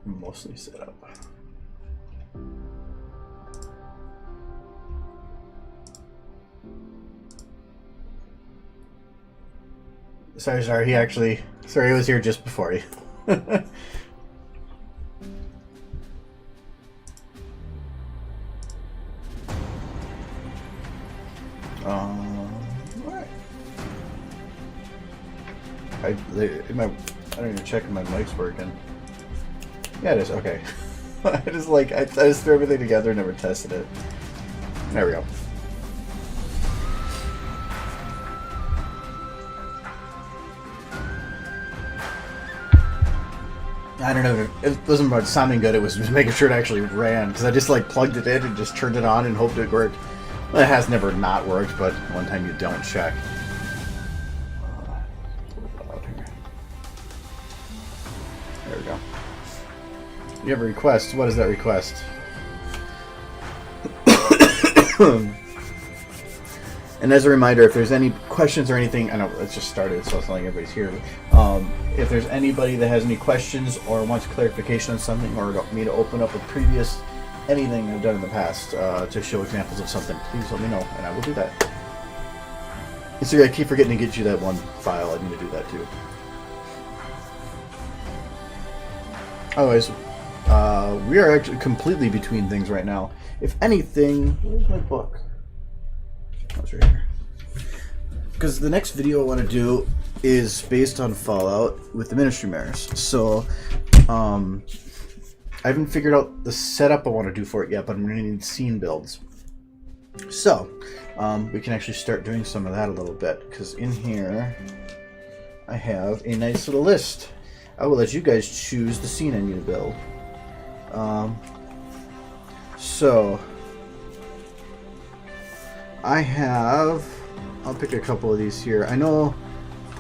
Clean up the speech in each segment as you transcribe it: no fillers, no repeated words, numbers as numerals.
Mostly set up. Sorry, he was here just before you. Alright. I don't even check if my mic's working. Yeah, it is. Okay. I just threw everything together and never tested it. There we go. I don't know. It wasn't about sounding good. It was just making sure it actually ran. Because I just plugged it in and just turned it on and hoped it worked. Well, it has never not worked, but one time you don't check. There we go. You have a request. What is that request? And as a reminder, if there's any questions or anything, I know it's just started, so it's not like everybody's here. If there's anybody that has any questions or wants clarification on something, or me to open up a previous anything I've done in the past to show examples of something, please let me know, and I will do that. And so I keep forgetting to get you that one file. I need to do that too. Otherwise, we are actually completely between things right now. If anything, where's my book? Oh, it's right here. Because the next video I want to do is based on Fallout with the Ministry Mares. So, I haven't figured out the setup I want to do for it yet, but I'm going to need scene builds. So, we can actually start doing some of that a little bit. Because in here, I have a nice little list. I will let you guys choose the scene I need to build. So, I'll pick a couple of these here. I know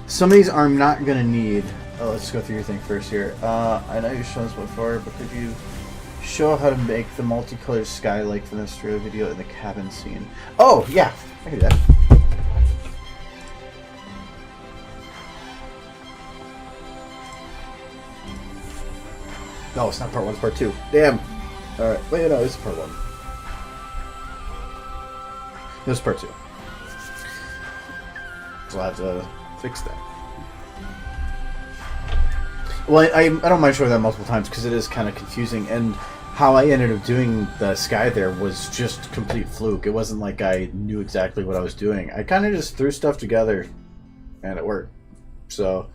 some of these I'm not going to need. Oh, let's go through your thing first here. I know you've shown this before, but could you show how to make the multicolored sky like from the Australia video in the cabin scene? Oh, yeah, I can do that. No, it's not part 1, it's part 2. Damn. Alright, wait, no, it's part 1. This is part 2. So I'll have to fix that. Well, I don't mind showing that multiple times because it is kind of confusing, and how I ended up doing the sky there was just complete fluke. It wasn't like I knew exactly what I was doing. I kind of just threw stuff together, and it worked. So,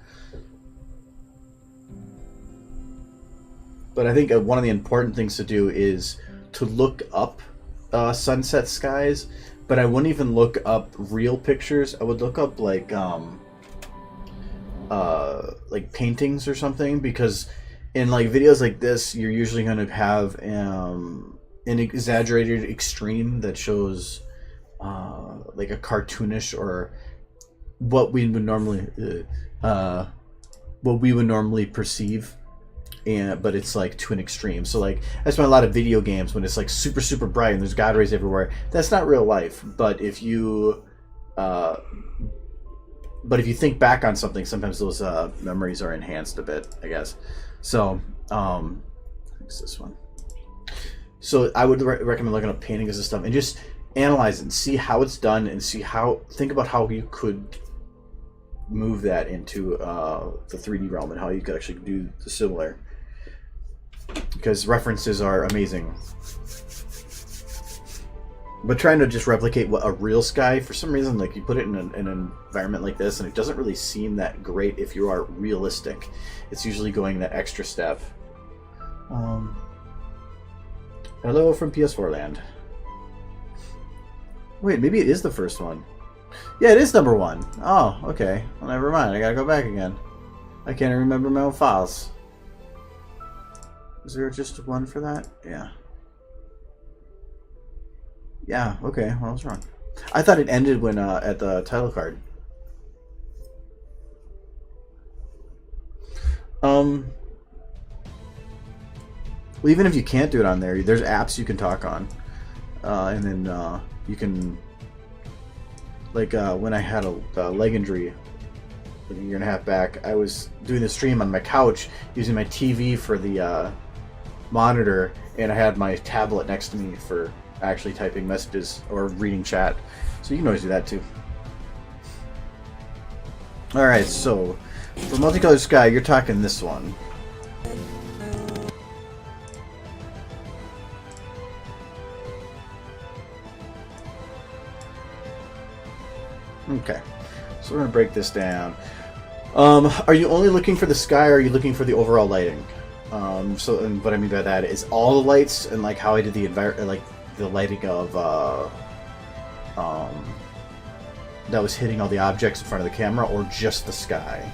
but I think one of the important things to do is to look up sunset skies, but I wouldn't even look up real pictures. I would look up like paintings or something, because in videos like this, you're usually going to have an exaggerated extreme that shows like a cartoonish or what we would normally perceive, but it's to an extreme. So that's why a lot of video games, when it's super super bright and there's god rays everywhere, that's not real life. But if you think back on something, sometimes those memories are enhanced a bit, I guess. So, it's this one. So I would recommend looking up paintings and stuff and just analyze it and see how it's done, and think about how you could move that into the 3D realm and how you could actually do the similar. Because references are amazing. But trying to just replicate a real sky, for some reason, you put it in an environment like this, and it doesn't really seem that great if you are realistic. It's usually going that extra step. Hello from PS4 land. Wait, maybe it is the first one. Yeah, it is number 1. Oh, okay. Well, never mind. I gotta go back again. I can't even remember my own files. Is there just 1 for that? Yeah. Yeah, okay. Well, I was wrong. I thought it ended when at the title card. Well, even if you can't do it on there, there's apps you can talk on. And then you can... when I had a leg injury a year and a half back, I was doing the stream on my couch using my TV for the monitor, and I had my tablet next to me for actually typing messages or reading chat. So you can always do that too. Alright, so for multicolored sky, you're talking this one. Okay, so we're going to break this down. Are you only looking for the sky, or are you looking for the overall lighting? So, and what I mean by that is all the lights, and like how I did the like the lighting of that was hitting all the objects in front of the camera, or just the sky?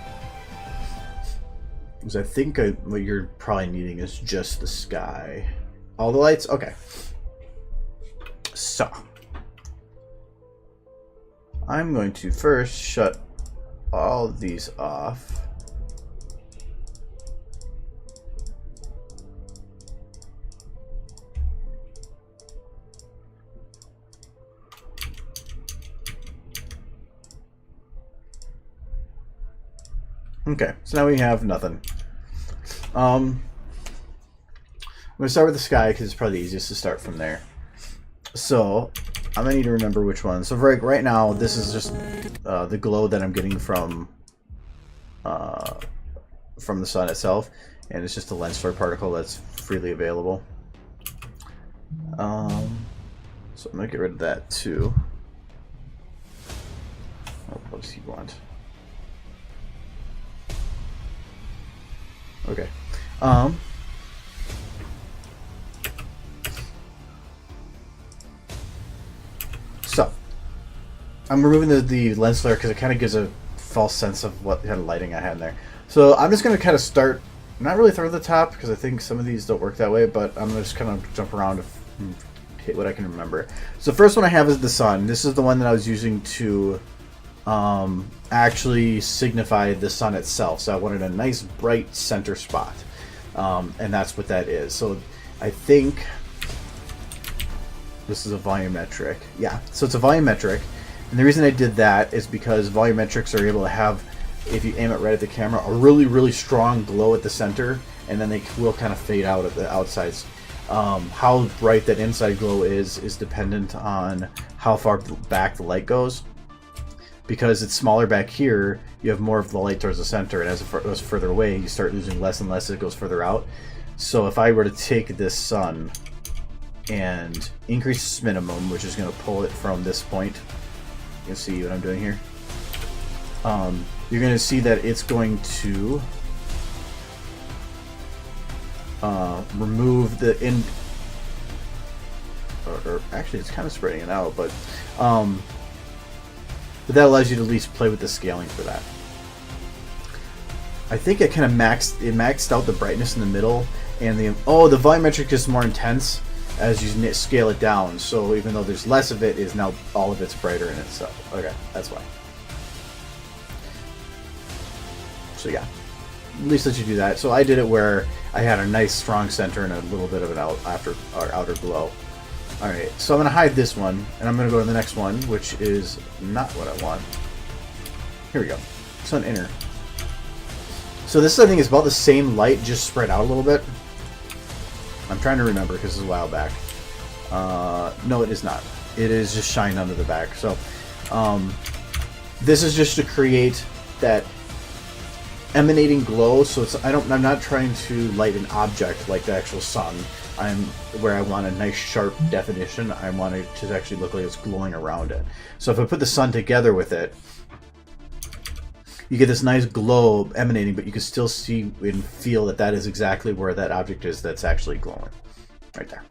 Because I think what you're probably needing is just the sky. All the lights? Okay. So I'm going to first shut all of these off. Okay, so now we have nothing. I'm going to start with the sky because it's probably the easiest to start from there. So I'm going to need to remember which one. So right now, this is just the glow that I'm getting from the sun itself, and it's just a lens flare particle that's freely available. So I'm going to get rid of that too. What does he want? Okay. So I'm removing the lens flare because it kind of gives a false sense of what kind of lighting I had in there. So I'm just going to kind of start, not really throw the top because I think some of these don't work that way, but I'm going to just kind of jump around and hit what I can remember. So the first one I have is the sun. This is the one that I was using to actually signify the sun itself. So I wanted a nice bright center spot, and that's what that is. So I think this is a volumetric. Yeah, so it's a volumetric, and the reason I did that is because volumetrics are able to have, if you aim it right at the camera, a really strong glow at the center, and then they will kind of fade out at the outsides. How bright that inside glow is dependent on how far back the light goes. Because it's smaller back here, you have more of the light towards the center, and as it goes further away, you start losing less and less as it goes further out. So if I were to take this sun and increase its minimum, which is going to pull it from this point, you can see what I'm doing here. You're going to see that it's going to remove the or actually it's kind of spreading it out, but that allows you to at least play with the scaling for that. I think it kind of maxed out the brightness in the middle, and the volumetric is more intense as you scale it down. So even though there's less of it, is now all of it's brighter in itself. Okay, that's why. So yeah, at least let you do that. So I did it where I had a nice strong center and a little bit of an outer glow. Alright, so I'm going to hide this one, and I'm going to go to the next one, which is not what I want. Here we go. Sun inner. So this, I think, is about the same light, just spread out a little bit. I'm trying to remember because it's a while back. No, it is not. It is just shine under the back. So this is just to create that emanating glow. So it's, I'm not trying to light an object like the actual sun. Where I want a nice sharp definition. I want it to actually look like it's glowing around it. So if I put the sun together with it, you get this nice glow emanating, but you can still see and feel that that is exactly where that object is that's actually glowing. Right there.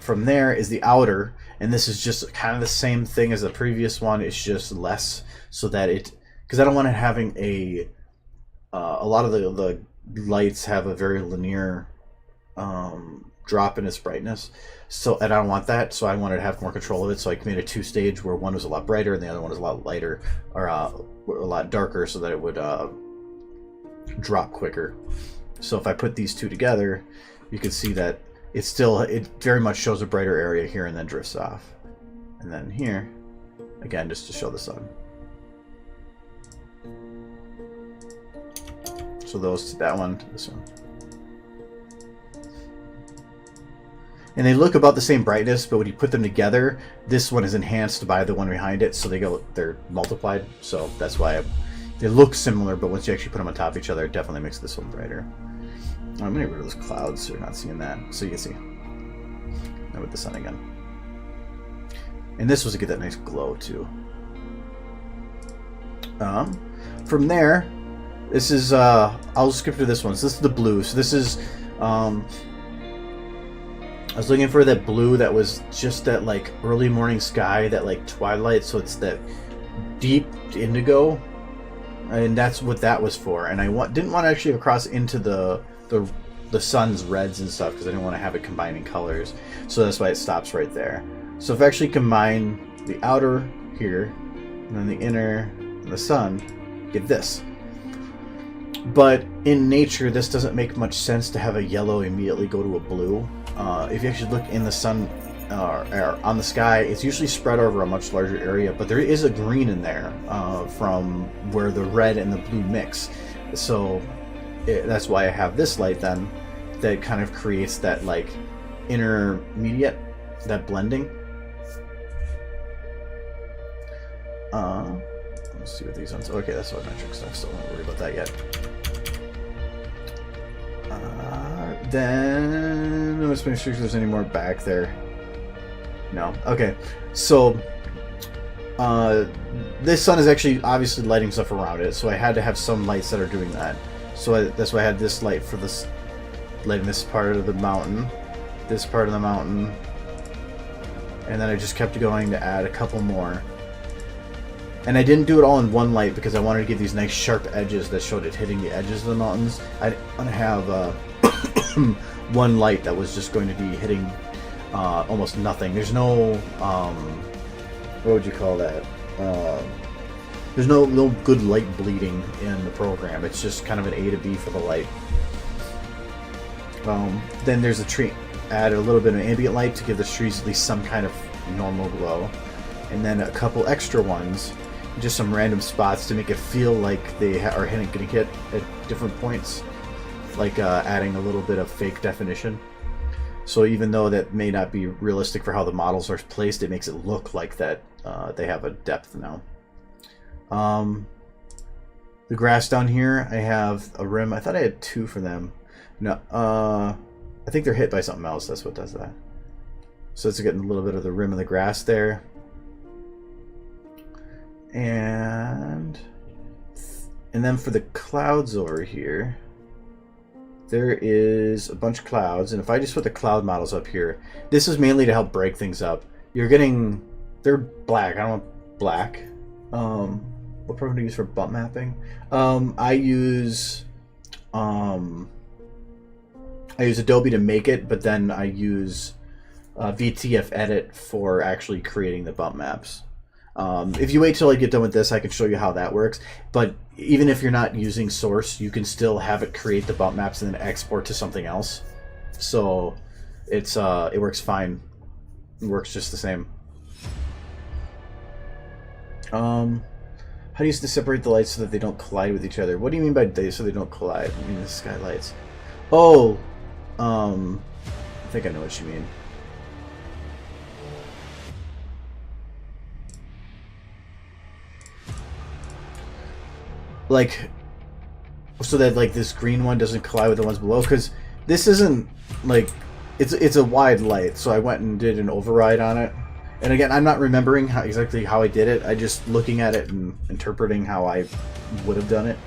From there is the outer, and this is just kind of the same thing as the previous one. It's just less, so that because I don't want it having a lot of the lights have a very linear drop in its brightness, so and I don't want that, so I wanted to have more control of it. So I made a two-stage where one was a lot brighter and the other one was a lot lighter, or a lot darker, so that it would drop quicker. So if I put these two together, you can see that it very much shows a brighter area here and then drifts off, and then here again just to show the sun. So those, that one, this one. And they look about the same brightness, but when you put them together, this one is enhanced by the one behind it, so they're multiplied. So that's why they look similar, but once you actually put them on top of each other, it definitely makes this one brighter. I'm gonna get rid of those clouds so you're not seeing that, so you can see. Now with the sun again. And this was to get that nice glow too. From there, this is I'll skip through this one. So this is the blue. So this is I was looking for that blue that was just that like early morning sky, that like twilight, so it's that deep indigo, and that's what that was for. And I didn't want to actually cross into the sun's reds and stuff because I didn't want to have it combining colors, so that's why it stops right there. So if I actually combine the outer here and then the inner and the sun, get this. But in nature, this doesn't make much sense to have a yellow immediately go to a blue. If you actually look in the sun or on the sky, it's usually spread over a much larger area, but there is a green in there from where the red and the blue mix. So that's why I have this light then that kind of creates that like intermediate, that blending. Let's see what these ones. Okay, that's volumetric stuff, so don't worry about that yet. Then let's make sure if there's any more back there. No. Okay. So this sun is actually obviously lighting stuff around it, so I had to have some lights that are doing that. So that's why I had this light for this, lighting this part of the mountain, this part of the mountain, and then I just kept going to add a couple more. And I didn't do it all in one light because I wanted to give these nice sharp edges that showed it hitting the edges of the mountains. I didn't want to have one light that was just going to be hitting almost nothing. There's no, what would you call that? There's no good light bleeding in the program. It's just kind of an A to B for the light. Then there's a tree. Add a little bit of ambient light to give the trees at least some kind of normal glow. And then a couple extra ones, just some random spots to make it feel like they are getting hit at different points. Like adding a little bit of fake definition. So even though that may not be realistic for how the models are placed, it makes it look like that they have a depth now. The grass down here, I have a rim. I thought I had two for them. No, I think they're hit by something else. That's what does that. So it's getting a little bit of the rim of the grass there. And then for the clouds over here, there is a bunch of clouds, and if I just put the cloud models up here, this is mainly to help break things up. You're getting, they're black. I don't want black. What program do you use for bump mapping? I use Adobe to make it, but then I use VTF Edit for actually creating the bump maps. If you wait till I get done with this, I can show you how that works. But even if you're not using Source, you can still have it create the bump maps and then export to something else. So it's it works fine. It works just the same. How do you separate the lights so that they don't collide with each other? What do you mean by so they don't collide? I mean the skylights. Oh, I think I know what you mean. Like, so that like this green one doesn't collide with the ones below, because this isn't like it's a wide light, so I went and did an override on it. And again, I'm not remembering exactly how I did it. I just looking at it and interpreting how I would have done it.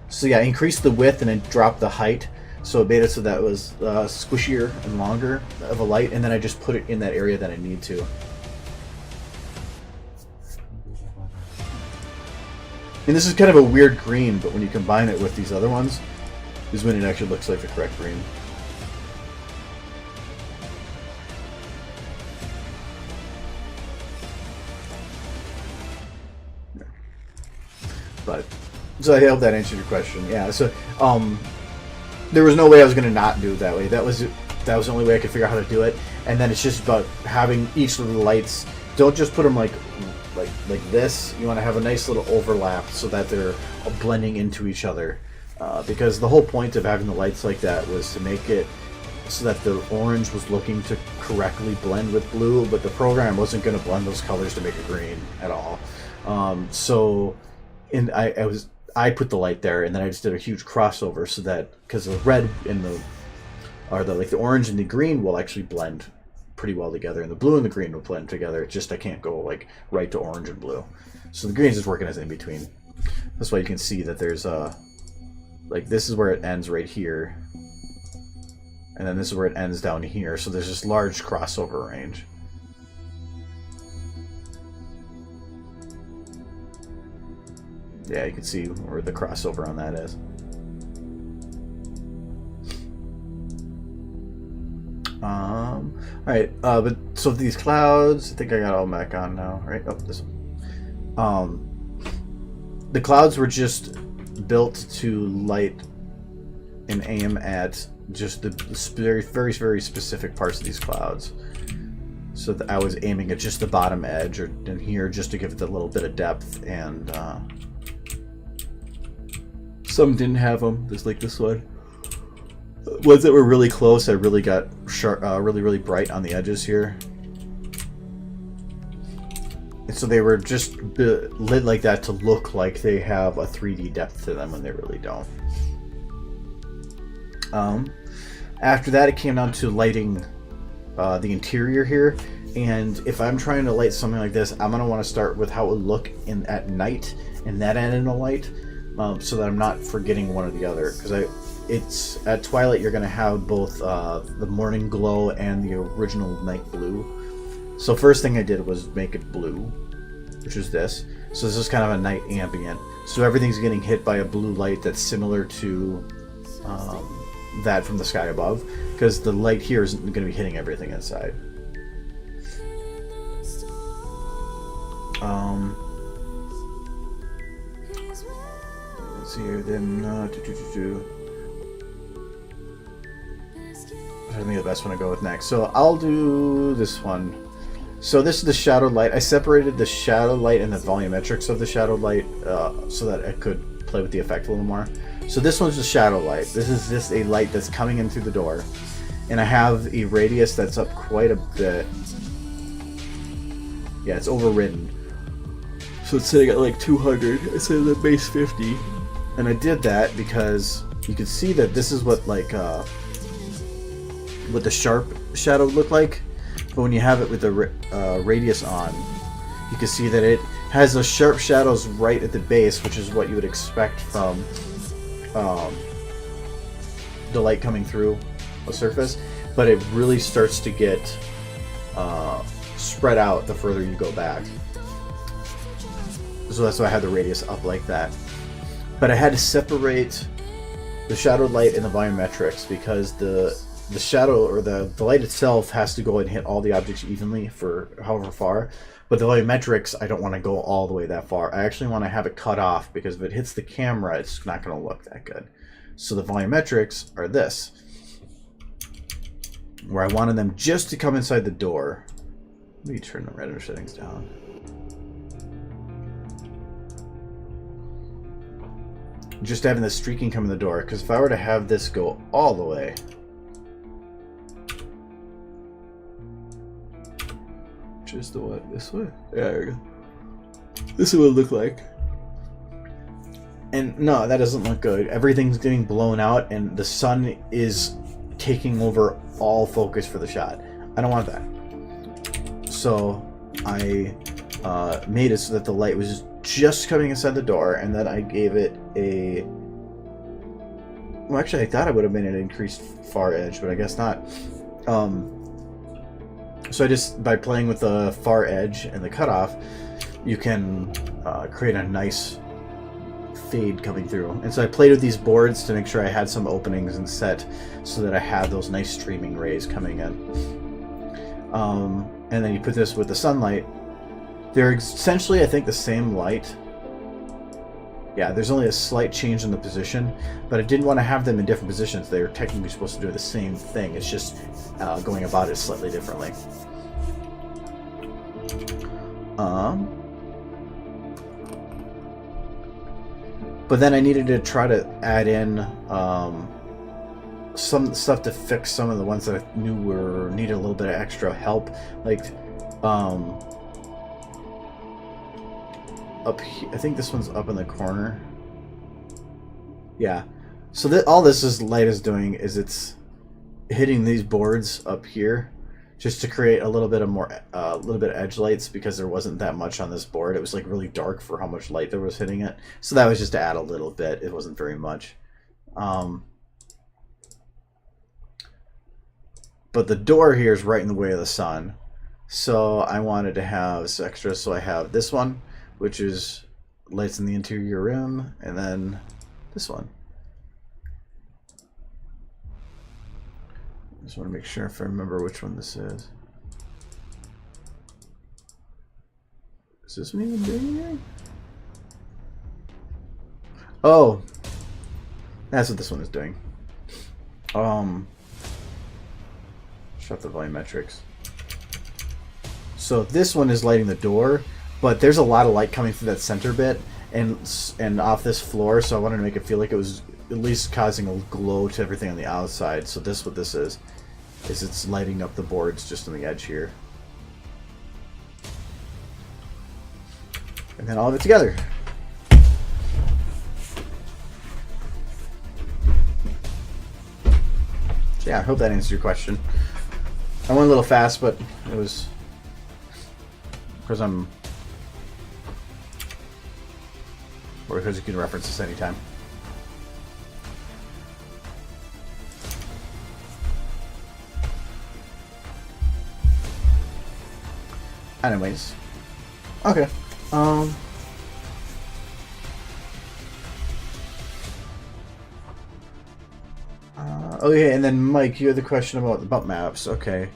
So yeah, increase the width and then drop the height, so it made it so that it was squishier and longer of a light, and then I just put it in that area that I need to. And this is kind of a weird green, but when you combine it with these other ones, is when it actually looks like the correct green. But, so I hope that answered your question. Yeah, so, there was no way I was going to not do it that way. That was the only way I could figure out how to do it. And then it's just about having each of the lights, don't just put them like like this. You want to have a nice little overlap so that they're blending into each other. Because the whole point of having the lights like that was to make it so that the orange was looking to correctly blend with blue, but the program wasn't going to blend those colors to make it green at all. I put the light there, and then I just did a huge crossover so that, because the red and the orange and the green will actually blend pretty well together, and the blue and the green will blend together. It's just I can't go like right to orange and blue, so the green is just working as in between. That's why you can see that there's like this is where it ends right here, and then this is where it ends down here. So there's this large crossover range. Yeah, you can see where the crossover on that is. Alright, but so these clouds, I think I got all back on now, right? Oh, this one. The clouds were just built to light and aim at just the very, very, very specific parts of these clouds. So that I was aiming at just the bottom edge, or in here, just to give it a little bit of depth, and some didn't have them, just like this one. Ones that were really close, I really got sharp, really bright on the edges here. And so they were just lit like that to look like they have a 3D depth to them when they really don't. After that, it came down to lighting the interior here. And if I'm trying to light something like this, I'm going to want to start with how it would look at night in that end of the light, so that I'm not forgetting one or the other. Because it's at twilight, you're going to have both the morning glow and the original night blue. So first thing I did was make it blue, which is this. So this is kind of a night ambient. So everything's getting hit by a blue light that's similar to that from the sky above, because the light here isn't going to be hitting everything inside. Let's see here, then I think the best one to go with next. So I'll do this one. So this is the shadow light. I separated the shadow light and the volumetrics of the shadow light so that I could play with the effect a little more. So this one's the shadow light. This is just a light that's coming in through the door. And I have a radius that's up quite a bit. Yeah, it's overridden. So it's sitting at like 200 instead of the base 50. And I did that because you can see that this is what the sharp shadow would look like. But when you have it with the radius on, you can see that it has those sharp shadows right at the base, which is what you would expect from the light coming through a surface. But it really starts to get spread out the further you go back. So that's why I had the radius up like that. But I had to separate the shadow light and the volumetrics, because the shadow, or the light itself, has to go and hit all the objects evenly for however far. But the volumetrics, I don't want to go all the way that far. I actually want to have it cut off, because if it hits the camera, it's not going to look that good. So the volumetrics are this, where I wanted them just to come inside the door. Let me turn the render settings down. Just having the streaking come in the door, because if I were to have this go all the way, just the what, this way? Yeah, there we go. This is what it look like. And no, that doesn't look good. Everything's getting blown out, and the sun is taking over all focus for the shot. I don't want that. So I made it so that the light was just coming inside the door, and then I gave it a... Well, actually, I thought I would have made an increased far edge, but I guess not. So I just, by playing with the far edge and the cutoff, you can create a nice fade coming through. And so I played with these boards to make sure I had some openings and set so that I had those nice streaming rays coming in. And then you put this with the sunlight. They're essentially, I think, the same light. Yeah, there's only a slight change in the position, but I didn't want to have them in different positions. They were technically supposed to do the same thing. It's just going about it slightly differently. But then I needed to try to add in some stuff to fix some of the ones that I knew needed a little bit of extra help, like up here. I think this one's up in the corner. Yeah. So all this light is doing is it's hitting these boards up here, just to create a little bit of edge lights, because there wasn't that much on this board. It was like really dark for how much light there was hitting it. So that was just to add a little bit. It wasn't very much. But the door here is right in the way of the sun. So I wanted to have this extra. So I have this one, which is lights in the interior room, and then this one. I just want to make sure if I remember which one this is. Is this me even doing it? Oh, that's what this one is doing. Shut the volumetrics. So this one is lighting the door, but there's a lot of light coming through that center bit and off this floor, so I wanted to make it feel like it was at least causing a glow to everything on the outside. So what this is it's lighting up the boards just on the edge here. And then all of it together. So yeah, I hope that answers your question. I went a little fast, but it was because or because you can reference this anytime. Anyways, okay. Okay, and then Mike, you had the question about the bump maps. Okay.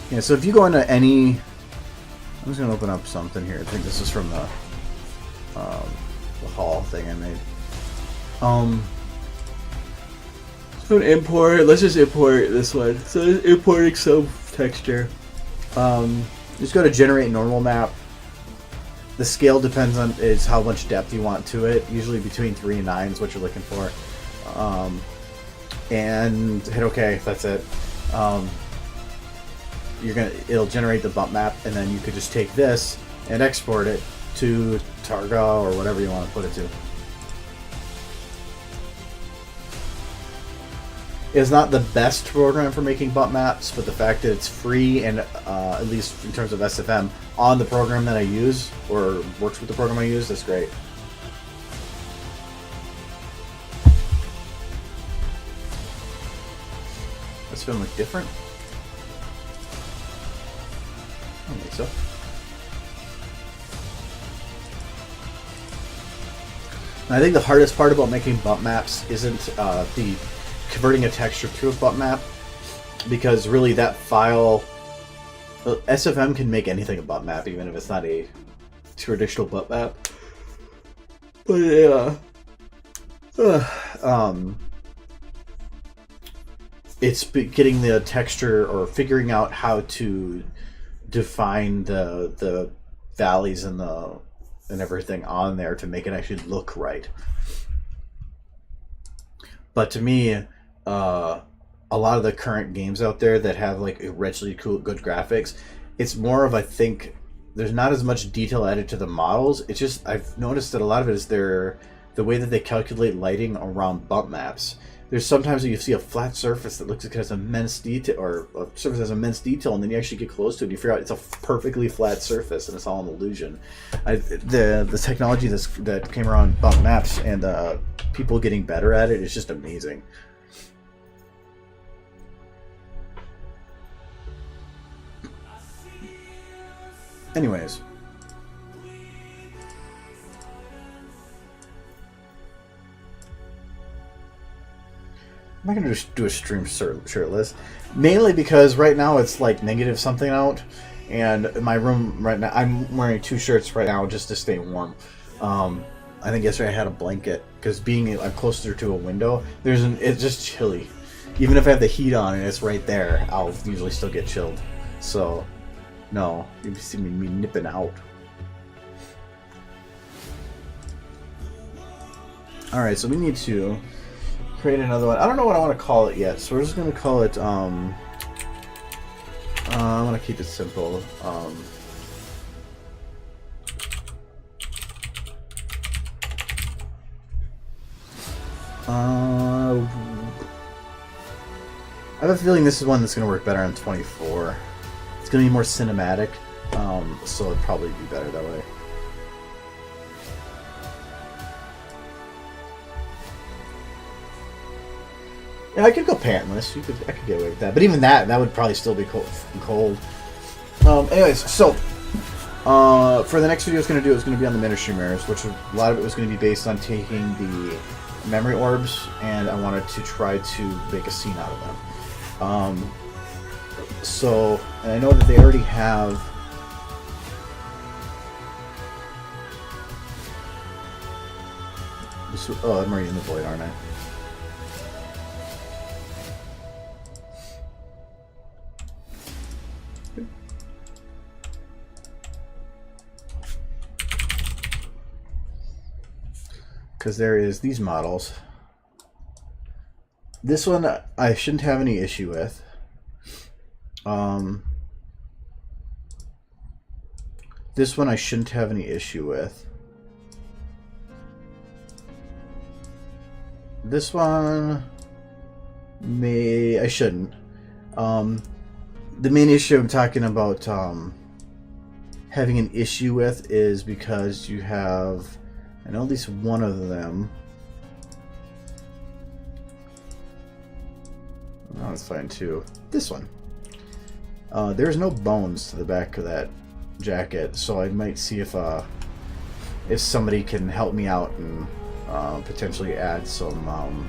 Yeah, so if you go into any, I'm just gonna open up something here. I think this is from the haul thing I made. So import. Let's just import this one. So importing some texture. Just go to generate normal map. The scale depends on how much depth you want to it. Usually between 3 and 9 is what you're looking for. And hit OK. That's it. It'll generate the bump map, and then you could just take this and export it to Targa or whatever you want to put it to. It's not the best program for making bump maps, but the fact that it's free and at least in terms of SFM on the program that I use or works with the program I use, that's great. This film look different? I don't think so. And I think the hardest part about making bump maps isn't the converting a texture to a bump map, because really that file, SFM can make anything a bump map, even if it's not a traditional bump map. But yeah, it's getting the texture or figuring out how to define the valleys and everything on there to make it actually look right. But to me, a lot of the current games out there that have like richly cool, good graphics, it's more of, I think, there's not as much detail added to the models. It's just, I've noticed that a lot of it is the way that they calculate lighting around bump maps. There's sometimes you see a flat surface that looks like it has immense detail, or a surface has immense detail, and then you actually get close to it and you figure out it's a perfectly flat surface and it's all an illusion. The technology that came around bump maps and people getting better at it is just amazing. Anyways. I'm not going to do a stream shirtless. Mainly because right now it's like negative something out. And in my room right now, I'm wearing 2 shirts right now just to stay warm. I think yesterday I had a blanket. Because I'm closer to a window, it's just chilly. Even if I have the heat on and it's right there, I'll usually still get chilled. So, no, you see me nipping out. Alright, so we need to create another one. I don't know what I want to call it yet, so we're just going to call it, I want to keep it simple. I have a feeling this is one that's going to work better on 24. It's going to be more cinematic, so it'd probably be better that way. Yeah, I could go pantless. I could get away with that, but even that would probably still be cold. Anyways, so for the next video, it's going to be on the ministry mirrors, which a lot of it was going to be based on taking the memory orbs, and I wanted to try to make a scene out of them. So, and I know that they already have. Oh, I'm already in the void, aren't I? Because there is these models. This one I shouldn't have any issue with. This one I shouldn't have any issue with. This one I shouldn't. The main issue I'm talking about having an issue with is because you have, I know at least one of them. Oh, that's fine too. This one. There's no bones to the back of that jacket, so I might see if somebody can help me out and potentially add some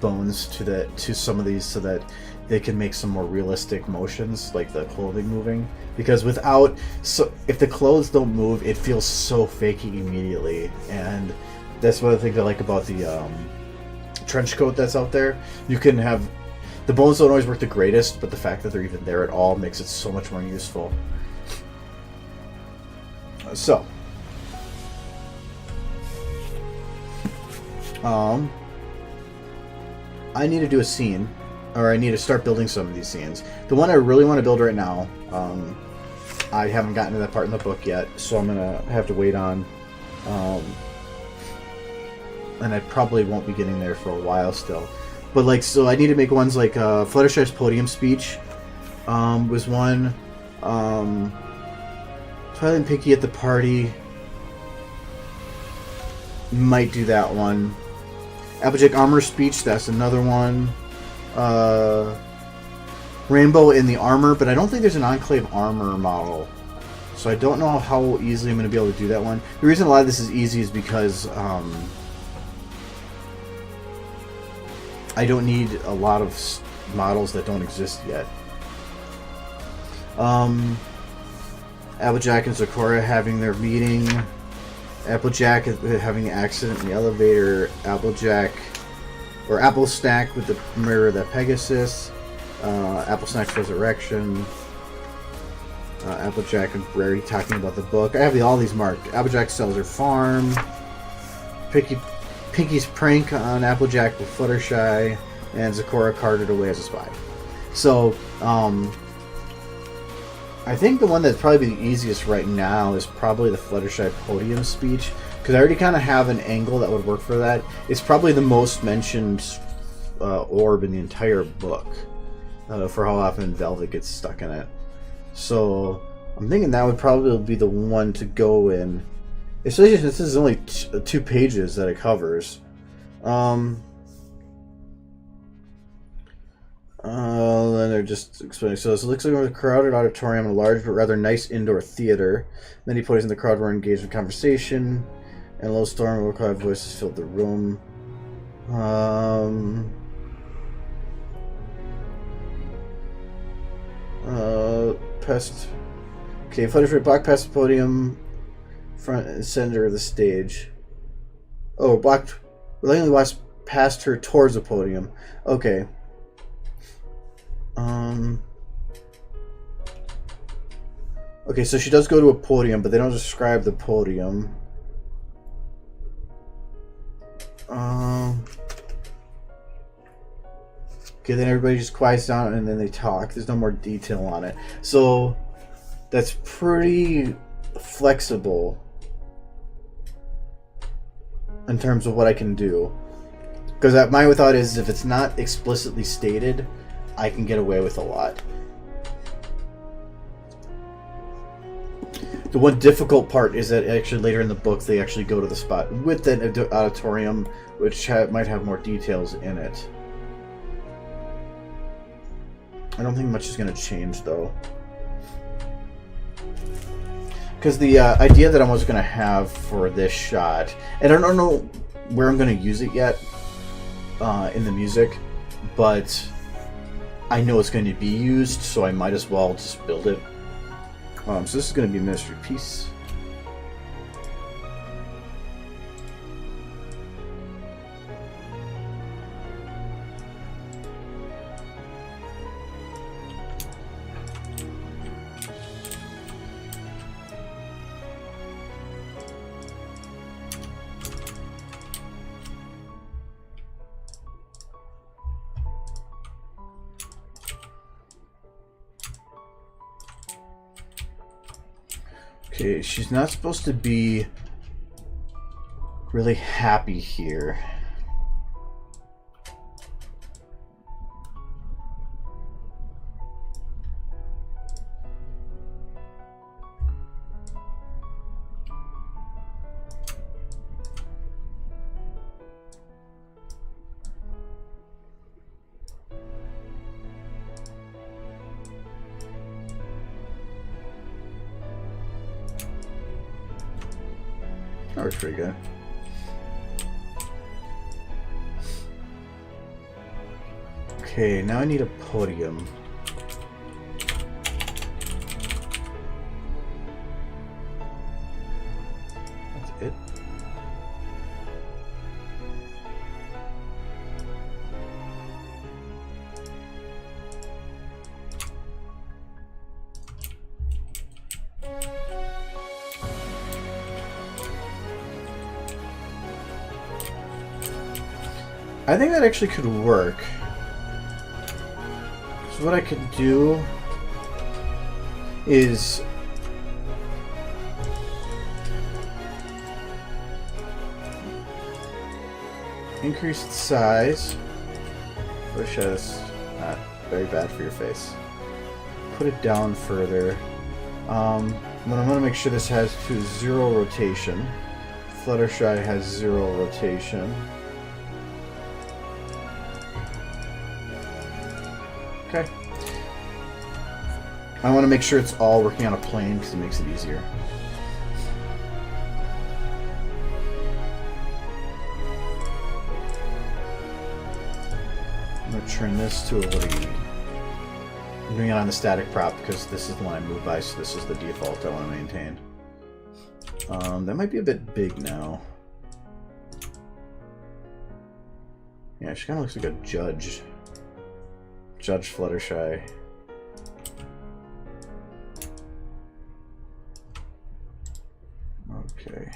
bones to some of these so that they can make some more realistic motions, like the clothing moving. Because if the clothes don't move, it feels so fakey immediately, and that's one of the things I like about the trench coat that's out there. You can have the bones don't always work the greatest, but the fact that they're even there at all makes it so much more useful. So, I need to do a scene, or I need to start building some of these scenes. The one I really want to build right now, I haven't gotten to that part in the book yet, so I'm gonna have to wait on. And I probably won't be getting there for a while still. But like, so I need to make ones like Fluttershy's podium speech was one. Twilight and Pinky at the party. Might do that one. Applejack armor speech, that's another one. Rainbow in the armor, but I don't think there's an Enclave armor model. So I don't know how easily I'm going to be able to do that one. The reason a lot of this is easy is because I don't need a lot of models that don't exist yet. Applejack and Sakura having their meeting. Applejack having the accident in the elevator. Applejack, or Apple Snack with the mirror of the Pegasus. Apple Snack's resurrection. Applejack and Brady talking about the book. I have all these marked. Applejack sells her farm. Pinky's prank on Applejack with Fluttershy, and Sakura carted away as a spy. So, I think the one that's probably the easiest right now is probably the Fluttershy podium speech, because I already kind of have an angle that would work for that. It's probably the most mentioned orb in the entire book, for how often Velvet gets stuck in it. So, I'm thinking that would probably be the one to go in. Especially since this is only 2 pages that it covers. Then they're just explaining. So it looks like a crowded auditorium in a large but rather nice indoor theater. Many parties in the crowd were engaged in conversation, and a low storm of quiet voices filled the room. Past. Okay, Fluttershy blocked past the podium. Front and center of the stage. Oh, blocked. Reluctantly past her towards a podium. Okay. Okay, so she does go to a podium, but they don't describe the podium. Okay, then everybody just quiets down and then they talk. There's no more detail on it. So that's pretty flexible in terms of what I can do. Because my thought is, if it's not explicitly stated, I can get away with a lot. The one difficult part is that actually later in the book they actually go to the spot with the auditorium, which might have more details in it. I don't think much is going to change though. Because the idea that I was going to have for this shot, and I don't know where I'm going to use it yet in the music, but I know it's going to be used, so I might as well just build it. So this is going to be a ministry piece. Okay, she's not supposed to be really happy here. That was pretty good. Okay, now I need a podium. That's it. I think that actually could work. So what I could do is increase its size. Wish that's not very bad for your face. Put it down further. But I'm going to make sure this has 0 rotation. Fluttershy has 0 rotation. Okay. I want to make sure it's all working on a plane because it makes it easier. I'm going to turn this to a lead. I'm doing it on the static prop because this is the one I move by, so this is the default I want to maintain. That might be a bit big now. Yeah, she kind of looks like a judge. Judge Fluttershy. Okay.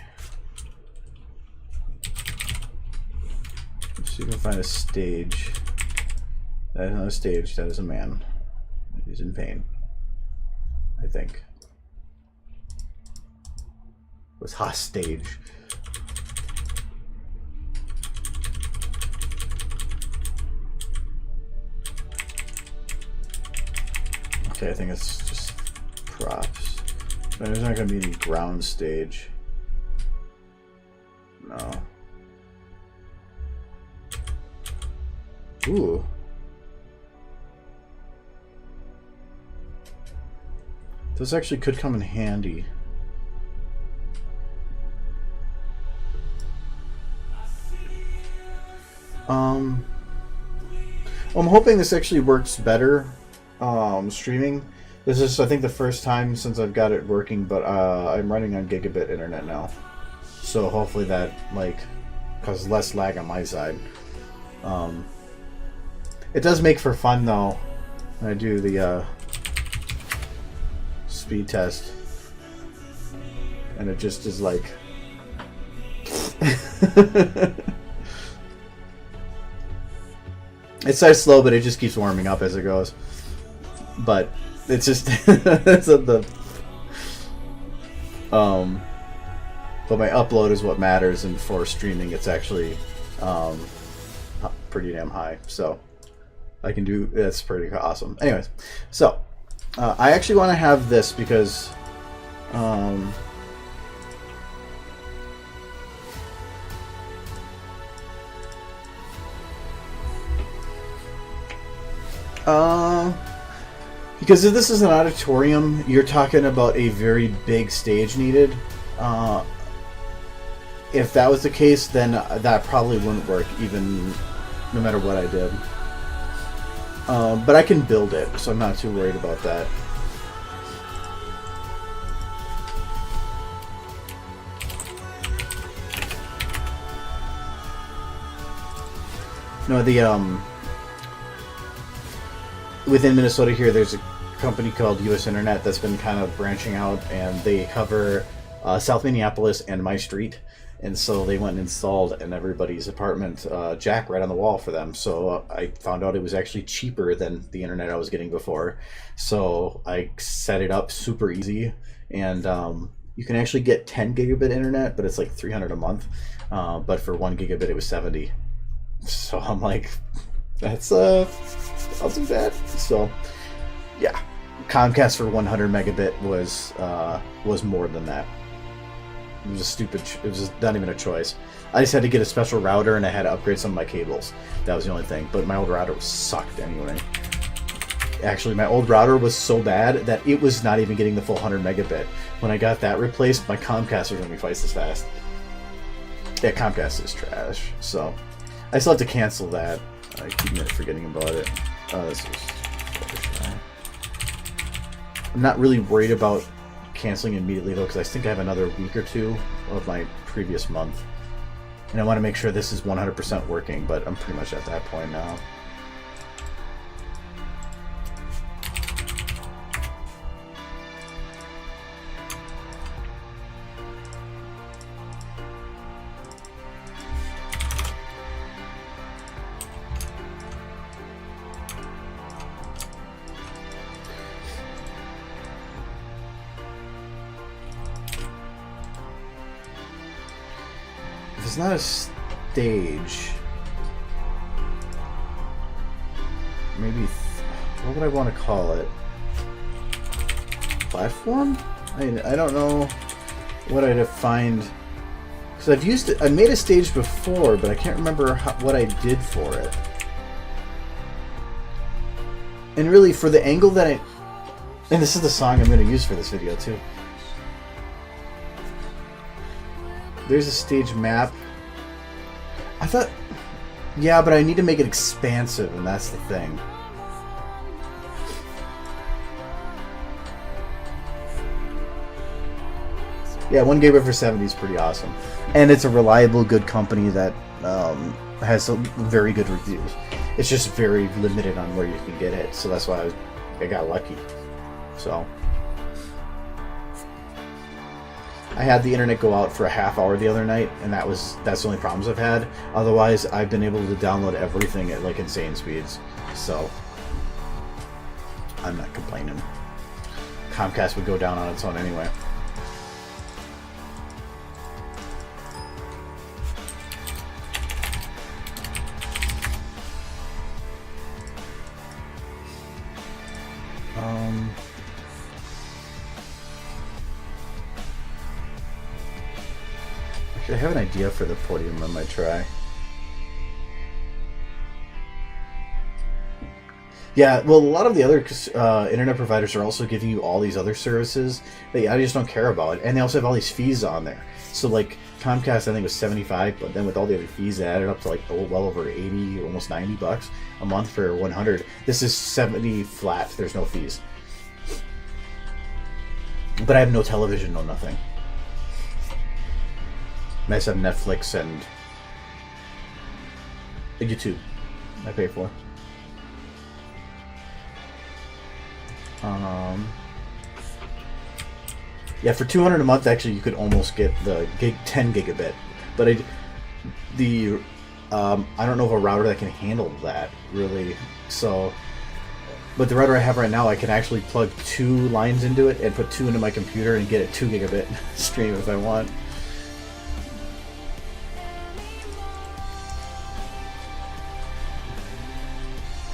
Let's see if we can find a stage. That is not a stage, that is a man. He's in pain. I think. It was hostage. Okay, I think it's just props. But there's not going to be any ground stage. No. Ooh. This actually could come in handy. I'm hoping this actually works better. Streaming. This is, I think, the first time since I've got it working, but I'm running on gigabit internet now, so hopefully that causes less lag on my side. It does make for fun though when I do the speed test, and it just is like it starts slow, but it just keeps warming up as it goes. But it's just it's but my upload is what matters, and for streaming it's actually pretty damn high, so I can do that's pretty awesome. Anyways, so I actually want to have this because because if this is an auditorium, you're talking about a very big stage needed. If that was the case, then that probably wouldn't work, even no matter what I did. But I can build it, so I'm not too worried about that. No, the within Minnesota here, there's a company called US Internet that's been kind of branching out, and they cover South Minneapolis and my street. And so they went and installed in everybody's apartment jack right on the wall for them. So I found out it was actually cheaper than the internet I was getting before. So I set it up super easy, and you can actually get 10 gigabit internet, but it's like $300 a month. But for 1 gigabit, it was $70. So I'm like, that's I'll do that. So yeah, Comcast for 100 megabit was more than that. It was a stupid. It was just not even a choice. I just had to get a special router, and I had to upgrade some of my cables. That was the only thing. But my old router sucked anyway. Actually, my old router was so bad that it was not even getting the full 100 megabit. When I got that replaced, my Comcast was going to be twice as fast. Yeah, Comcast is trash. So I still have to cancel that. I keep forgetting about it. This is. I'm not really worried about canceling immediately though, because I think I have another week or two of my previous month, and I want to make sure this is 100% working, but I'm pretty much at that point now. It's not a stage. Maybe, what would I want to call it? Platform? I don't know what I defined. Because I've used it, I made a stage before, but I can't remember what I did for it. And really, for the angle that I... And this is the song I'm going to use for this video, too. There's a stage map. I thought... Yeah, but I need to make it expansive, and that's the thing. Yeah, 1 gigabit for 70 is pretty awesome. And it's a reliable, good company that has some very good reviews. It's just very limited on where you can get it, so that's why I got lucky. So... I had the internet go out for a half hour the other night, and that's the only problems I've had. Otherwise, I've been able to download everything at like insane speeds. So I'm not complaining. Comcast would go down on its own anyway. I have an idea for the podium I might try. Yeah, well, a lot of the other internet providers are also giving you all these other services that I just don't care about. And they also have all these fees on there. So, like, Comcast, I think, was $75, but then with all the other fees, it added up to, like, well over 80, almost $90 a month for 100. This is 70 flat. There's no fees. But I have no television, no nothing. I just have Netflix and YouTube. I pay for. Yeah, for $200 a month, actually, you could almost get the 10 gigabit. But I don't know of a router that can handle that, really. So, but the router I have right now, I can actually plug 2 lines into it and put 2 into my computer and get a 2 gigabit stream if I want.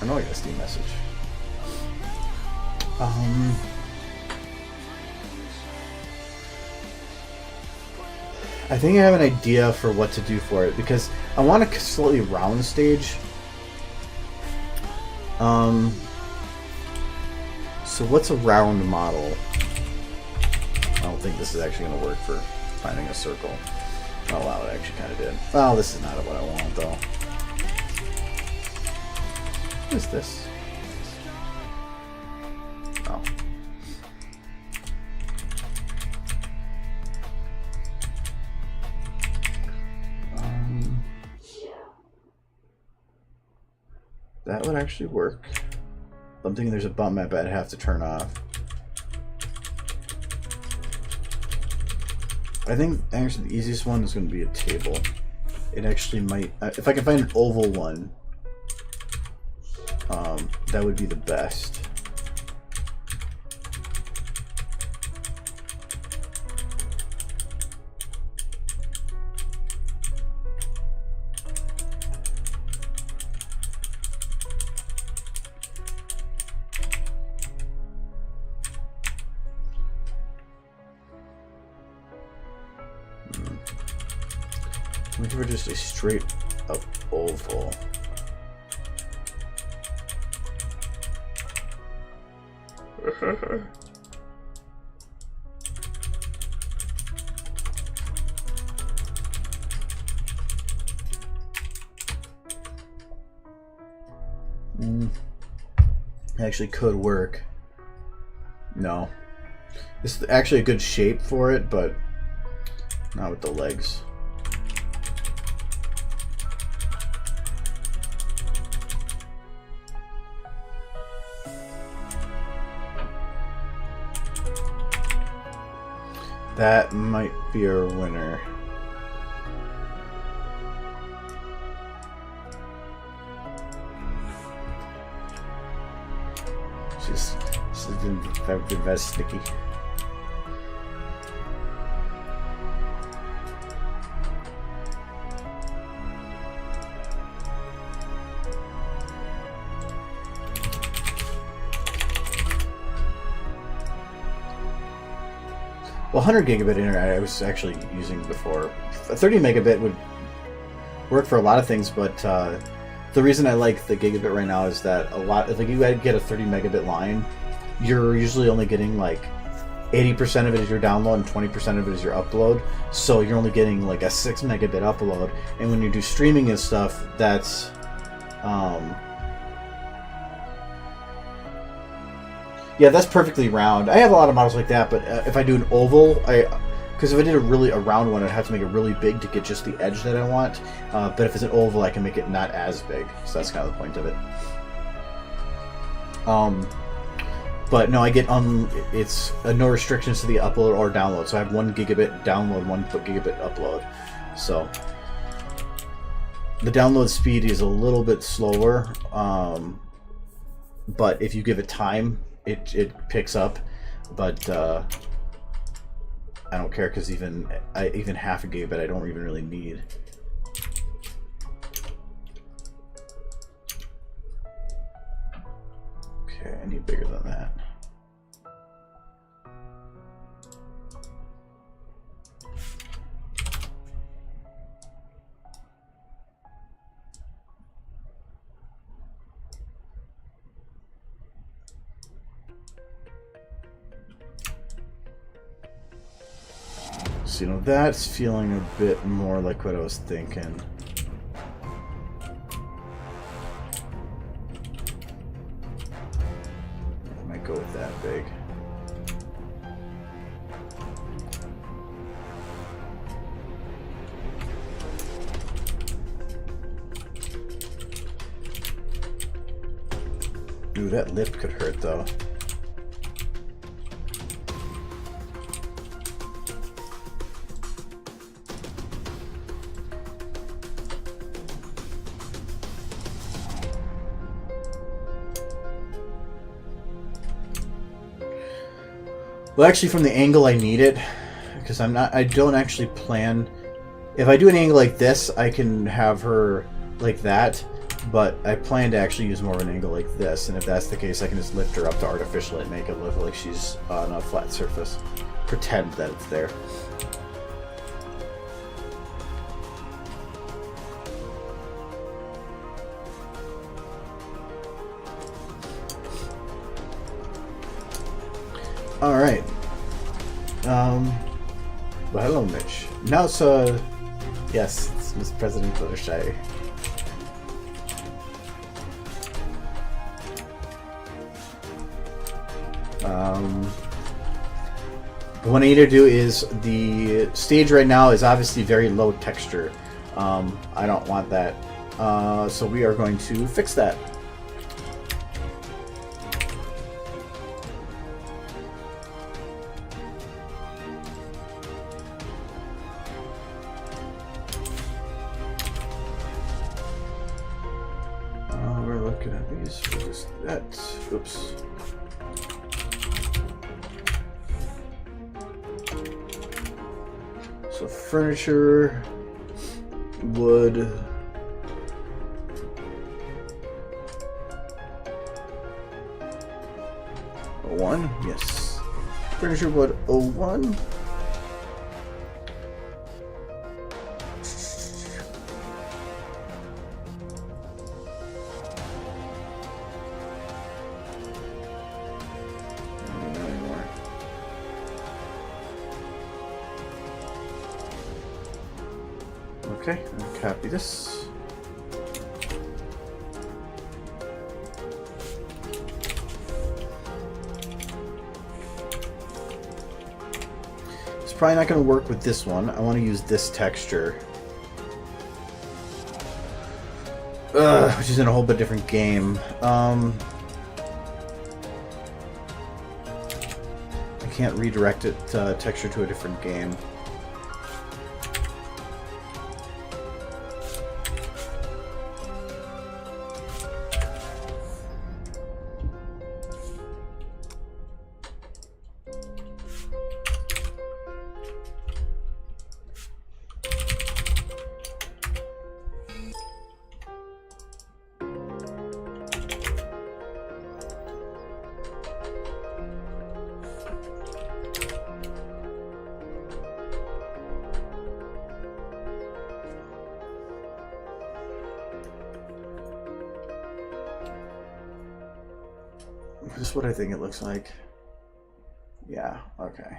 I know I got a Steam message. I think I have an idea for what to do for it because I want a slightly round stage. So what's a round model? I don't think this is actually going to work for finding a circle. Oh wow, it actually kind of did. Well, this is not what I want though. What is this? Oh. That would actually work. I'm thinking there's a bump map I'd have to turn off. I think actually the easiest one is going to be a table. It actually might, if I can find an oval one, that would be the best. I'm looking for just a straight up oval. Actually could work. No. This is actually a good shape for it, but not with the legs. That might be our winner. She's been very sticky. Well, 100 gigabit internet I was actually using before. A 30 megabit would work for a lot of things, but the reason I like the gigabit right now is that if you get a 30 megabit line, you're usually only getting like 80% of it is your download and 20% of it is your upload. So you're only getting like a 6 megabit upload. And when you do streaming and stuff, that's yeah, that's perfectly round. I have a lot of models like that, but if I do an oval, because if I did a round one, I'd have to make it really big to get just the edge that I want. But if it's an oval, I can make it not as big. So that's kind of the point of it. But no, I get it's no restrictions to the upload or download. So I have 1 gigabit download, 1 gigabit upload. So the download speed is a little bit slower, but if you give it time, it picks up. But I don't care because even half a gigabit I don't even really need. Okay, I need bigger than that. So, that's feeling a bit more like what I was thinking. I might go with that big. Ooh, that lip could hurt though. Well, actually, from the angle I need it, because I don't actually plan. If I do an angle like this, I can have her like that, but I plan to actually use more of an angle like this, and if that's the case, I can just lift her up to artificially make it look like she's on a flat surface. Pretend that it's there. Alright. Well, hello, Mitch. Now it's, yes, it's Miss President Fluttershy. What I need to do is, the stage right now is obviously very low texture. I don't want that. So we are going to fix that. We're looking at these. Just that. Oops. So furniture, wood, one, yes. Furniture wood 01. Okay, I'll copy this. It's probably not going to work with this one. I want to use this texture. Which is in a whole bit different game. I can't redirect it texture to a different game. This is what I think it looks like. Yeah, okay.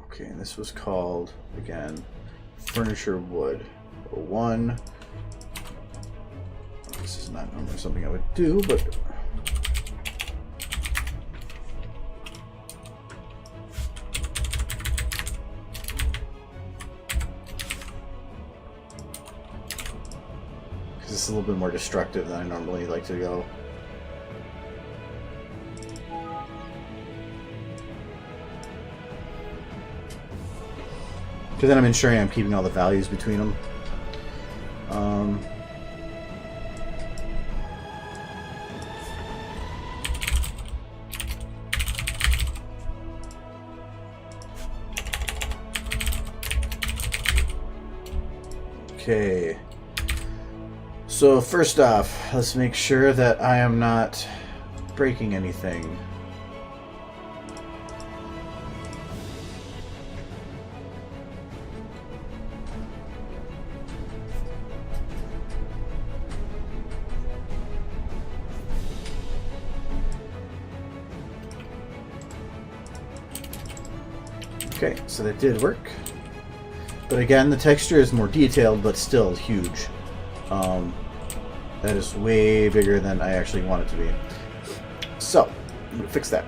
Okay, and this was called, again, Furniture Wood 01. This is not normally something I would do, but because it's a little bit more destructive than I normally like to go. Because then I'm ensuring I'm keeping all the values between them. Okay, so first off, let's make sure that I am not breaking anything. Okay, so that did work. But again, the texture is more detailed, but still huge. That is way bigger than I actually want it to be. So, I'm going to fix that.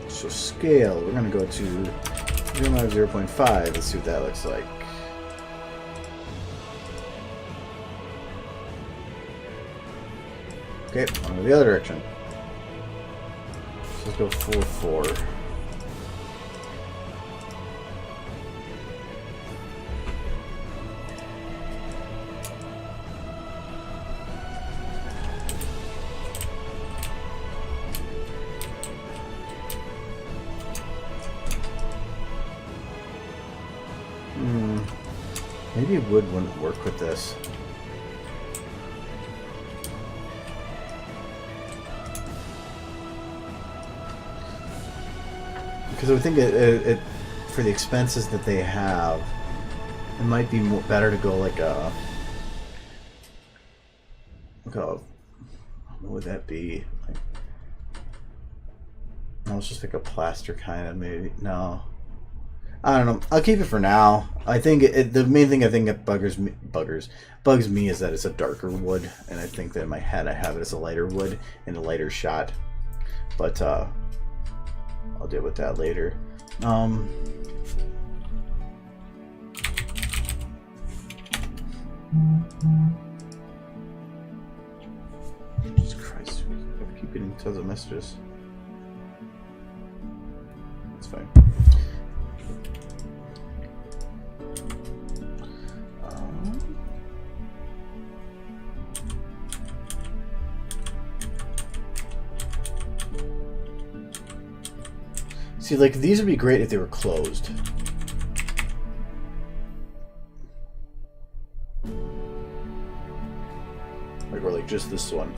So scale, we're going to go to 0.5. Let's see what that looks like. Okay, on to the other direction. So let's go 4, 4. Maybe wood wouldn't work with this. Because I would think it for the expenses that they have, it might be better to go like a what would that be? Like, no, it's just like a plaster kind of, maybe. No, I don't know. I'll keep it for now. I think the main thing I think that bugs me is that it's a darker wood, and I think that in my head I have it as a lighter wood and a lighter shot. But I'll deal with that later. Jesus Christ, I keep getting tons of messages. That's fine. See, like, these would be great if they were closed. Like, or like just this one.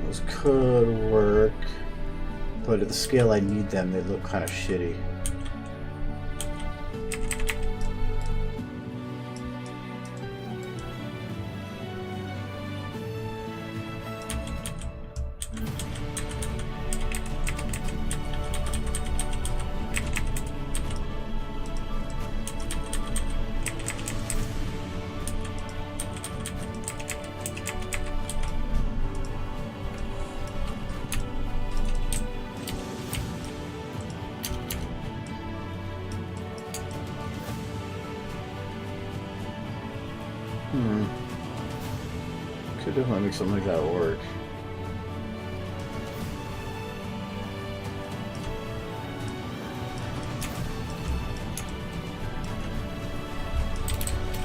Those could work. But at the scale I need them, they look kind of shitty. Could definitely make something like that work.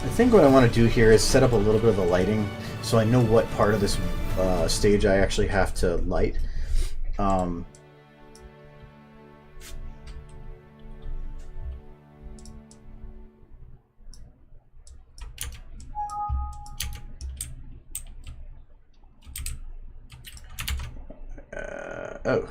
I think what I want to do here is set up a little bit of the lighting so I know what part of this stage I actually have to light. Oh.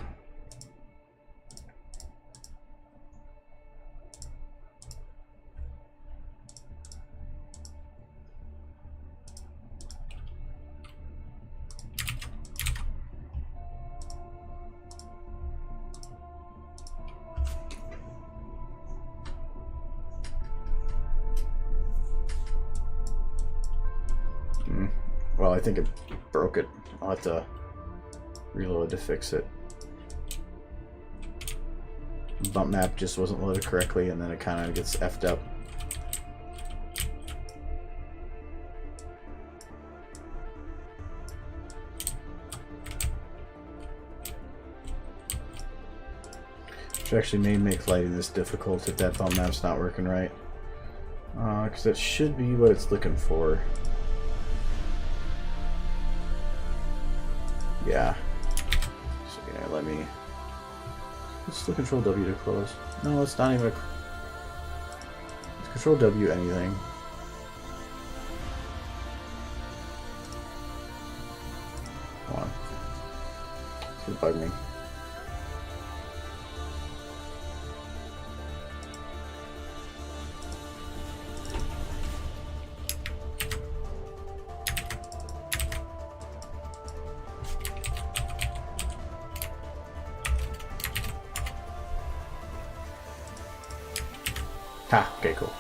Well, I think it broke it. I'll have to reload to fix it. Bump map just wasn't loaded correctly, and then it kind of gets effed up. Which actually may make lighting this difficult if that bump map's not working right. Because that should be what it's looking for. Yeah. So yeah, let me... Let's still Control W to close. No, it's not even a... Let's Control W anything. Come on. It's gonna bug me. Ha, okay, cool.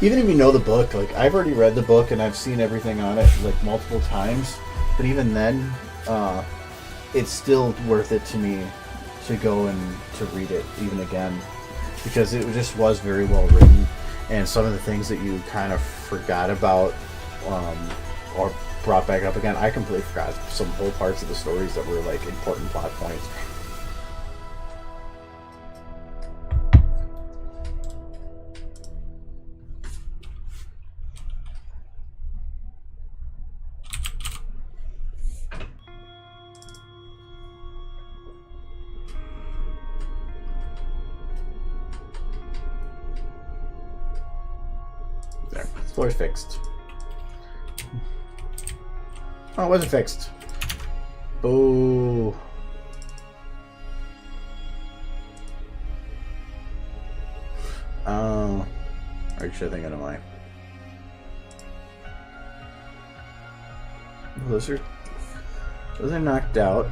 Even if you know the book, like, I've already read the book and I've seen everything on it, like, multiple times. But even then, it's still worth it to me to go and to read it even again. Because it just was very well written. And some of the things that you kind of forgot about or brought back up again, I completely forgot some whole parts of the stories that were, like, important plot points. There, floor's fixed. Oh, it wasn't fixed. Boo. Oh. Are you sure thinking of mine? Those are knocked out.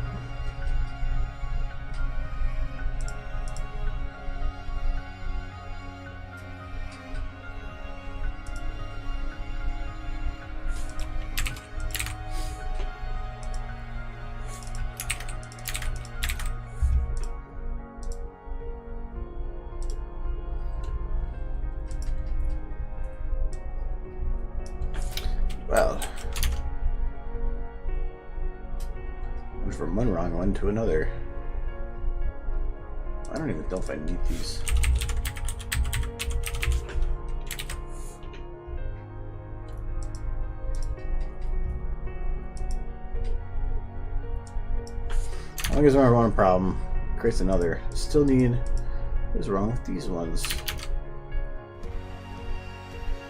Well, went from one wrong one to another. I don't even know if I need these. As long as I run a problem, creates another. Still need. What is wrong with these ones?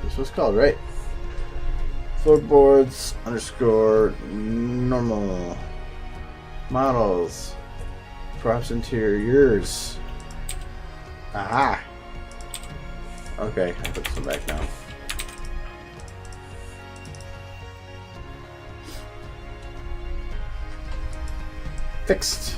This was called, right? Floorboards underscore normal models props interiors. Aha. Okay, I put this one back now. Fixed.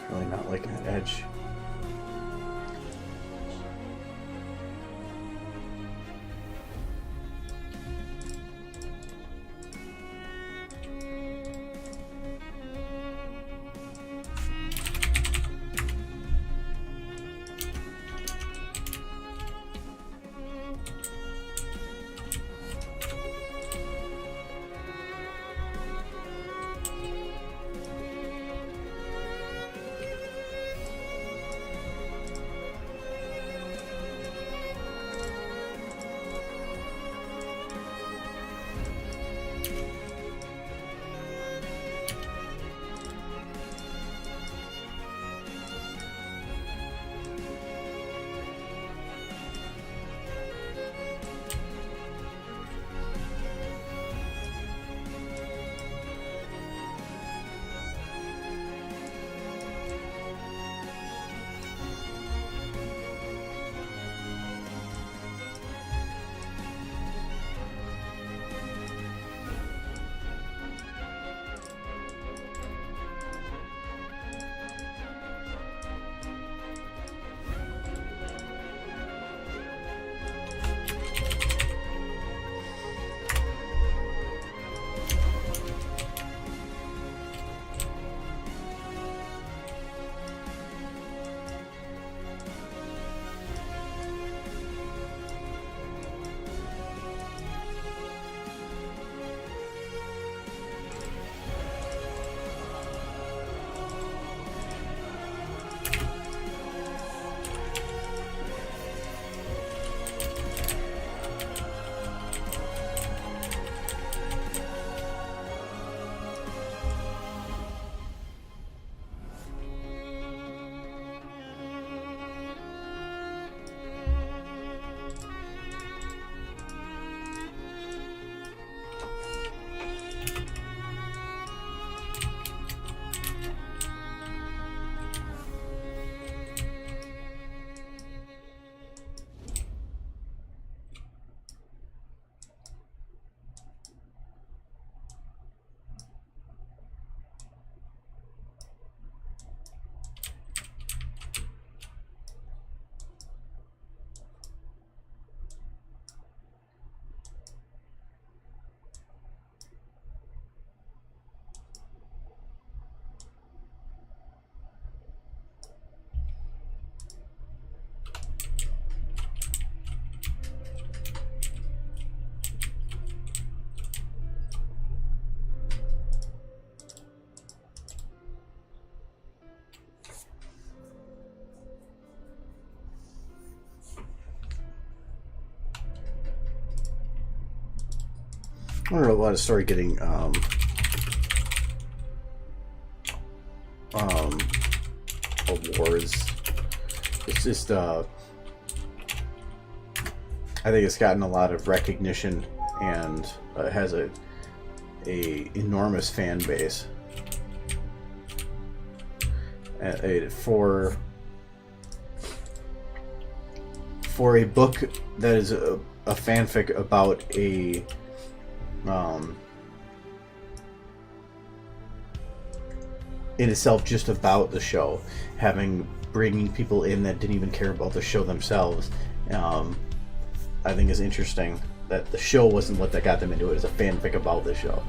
Really not liking that edge. I don't know why to start getting awards. It's just I think it's gotten a lot of recognition and has a enormous fan base. For a book that is a fanfic about a in itself just about the show, bringing people in that didn't even care about the show themselves, I think is interesting. That the show wasn't what that got them into it. It's a fanfic about the show.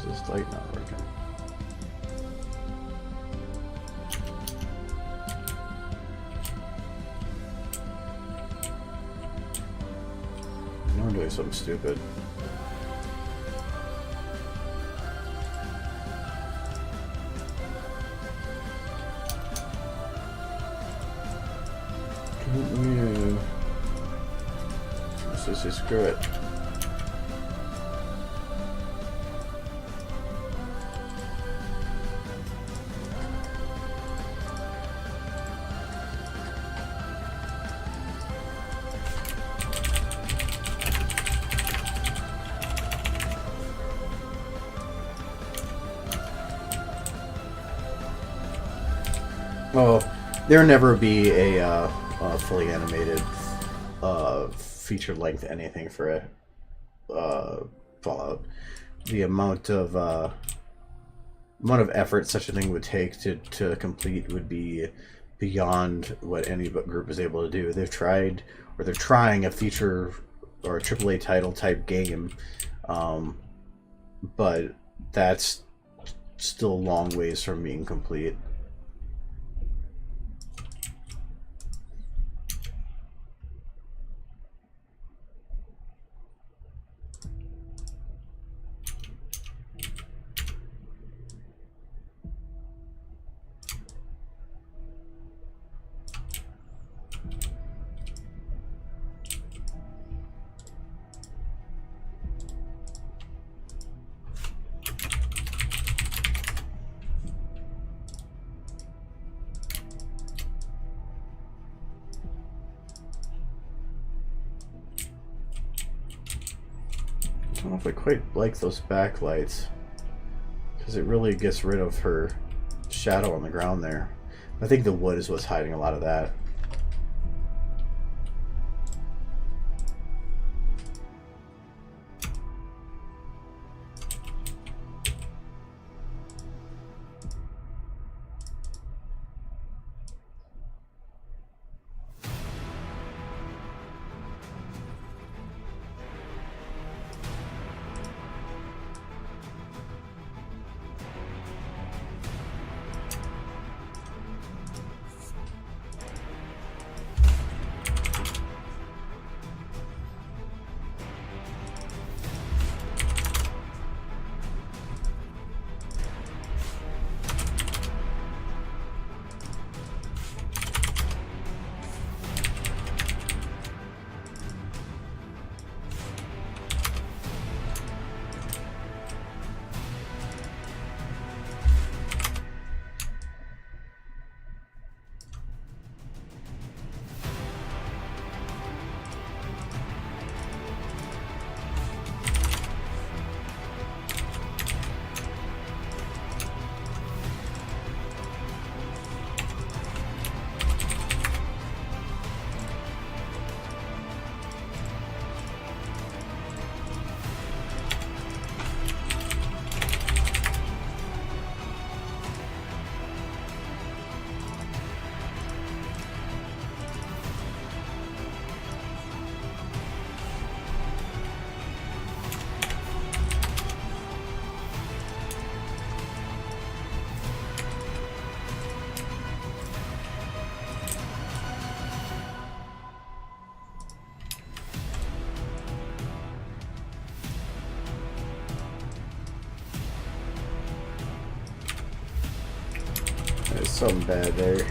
This light not working. No, I'm doing something stupid. Let's just screw it. Well, there'll never be a fully animated feature-length anything for Fallout. The amount of effort such a thing would take to complete would be beyond what any group is able to do. They've tried, or they're trying, a feature or a AAA title type game, but that's still a long ways from being complete. I don't know if I quite like those backlights, because it really gets rid of her shadow on the ground there. I think the wood is what's hiding a lot of that. Something bad there.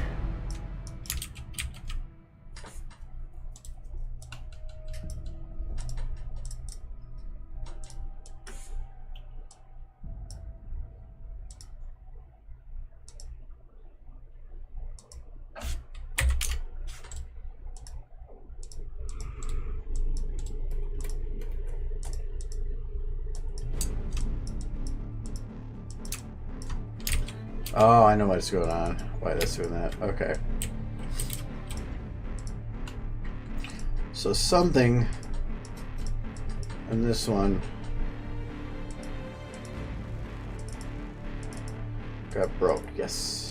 Oh, I know what's going on. Why that's doing that. Okay. So something in this one got broke. Yes.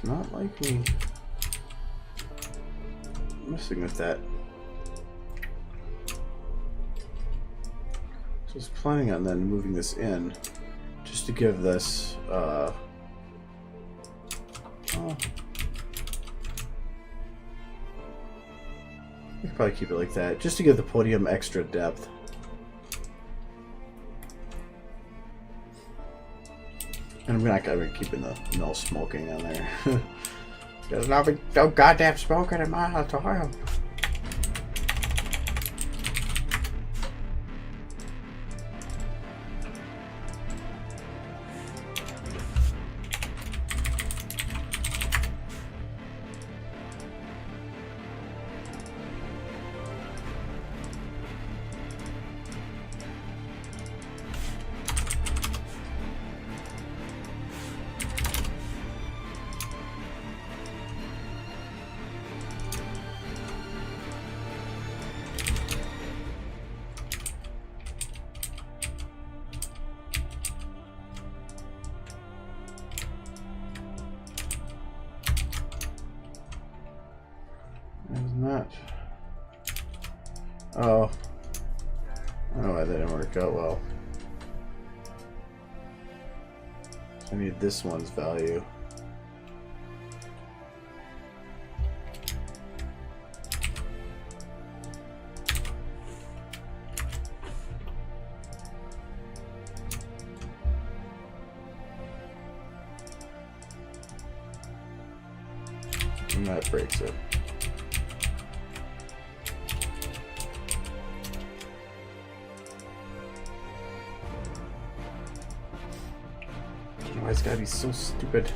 Not like me messing with that. So I was planning on then moving this in just to give this oh, we could probably keep it like that just to give the podium extra depth. And I'm not gonna be keeping the no smoking on there. There's no goddamn smoking in my auditorium. Not. Oh. Oh, that didn't work out well. I need this one's value. And that breaks it. Why it's gotta be so stupid.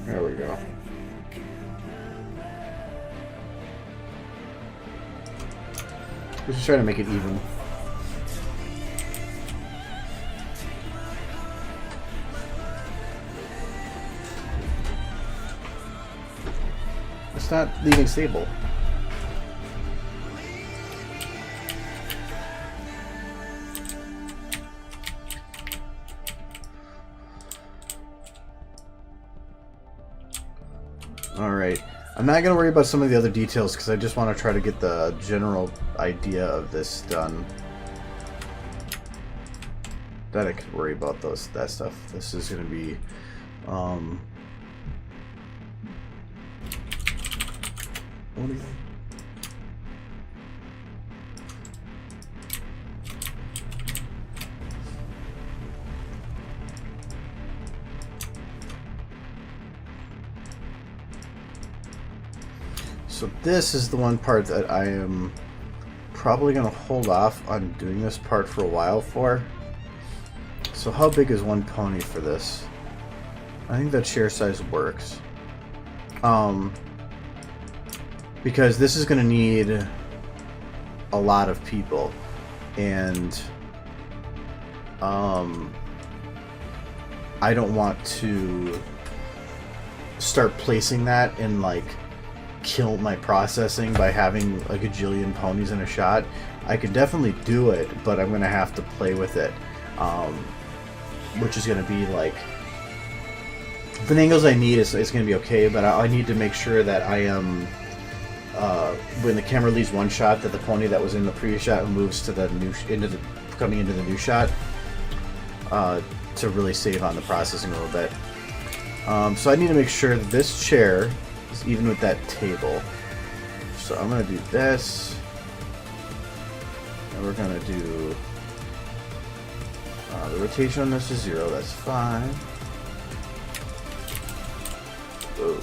There we go. We're just trying to make it even. It's not leaving stable. Alright, I'm not going to worry about some of the other details because I just want to try to get the general idea of this done. Then I could worry about that stuff. This is going to be what do you think? So this is the one part that I am probably going to hold off on doing this part for a while for. So how big is one pony for this? I think that chair size works. Because this is going to need a lot of people, and I don't want to start placing that and like kill my processing by having a gajillion ponies in a shot. I could definitely do it, but I'm going to have to play with it, which is going to be like, for the angles I need, it's going to be okay, but I need to make sure that I am, when the camera leaves one shot, that the pony that was in the previous shot moves to the new, coming into the new shot, to really save on the processing a little bit. So I need to make sure that this chair is even with that table. So I'm going to do this, and we're going to do the rotation on this is 0, that's fine. Whoa.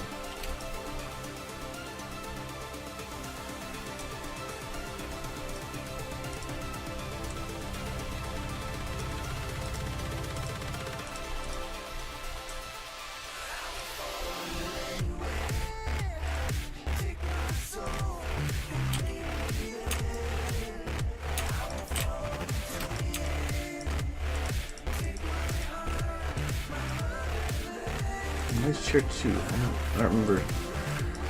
Nice chair too. I don't remember.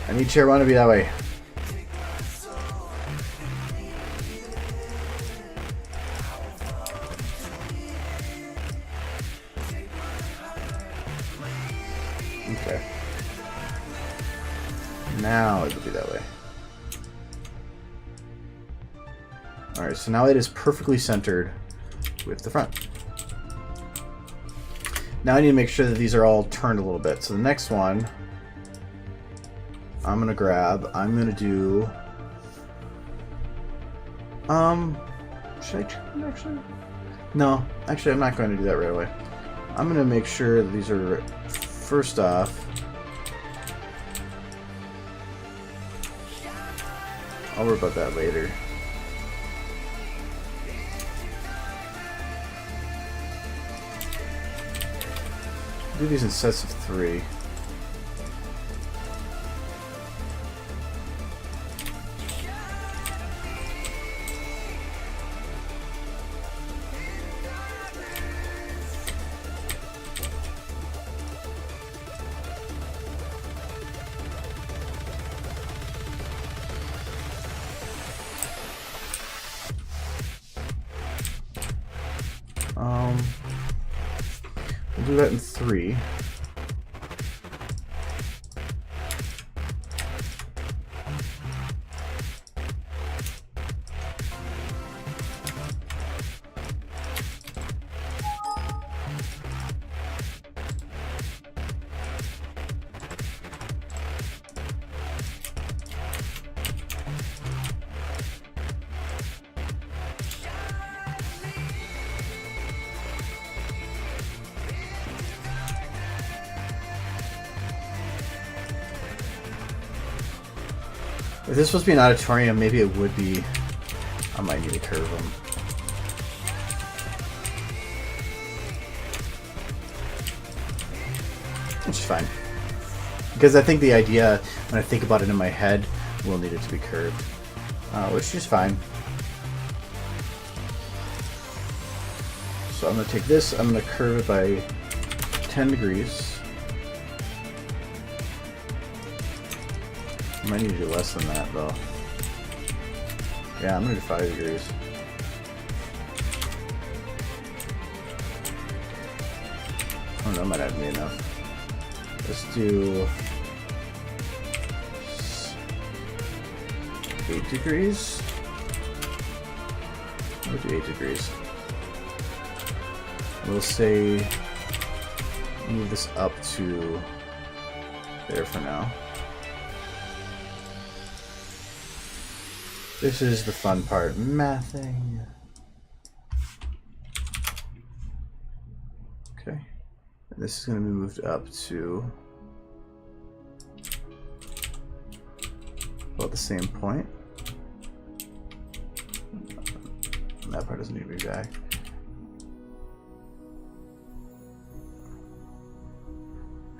I need chair 1 to be that way. Okay. Now it'll be that way. Alright, so now it is perfectly centered with the front. Now I need to make sure that these are all turned a little bit. So the next one, I'm gonna grab, I'm gonna do, should I turn actually? No, actually I'm not going to do that right away. I'm gonna make sure that these are, first off, I'll worry about that later. Do these in sets of 3. We'll do that in 3. If this was supposed to be an auditorium, maybe it would be. I might need to curve them. Which is fine. Because I think the idea, when I think about it in my head, will need it to be curved. Which is fine. So I'm going to take this, I'm going to curve it by 10 degrees. I might need to do less than that, though. Yeah, I'm going to do 5 degrees. Oh, that might not be enough. Let's do 8 degrees. We'll do 8 degrees. We'll say move this up to there for now. This is the fun part, mathing. Okay. And this is going to be moved up to about the same point. That part doesn't need to be back.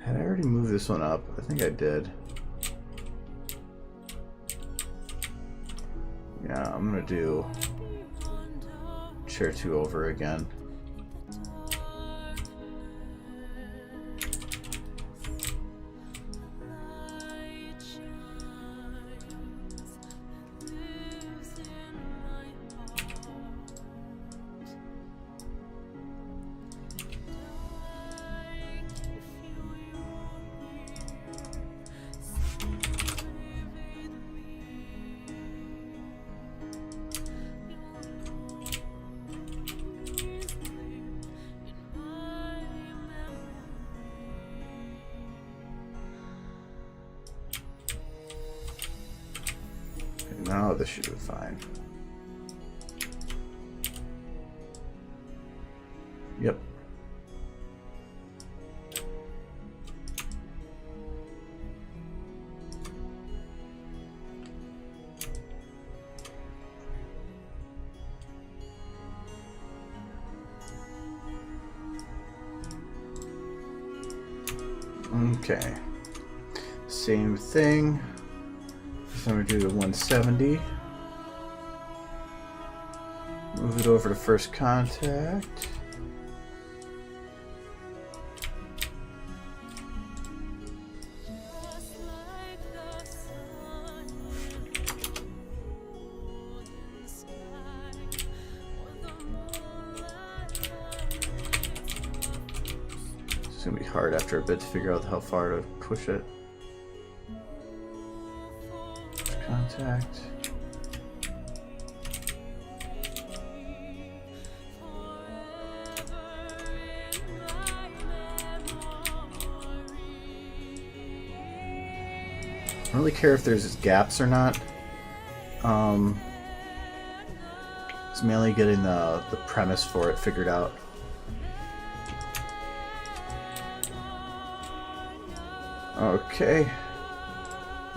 Had I already moved this one up? I think I did. Yeah, I'm gonna do chair 2 over again. Now this should be fine. Yep. Okay. Same thing. So I'm going to do the 170. Move it over to first contact. It's going to be hard after a bit to figure out how far to push it. Contact. I don't really care if there's gaps or not. It's mainly getting the premise for it figured out. Okay.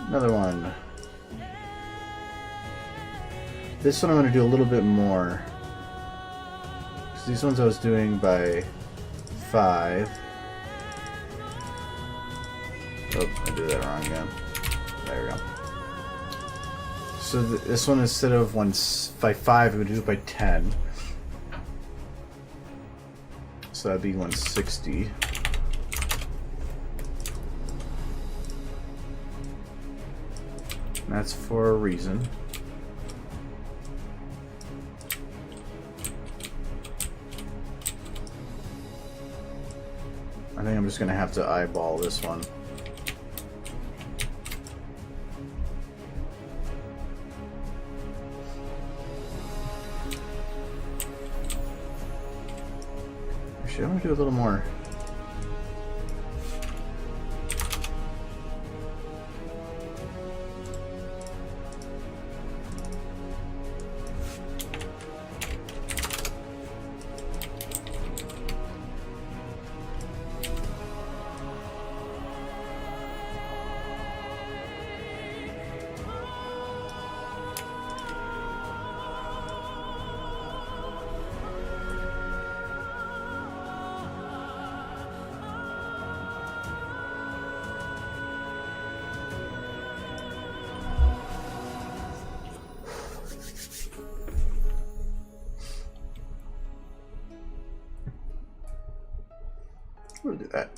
Another one. This one I'm going to do a little bit more. So these ones I was doing by 5. Oh, I did that wrong again. There we go. So this one, instead of by 5, we would do it by 10. So that'd be 160. And that's for a reason. I think I'm just going to have to eyeball this one. Actually, I'm going to do a little more. We'll do that.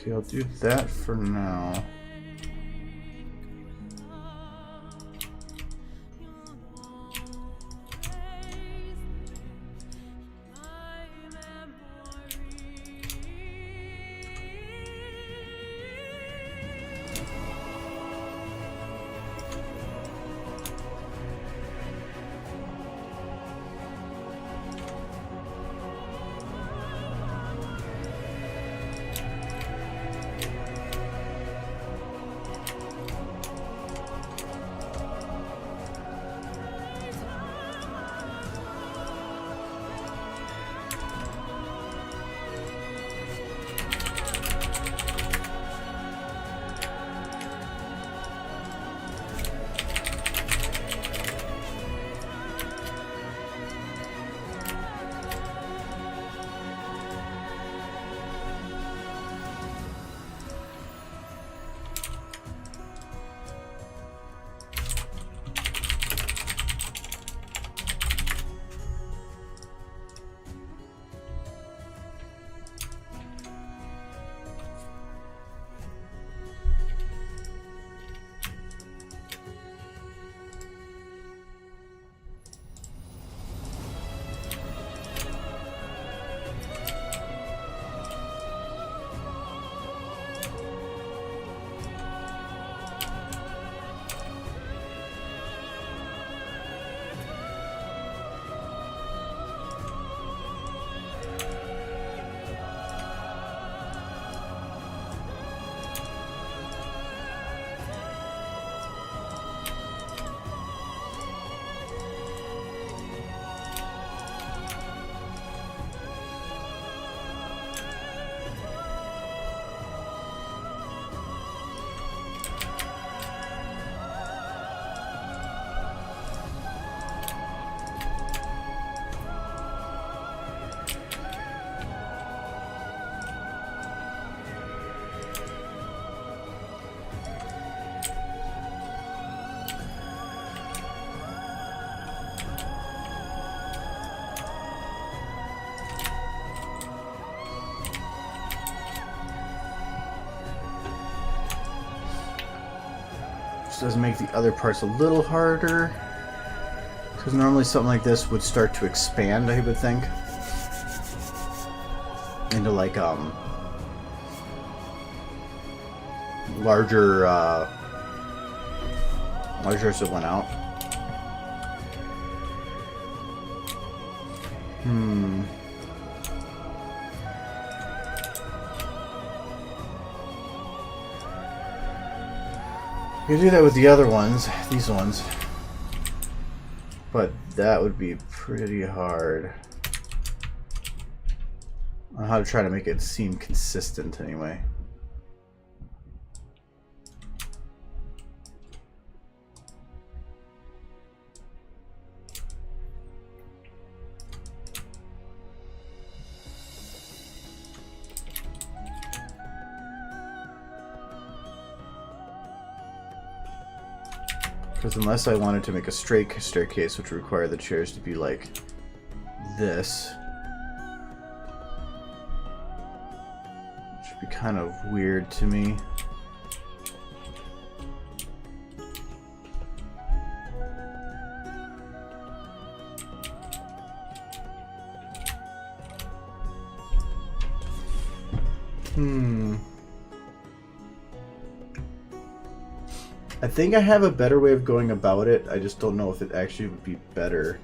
Okay, I'll do that for now. Does make the other parts a little harder, because normally something like this would start to expand, I would think, into like larger as it went out. You can do that with the other ones, these ones, but that would be pretty hard on how to try to make it seem consistent anyway. Because unless I wanted to make a straight staircase, which would require the chairs to be like this, which would be kind of weird to me. I think I have a better way of going about it. I just don't know if it actually would be better.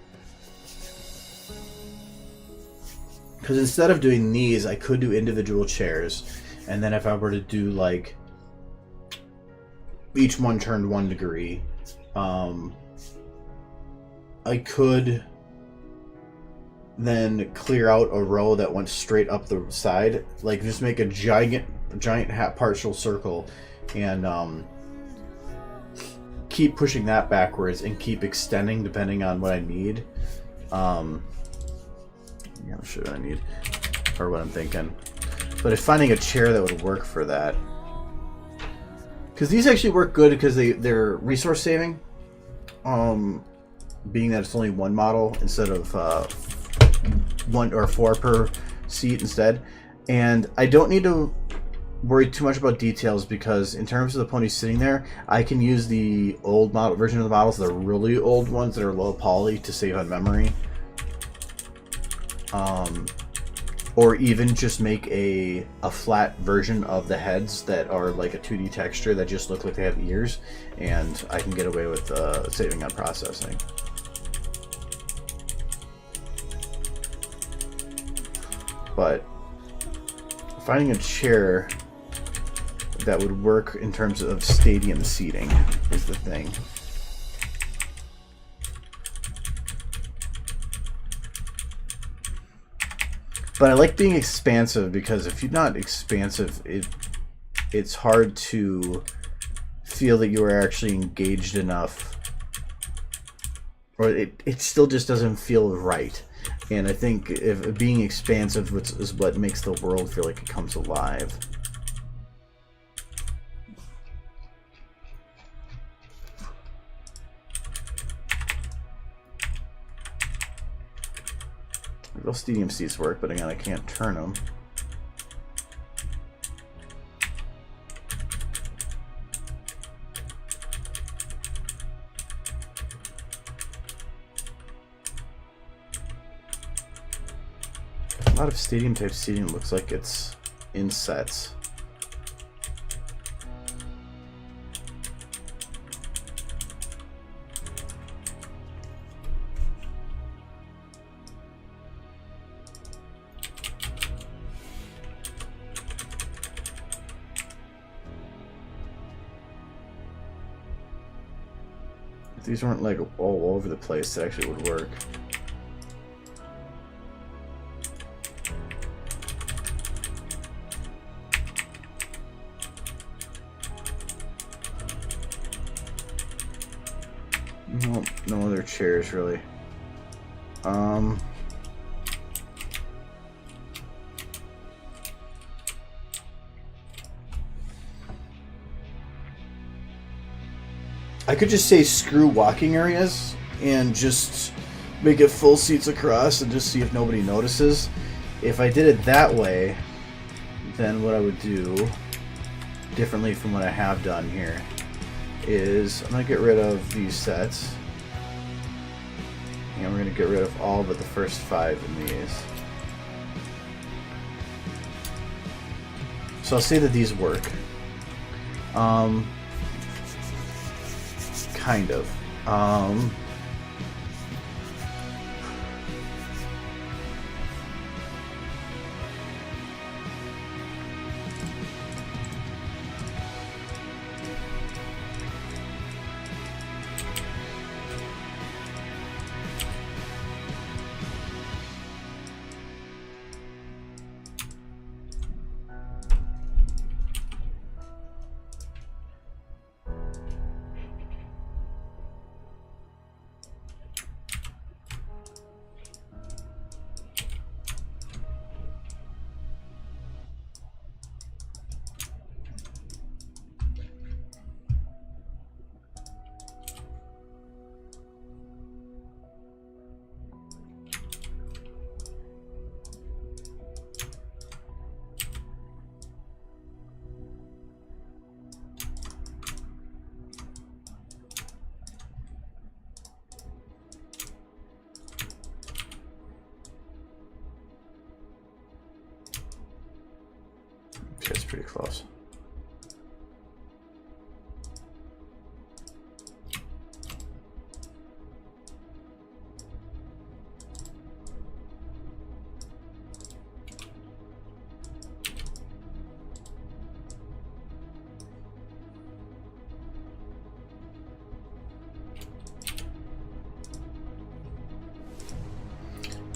Because instead of doing these, I could do individual chairs. And then if I were to do like each one turned 1 degree, I could then clear out a row that went straight up the side. Like just make a giant partial circle and keep pushing that backwards and keep extending depending on what I need. I'm sure what I need or what I'm thinking. But if finding a chair that would work for that, because these actually work good because they're resource saving. Being that it's only one model instead of 1 or 4 per seat instead, and I don't need to worry too much about details, because in terms of the ponies sitting there, I can use the old model version of the models, the really old ones that are low poly, to save on memory. Or even just make a flat version of the heads that are like a 2D texture that just look like they have ears, and I can get away with saving on processing. But finding a chair that would work in terms of stadium seating is the thing. But I like being expansive, because if you're not expansive, it's hard to feel that you are actually engaged enough, or it still just doesn't feel right. And I think if being expansive is what makes the world feel like it comes alive. Real stadium seats work, but again, I can't turn them. A lot of stadium type seating looks like it's in sets. If these weren't like all over the place, it actually would work. No other chairs really. I could just say screw walking areas and just make it full seats across and just see if nobody notices. If I did it that way, then what I would do differently from what I have done here is I'm going to get rid of these sets, and we're going to get rid of all but the first 5 in these. So I'll say that these work. Kind of. It's pretty close.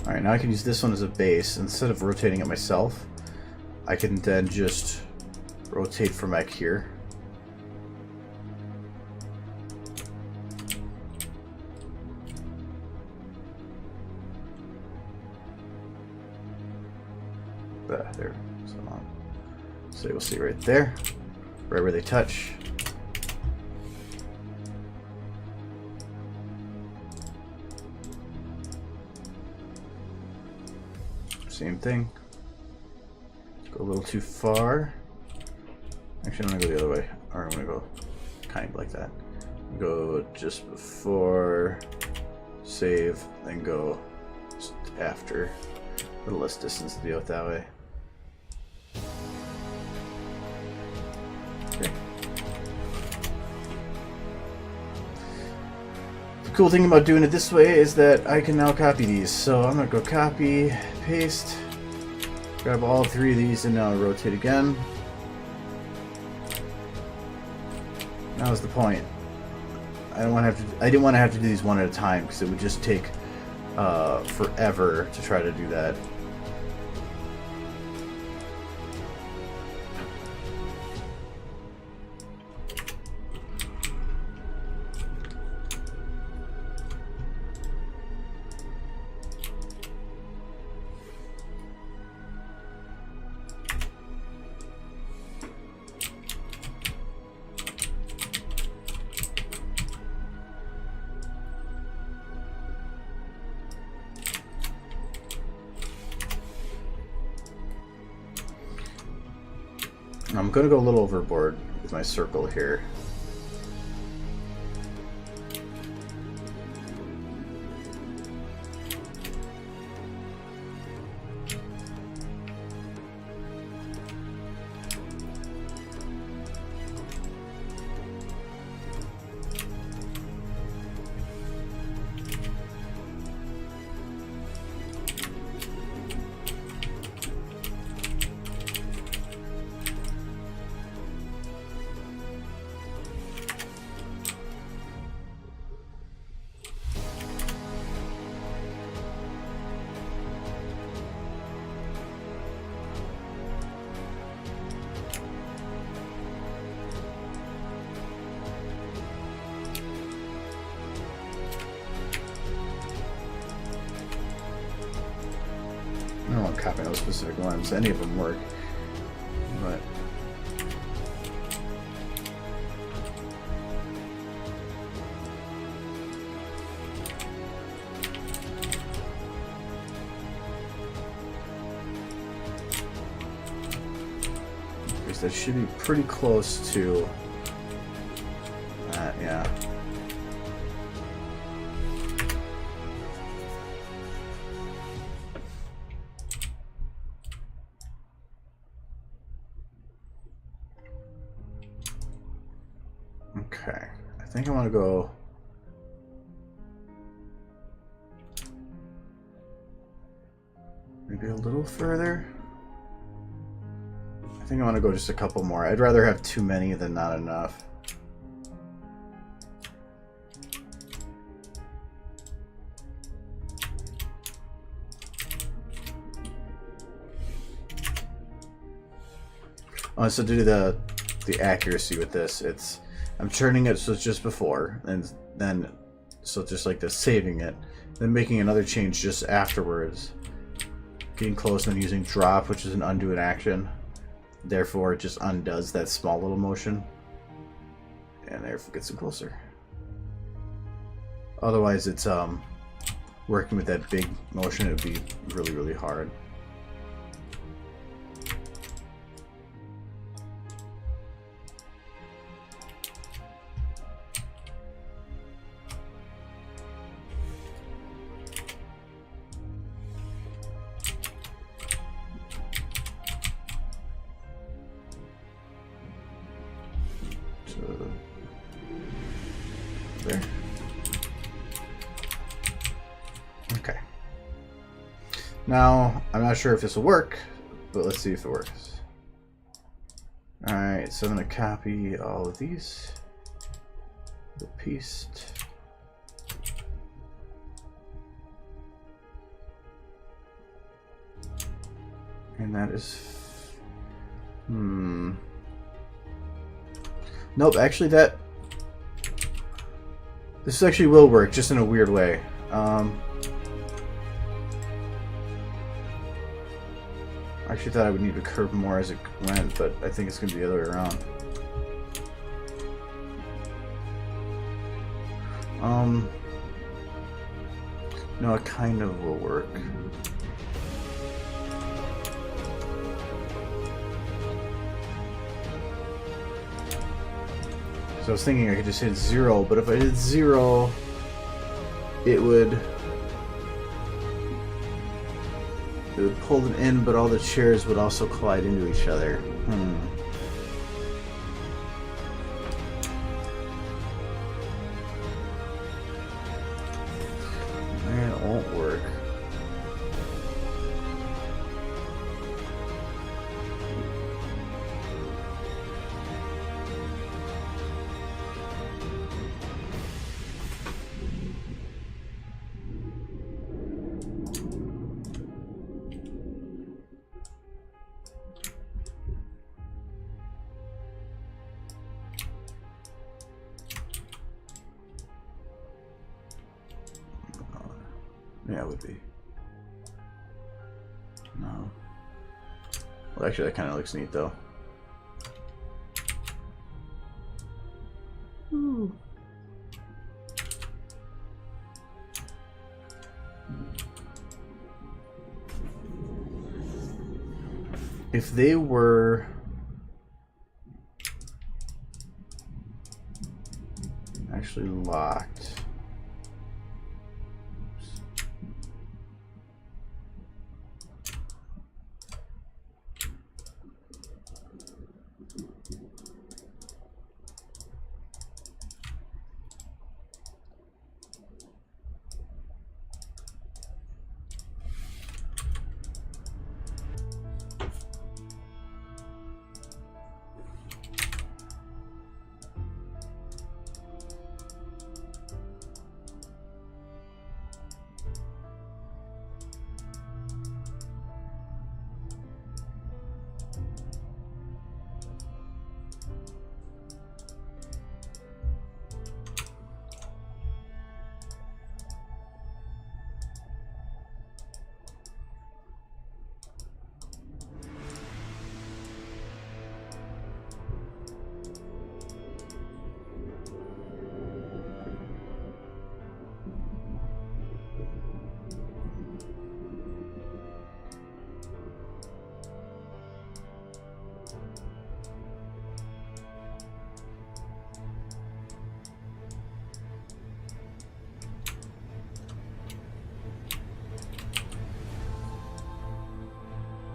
Alright, now I can use this one as a base. Instead of rotating it myself, I can then just rotate from back here. There. So you'll see right there, right where they touch. Same thing. Go a little too far. Actually, I'm gonna go the other way. Or I'm gonna go kind of like that. Go just before, save, then go just after. A little less distance to deal with that way. Okay. The cool thing about doing it this way is that I can now copy these. So I'm gonna go copy, paste, grab all three of these, and now rotate again. That was the point. I didn't want to have to do these one at a time because it would just take forever to try to do that. I'm going to go a little overboard with my circle here. I don't want to copy those specific ones. Any of them work, but I guess that should be pretty close to that. Yeah. Okay, I think I want to go maybe a little further. I think I want to go just a couple more. I'd rather have too many than not enough. Oh, so to do the accuracy with this, I'm turning it so it's just before, and then so just like this, saving it, then making another change just afterwards, getting close, and then using drop, which is an undo an action. Therefore, it just undoes that small little motion, and there it gets it closer. Otherwise, it's working with that big motion. It would be really, really hard. There. Okay. Now, I'm not sure if this will work, but let's see if it works. Alright, so I'm going to copy all of these. Paste. And that is... Nope, actually that... This actually will work, just in a weird way. I actually thought I would need to curve more as it went, but I think it's going to be the other way around. No, it kind of will work. So I was thinking I could just hit 0, but if I did 0, it would pull them in, but all the chairs would also collide into each other. It won't work. Yeah, it would be. No. Well, actually, that kind of looks neat, though. Ooh. If they were actually locked.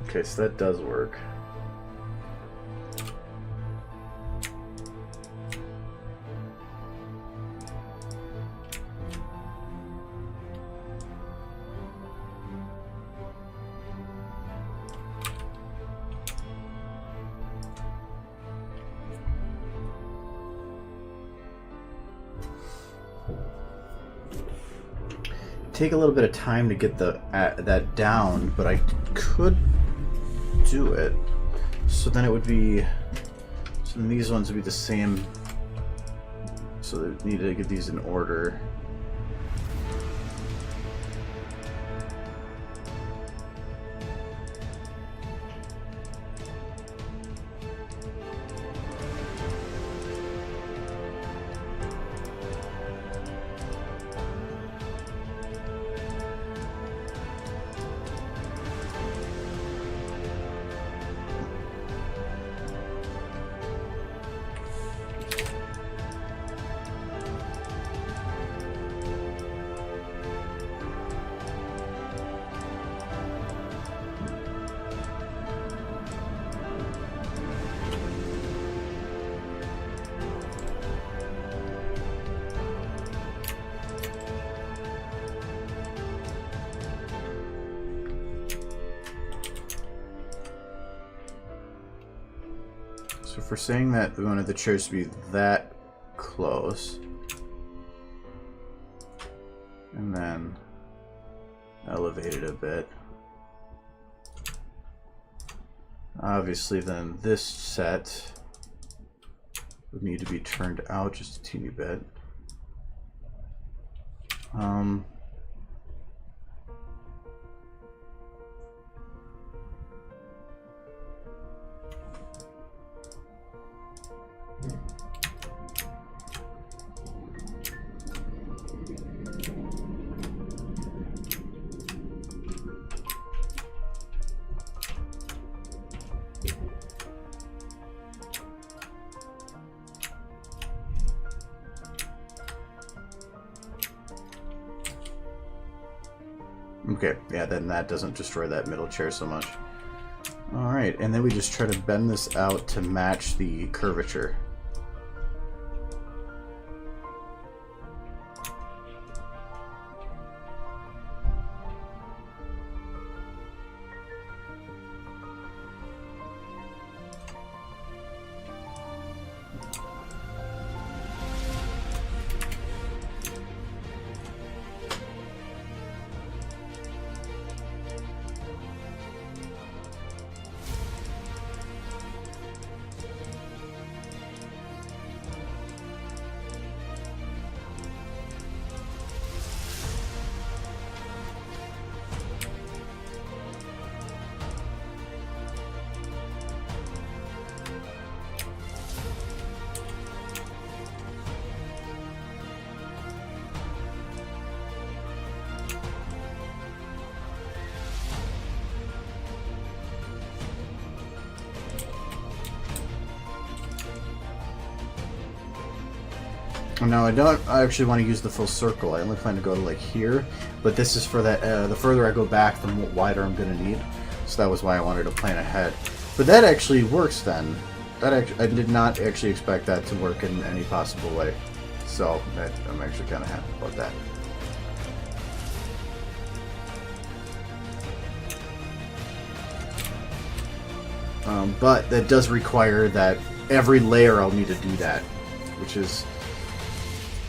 Okay, so that does work. Take a little bit of time to get the that down, but I could do it. So then it would be, so then these ones would be the same. So they need to get these in order. So if we're saying that we wanted the chairs to be that close, and then elevate it a bit, obviously then this set would need to be turned out just a teeny bit. Okay, yeah, then that doesn't destroy that middle chair so much. Alright, and then we just try to bend this out to match the curvature. No, I actually want to use the full circle. I only plan to go to like here, but this is for that. The further I go back, the wider I'm going to need. So that was why I wanted to plan ahead. But that actually works then. I did not actually expect that to work in any possible way. So I'm actually kind of happy about that. But that does require that every layer I'll need to do that, which is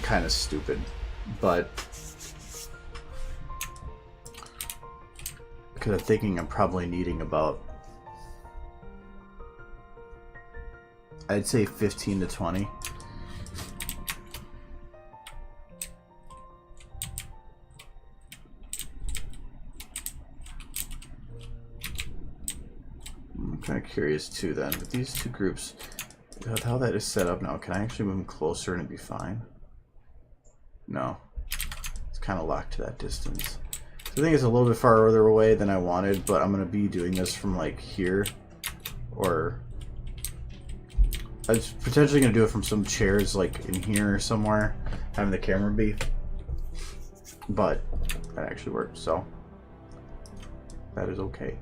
kind of stupid, but because I'm thinking I'm probably needing about, I'd say 15 to 20. I'm kind of curious too then, with these two groups, with how that is set up now, can I actually move them closer and it'd be fine? No, it's kind of locked to that distance. So I think it's a little bit farther away than I wanted, but I'm going to be doing this from like here, or I was potentially going to do it from some chairs like in here or somewhere, having the camera be, but that actually worked, so that is okay.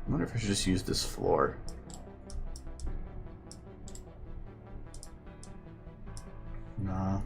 I wonder if I should just use this floor. Nah.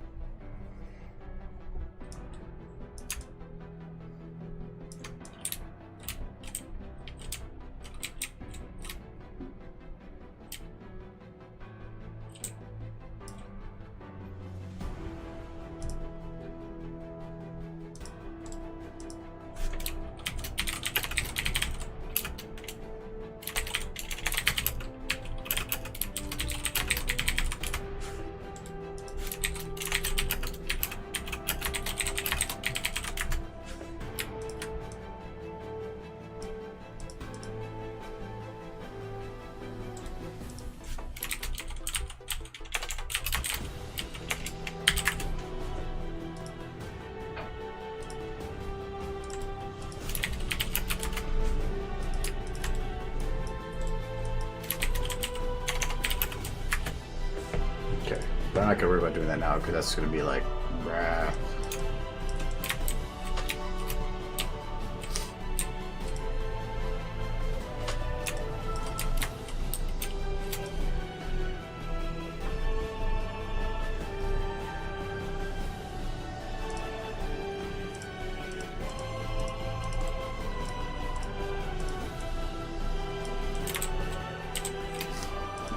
But I'm not gonna worry about doing that now because that's gonna be like, rah.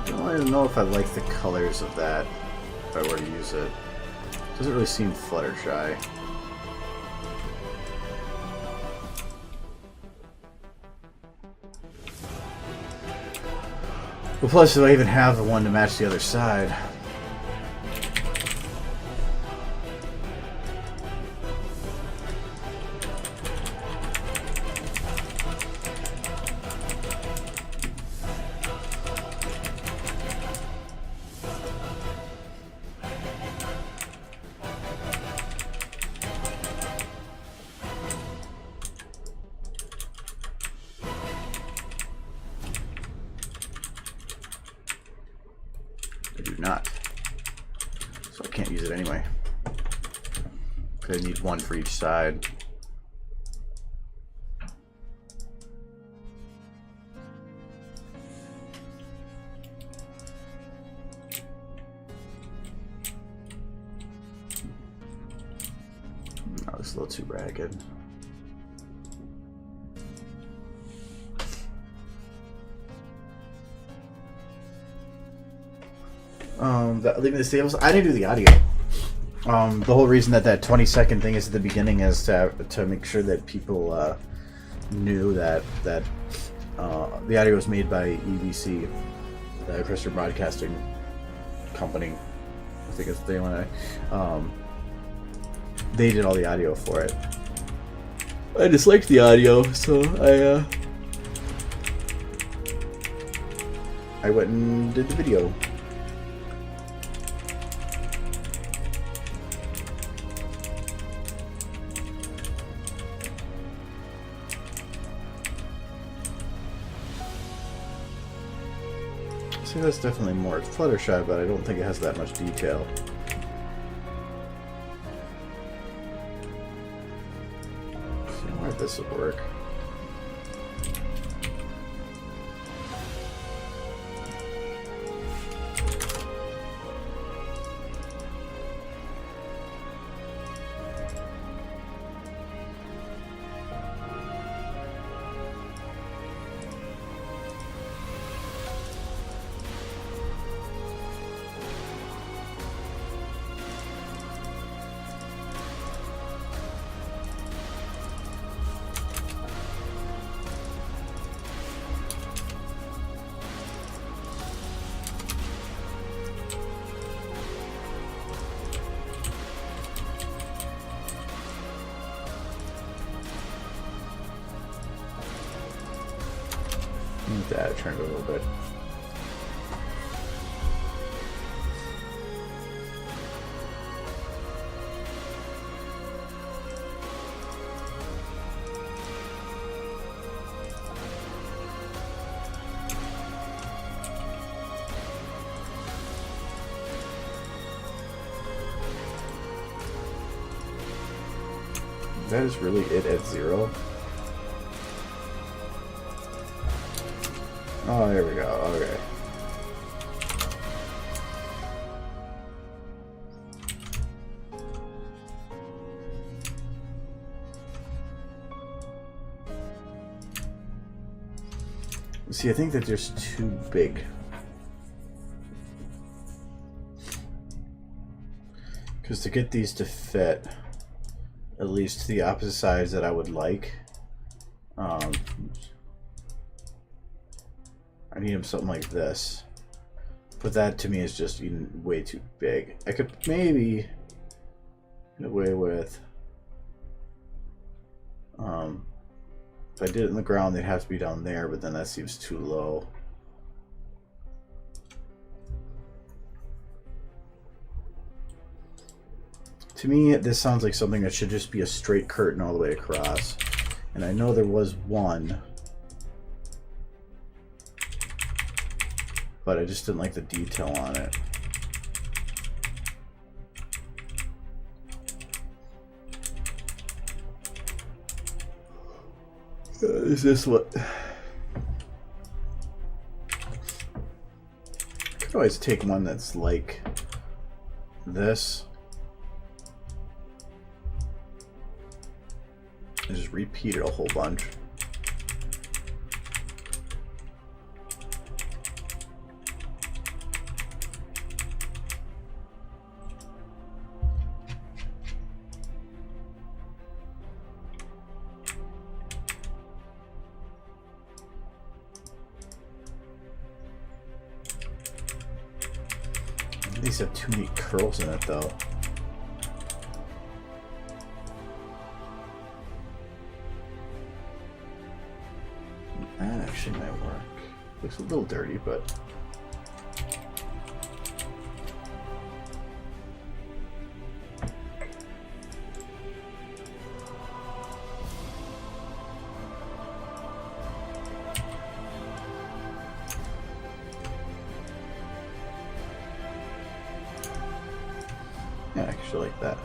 I don't even know if I like the colors of that. If I were to use it, doesn't really seem Fluttershy. Well, plus, do I even have the one to match the other side? it anyway. I need one for each side. Oh, this is a little too ragged. Leaving the stables. I didn't do the audio. The whole reason that 20-second thing is at the beginning is to make sure that people knew that the audio was made by EBC, the Christian Broadcasting Company. I think it's the one. They did all the audio for it. I disliked the audio, so I went and did the video. See, that's definitely more Fluttershy, but I don't think it has that much detail. See, I wonder if this would work. That turned a little bit. That is really it at 0. Oh, there we go. Okay. See, I think that there's too big. Because to get these to fit, at least to the opposite sides that I would like, I need them something like this. But that to me is just even way too big. I could maybe get away with, if I did it in the ground, they'd have to be down there, but then that seems too low. To me, this sounds like something that should just be a straight curtain all the way across. And I know there was one, but I just didn't like the detail on it. Is this what? I could always take one that's like this and just repeat it a whole bunch. These have too many curls in it, though. That actually might work. Looks a little dirty, but yeah, actually like that.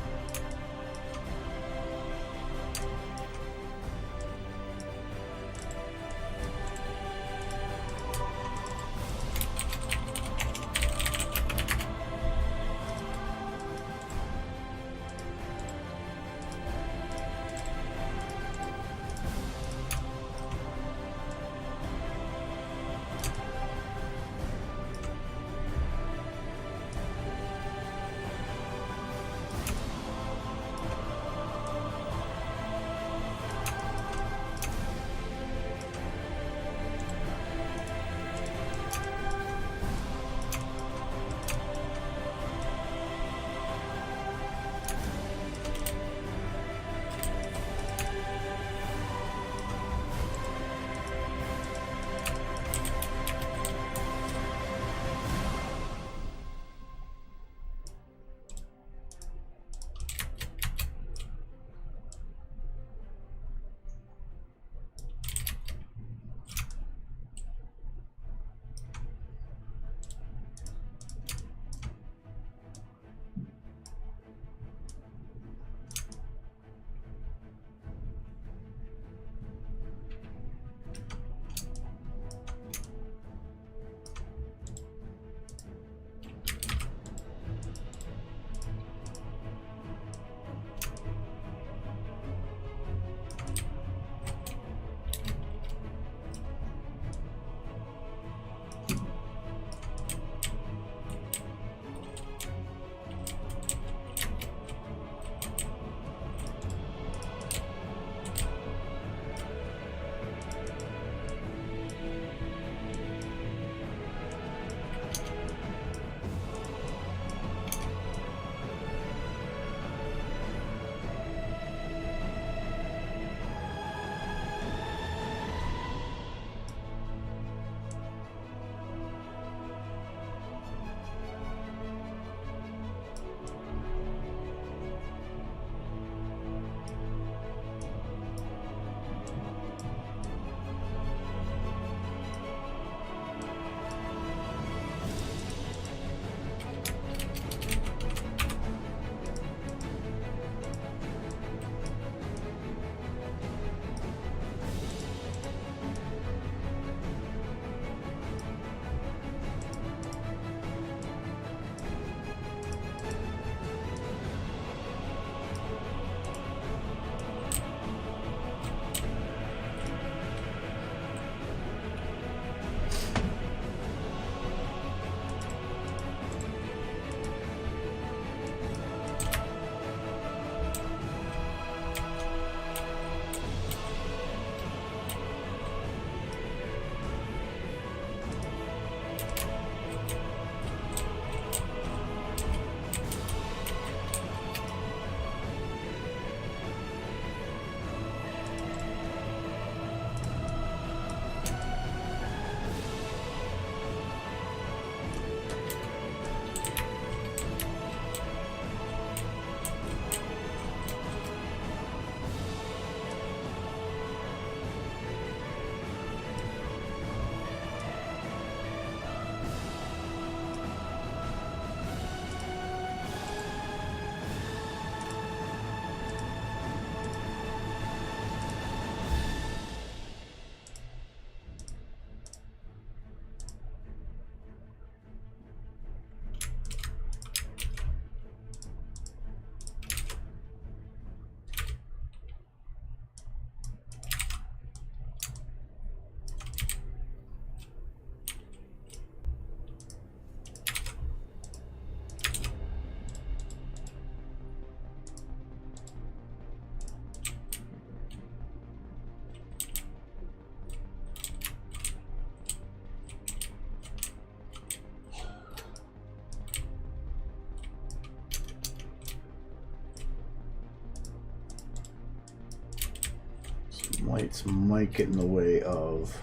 Lights might get in the way of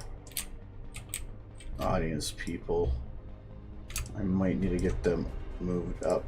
audience people. I might need to get them moved up.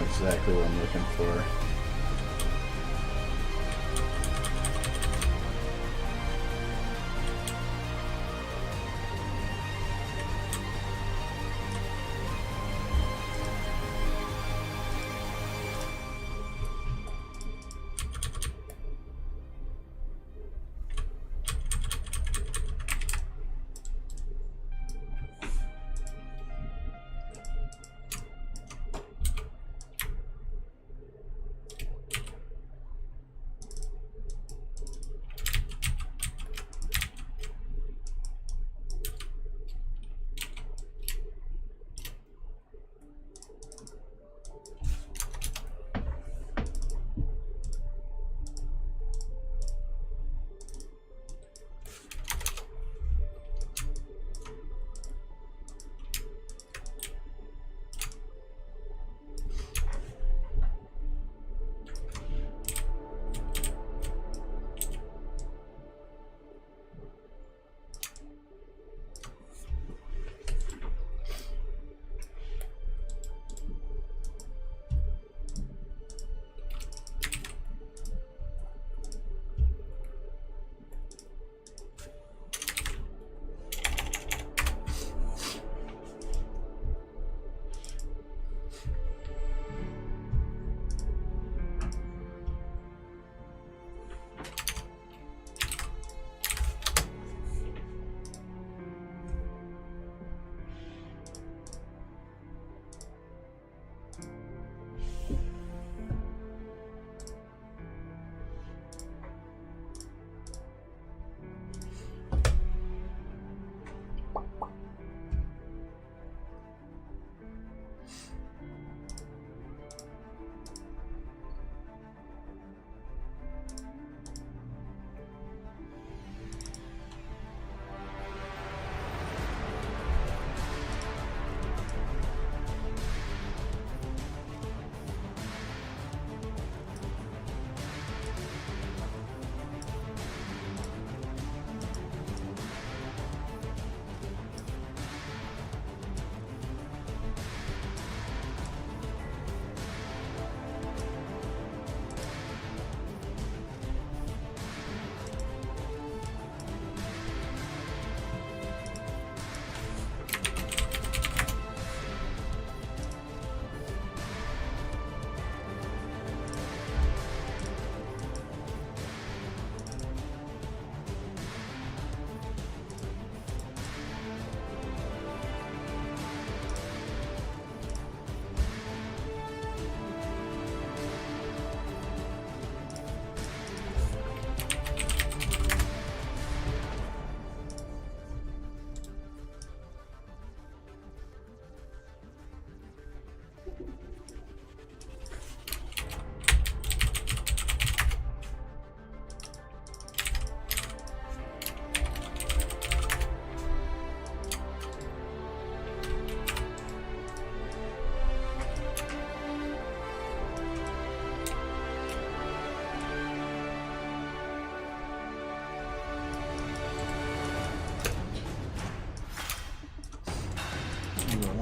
know exactly what I'm looking for.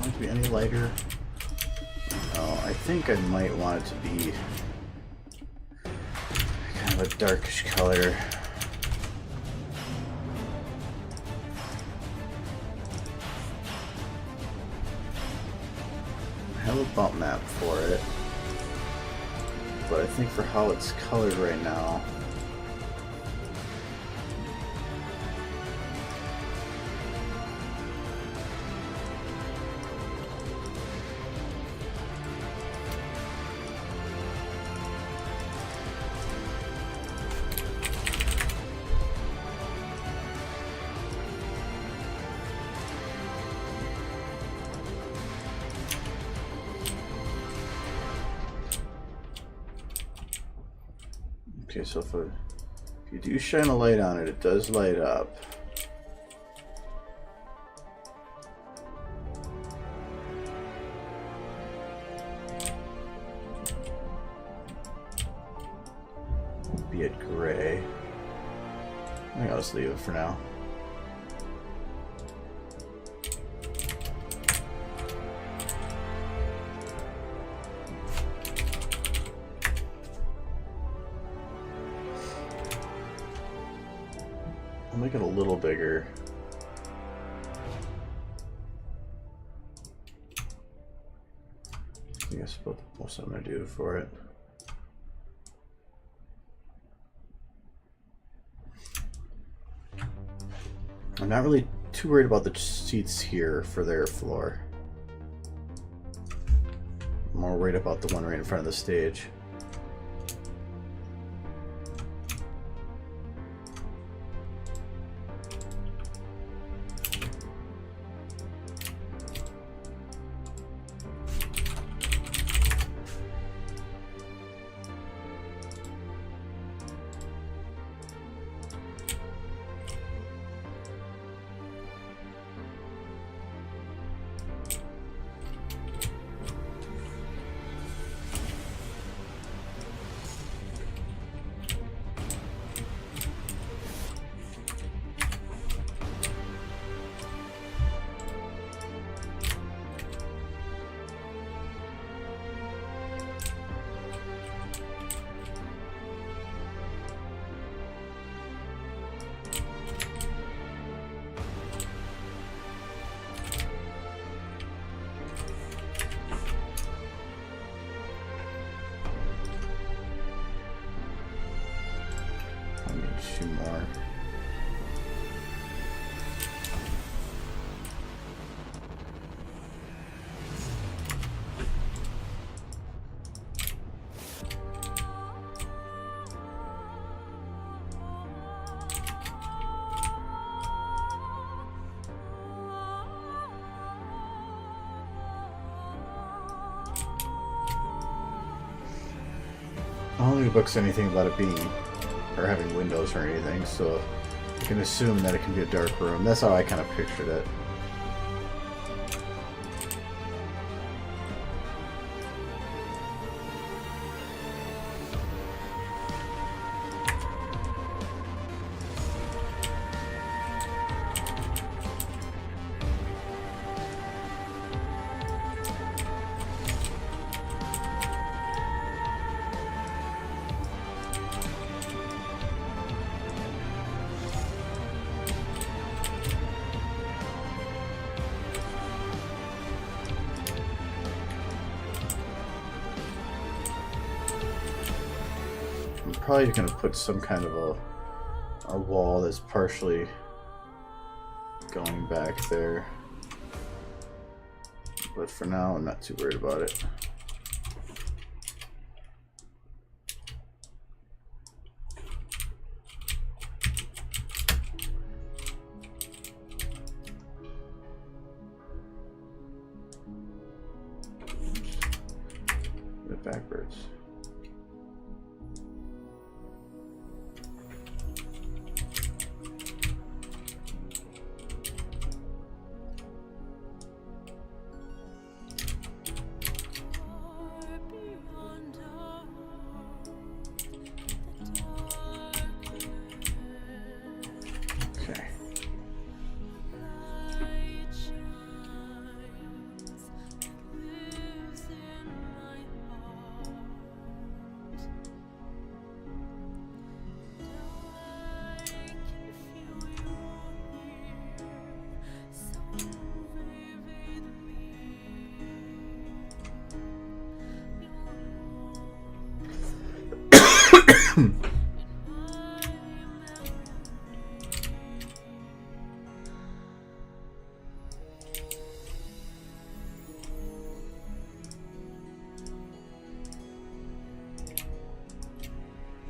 To be any lighter? No, I think I might want it to be kind of a darkish color. I have a bump map for it, but I think for how it's colored right now, okay, so if you do shine a light on it, it does light up. Be it gray. I think I'll just leave it for now. I'll make it a little bigger. I guess what most I'm gonna do for it. I'm not really too worried about the seats here for their floor. I'm more worried about the one right in front of the stage. Two more. I don't think the book's anything about it being or having windows or anything, so you can assume that it can be a dark room. That's how I kind of pictured it. Probably going to put some kind of a wall that's partially going back there. But for now, I'm not too worried about it. It backwards.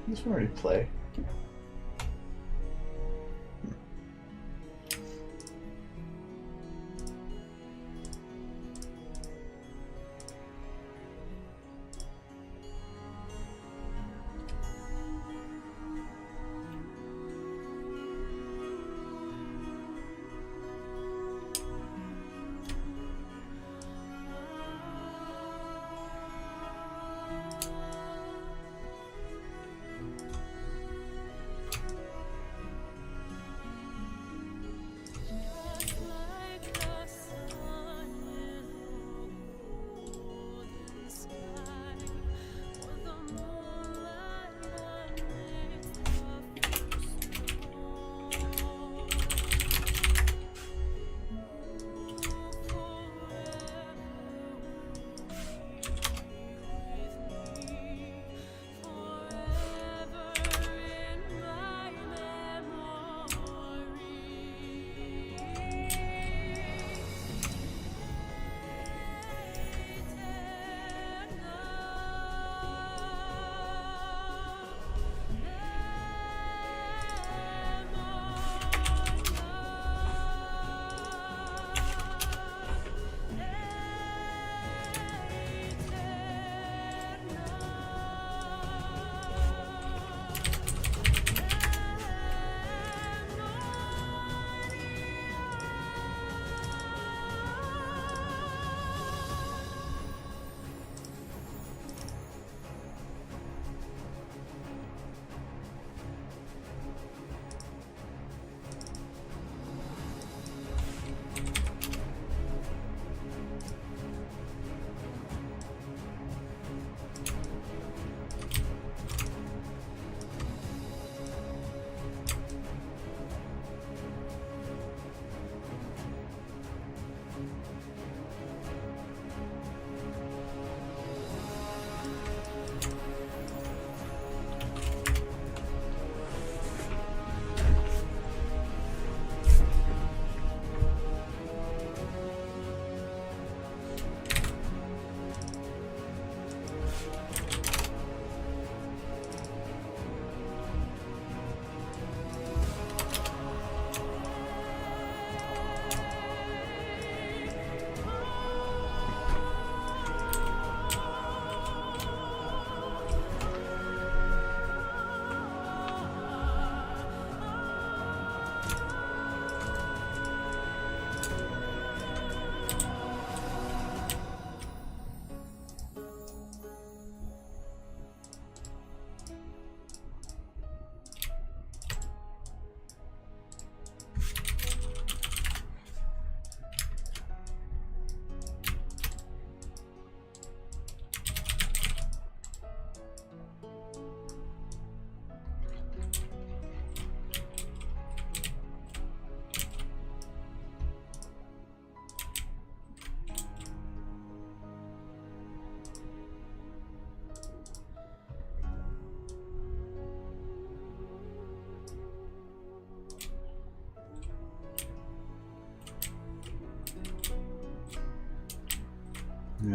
This one already play.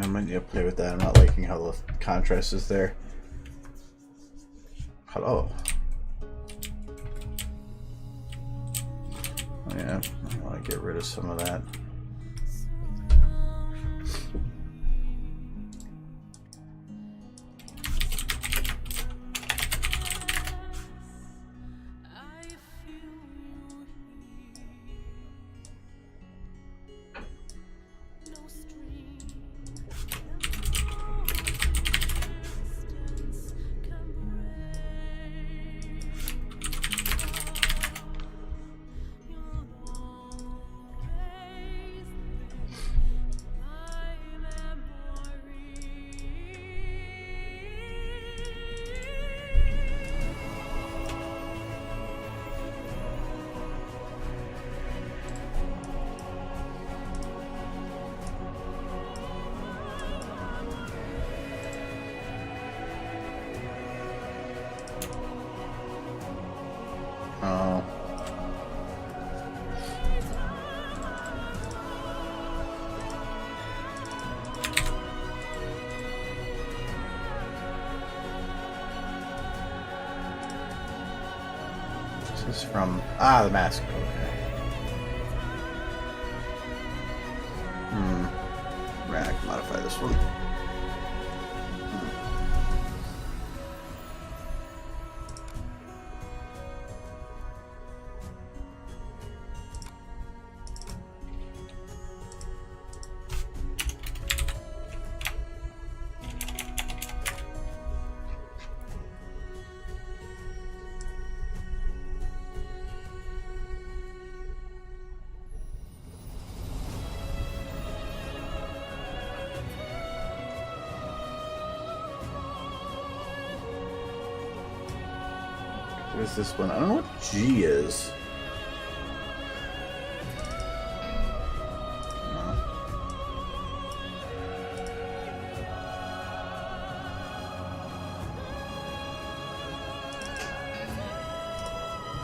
I might need to play with that. I'm not liking how the contrast is there. Hello. Oh, yeah, I want to get rid of some of that. Oh. This is from the mask. Okay. Right, I can modify this one. What is this one? I don't know what G is. No.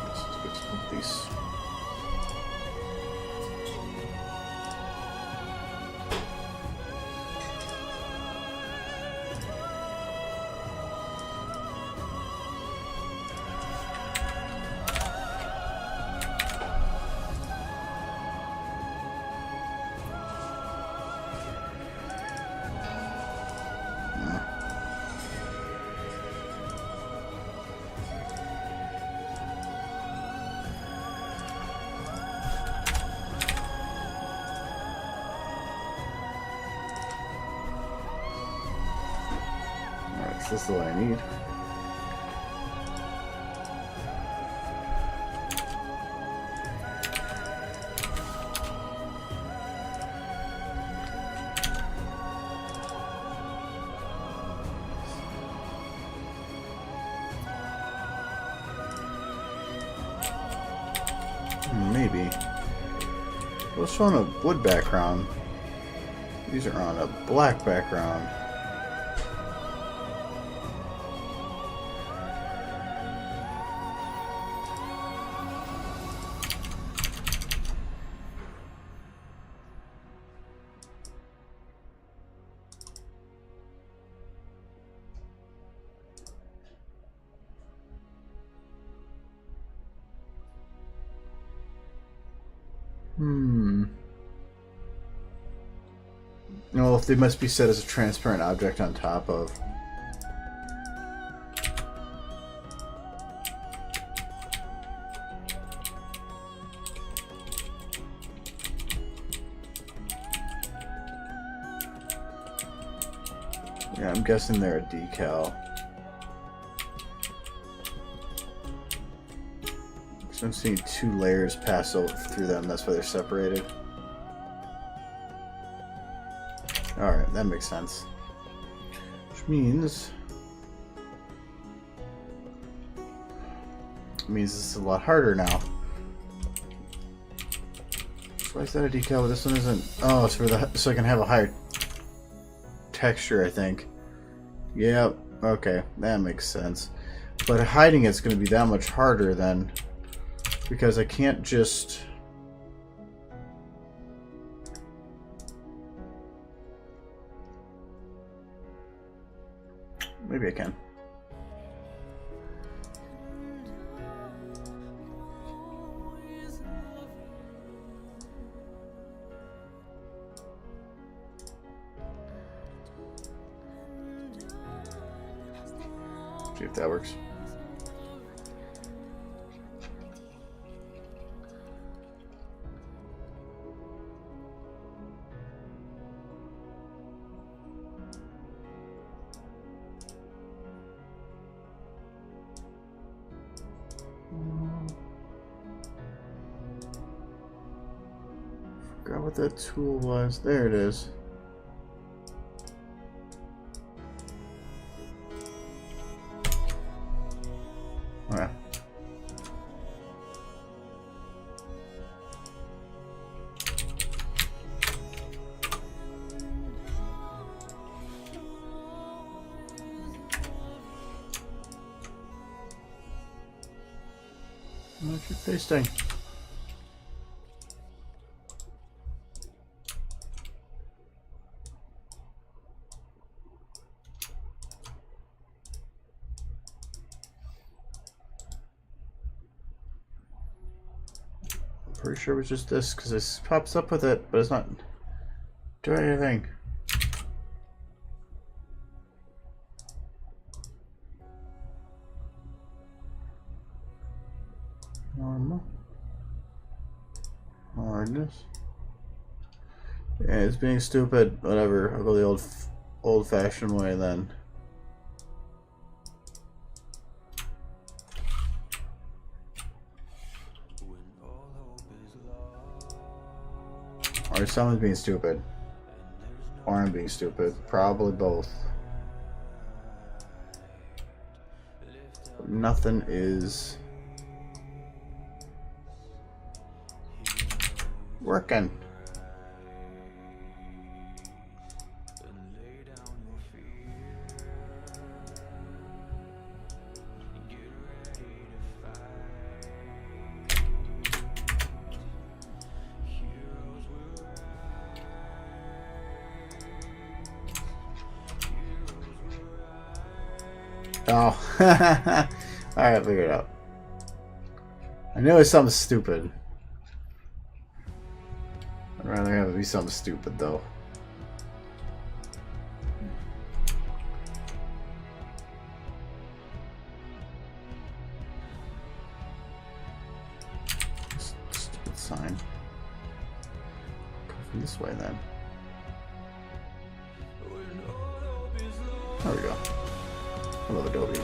Let's get some of these. This is the one I need. Maybe. What's on a wood background? These are on a black background. Well, if they must be set as a transparent object on top of. Yeah, I'm guessing they're a decal. So I'm seeing two layers pass over through them. That's why they're separated. Alright, that makes sense. Which means it's a lot harder now. Why is that a decal? This one isn't. Oh, it's for the so I can have a higher texture, I think. Yep. Okay, that makes sense. But hiding it's going to be that much harder then, because I can't just. Maybe I can. See if that works. Forgot what that tool was. There it is. Okay. What's your face thing? Pretty sure it was just this, because this pops up with it, but it's not doing anything. Normal. Hardness. Yeah, it's being stupid. Whatever. I'll go the old-fashioned way then. Or someone's being stupid. Or I'm being stupid. Probably both. But nothing is working. Oh, alright, figure it out. I knew it was something stupid. I'd rather have it be something stupid, though. Stupid sign. Go from this way, then. There we go. I love Adobe.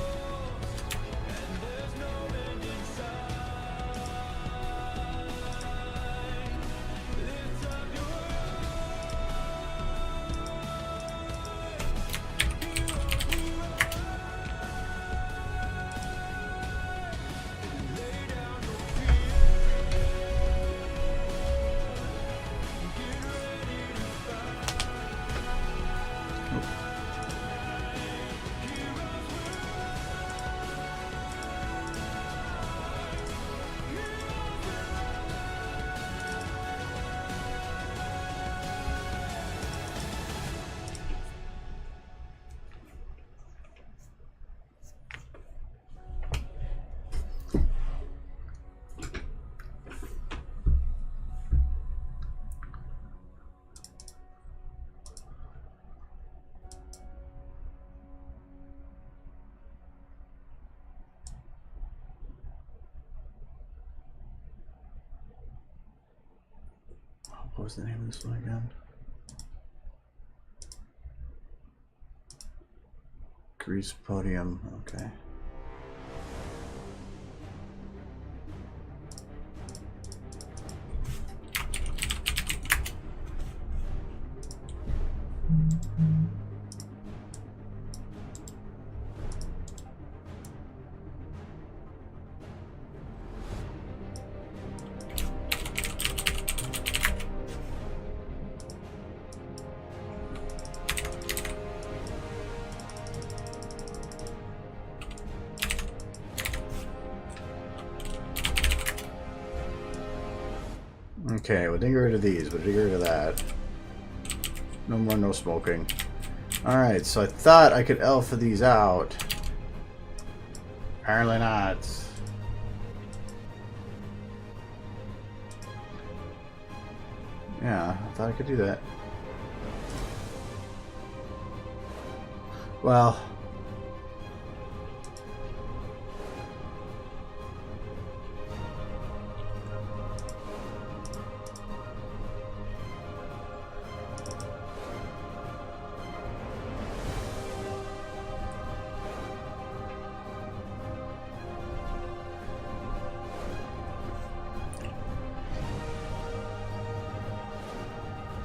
What was the name of this one again? Grease Podium, okay. Okay, we'll get rid of these, we'll get rid of that. No more no smoking. Alright, so I thought I could alpha these out. Apparently not. Yeah, I thought I could do that. Well...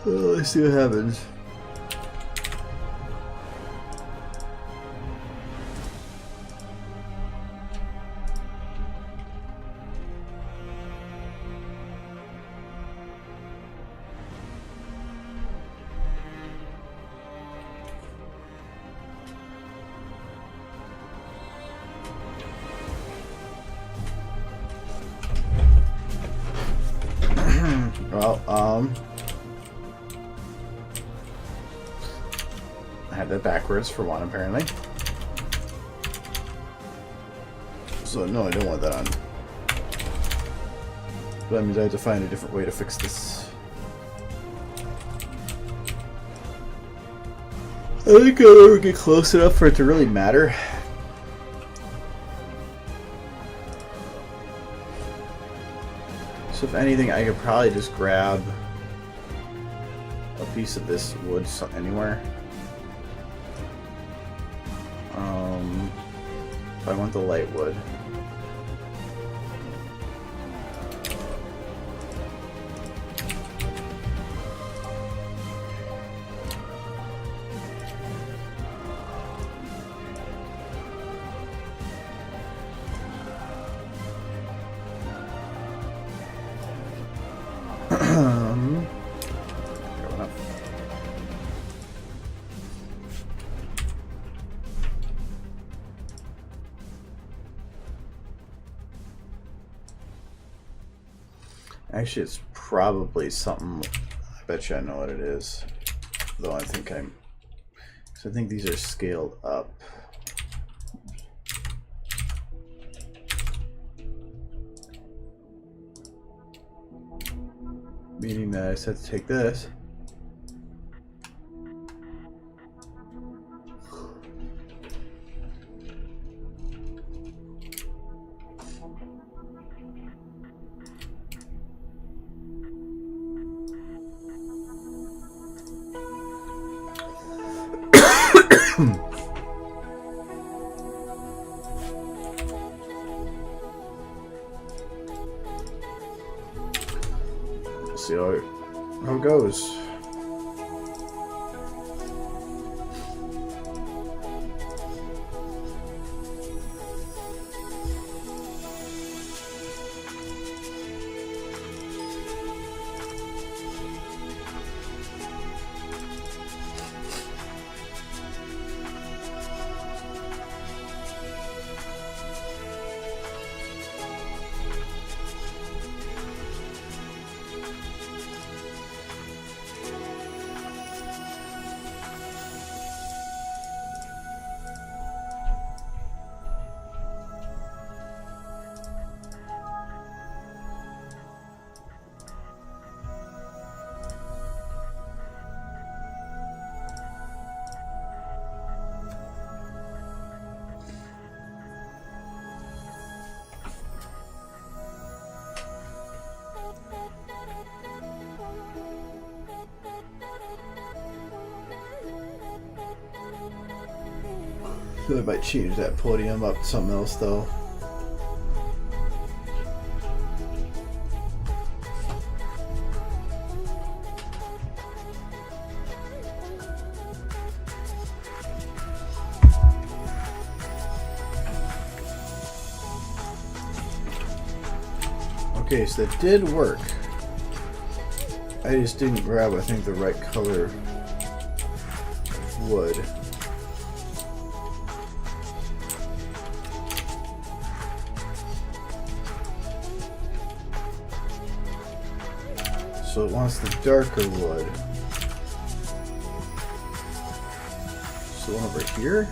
let's see what happens. Well, I had that backwards for one, apparently. So, no, I don't want that on. But that means I have to find a different way to fix this. I think I'll never get close enough for it to really matter. So if anything, I could probably just grab a piece of this wood anywhere. If I want the light wood. Actually, it's probably something. I bet you I know what it is. Though I think I'm. So I think these are scaled up. Meaning that I just have to take this. See how it goes. I might change that podium up to something else though. Okay, so that did work. I just didn't grab, I think, the right color of wood. So it wants the darker wood. the one over here?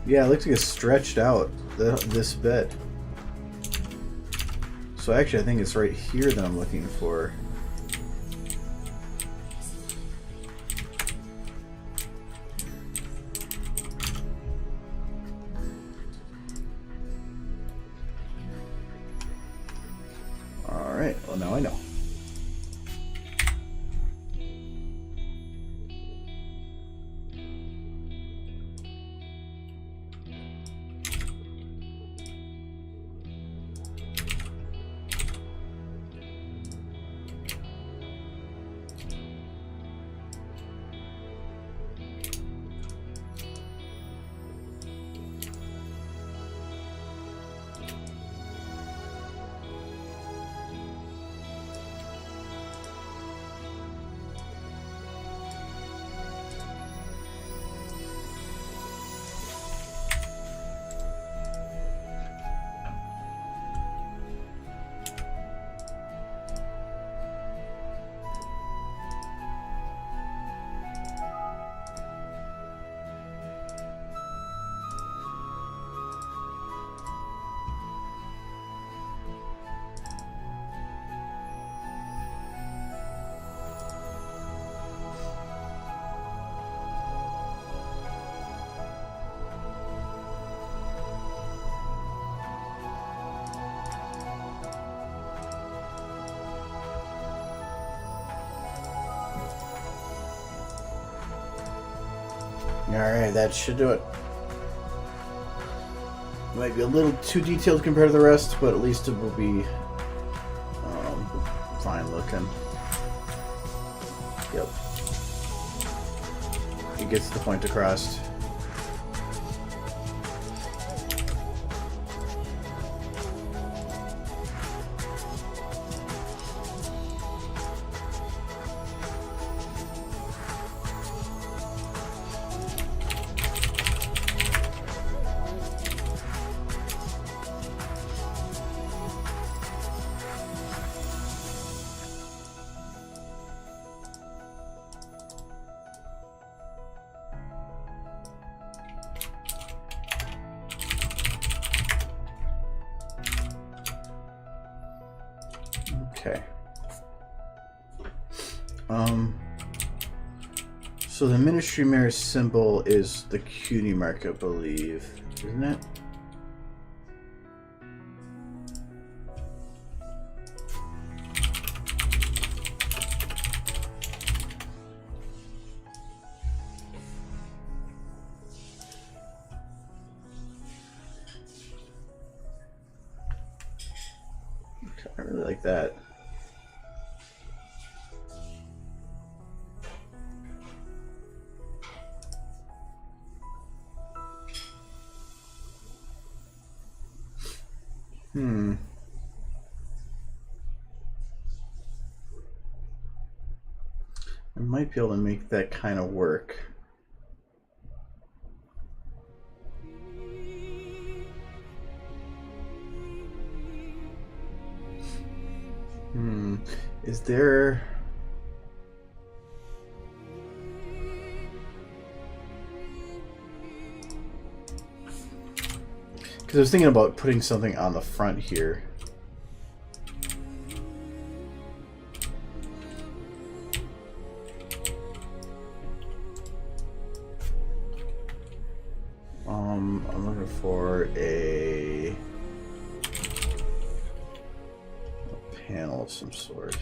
Yeah, it looks like it's stretched out this bit. So actually, I think it's right here that I'm looking for. Alright, well now I know. Alright, that should do it. Might be a little too detailed compared to the rest, but at least it will be fine looking. Yep. It gets the point across. Okay. So the Ministry Mirror symbol is the cutie mark, I believe, isn't it? Okay, I really like that. I might be able to make that kind of work. Is there... Because I was thinking about putting something on the front here. I'm looking for a panel of some sort.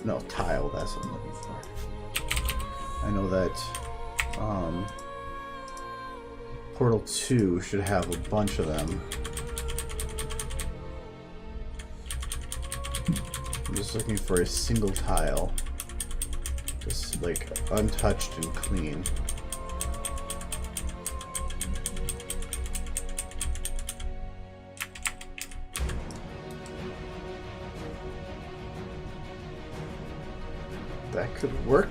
No, tile, that's what I'm looking for. I know that Portal 2 should have a bunch of them. I'm just looking for a single tile. Just like untouched and clean. That could work.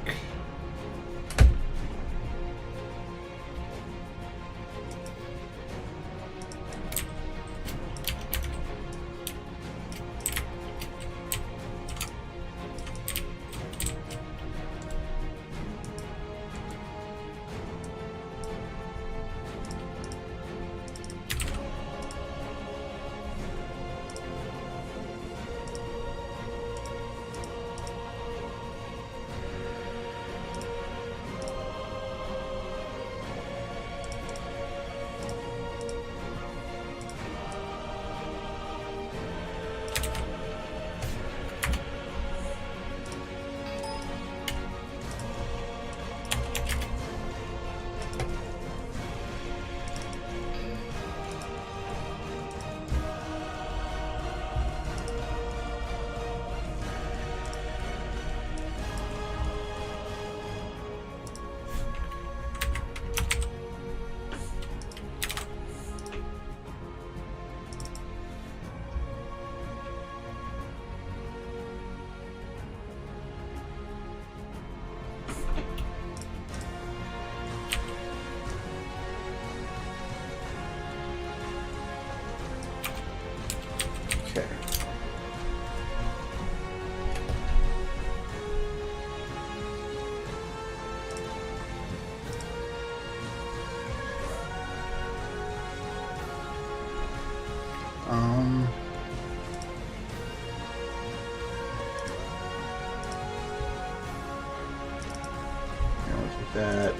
Like that.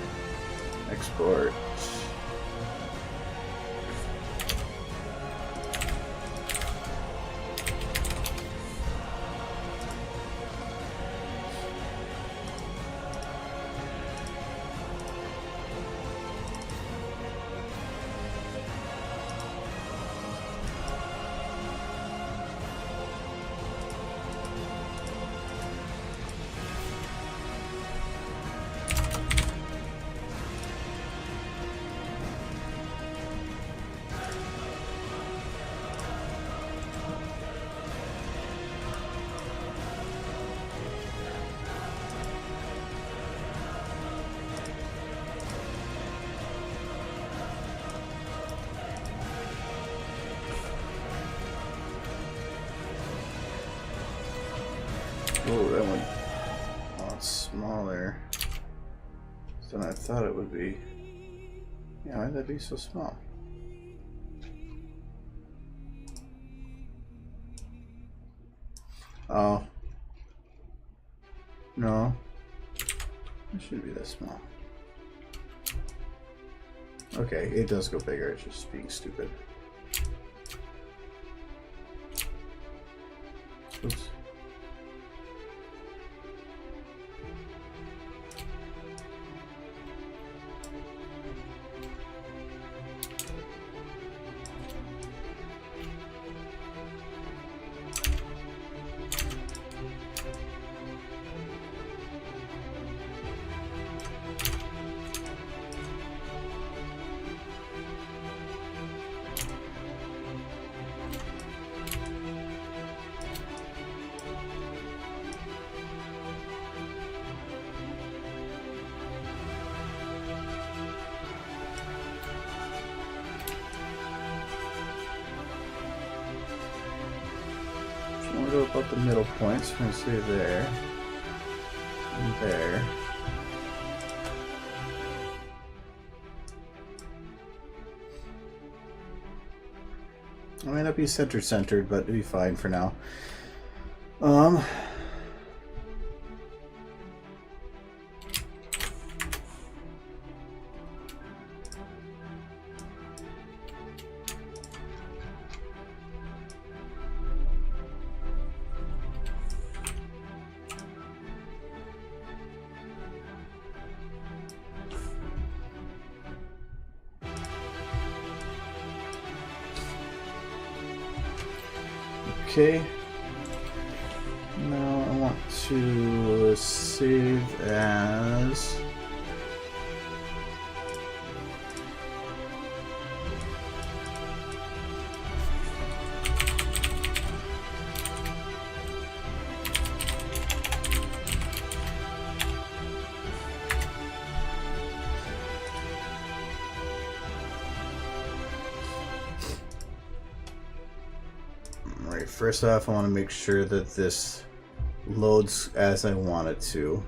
Export. Oh, that went a lot smaller than I thought it would be. Yeah, why would that be so small? Oh. No. It shouldn't be that small. Okay, it does go bigger, it's just being stupid. Oops. I want to go about the middle points. I'm going to say there and there. It might not be centered, but it'll be fine for now. Okay. Now I want to save as first off, I want to make sure that this loads as I want it to.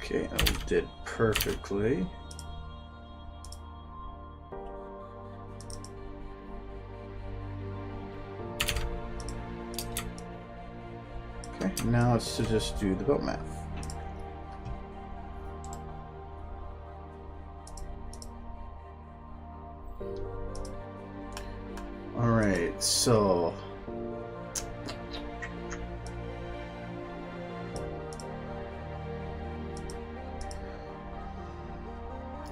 Okay, I did perfectly. Okay, now it's to just do the boat map. All right, so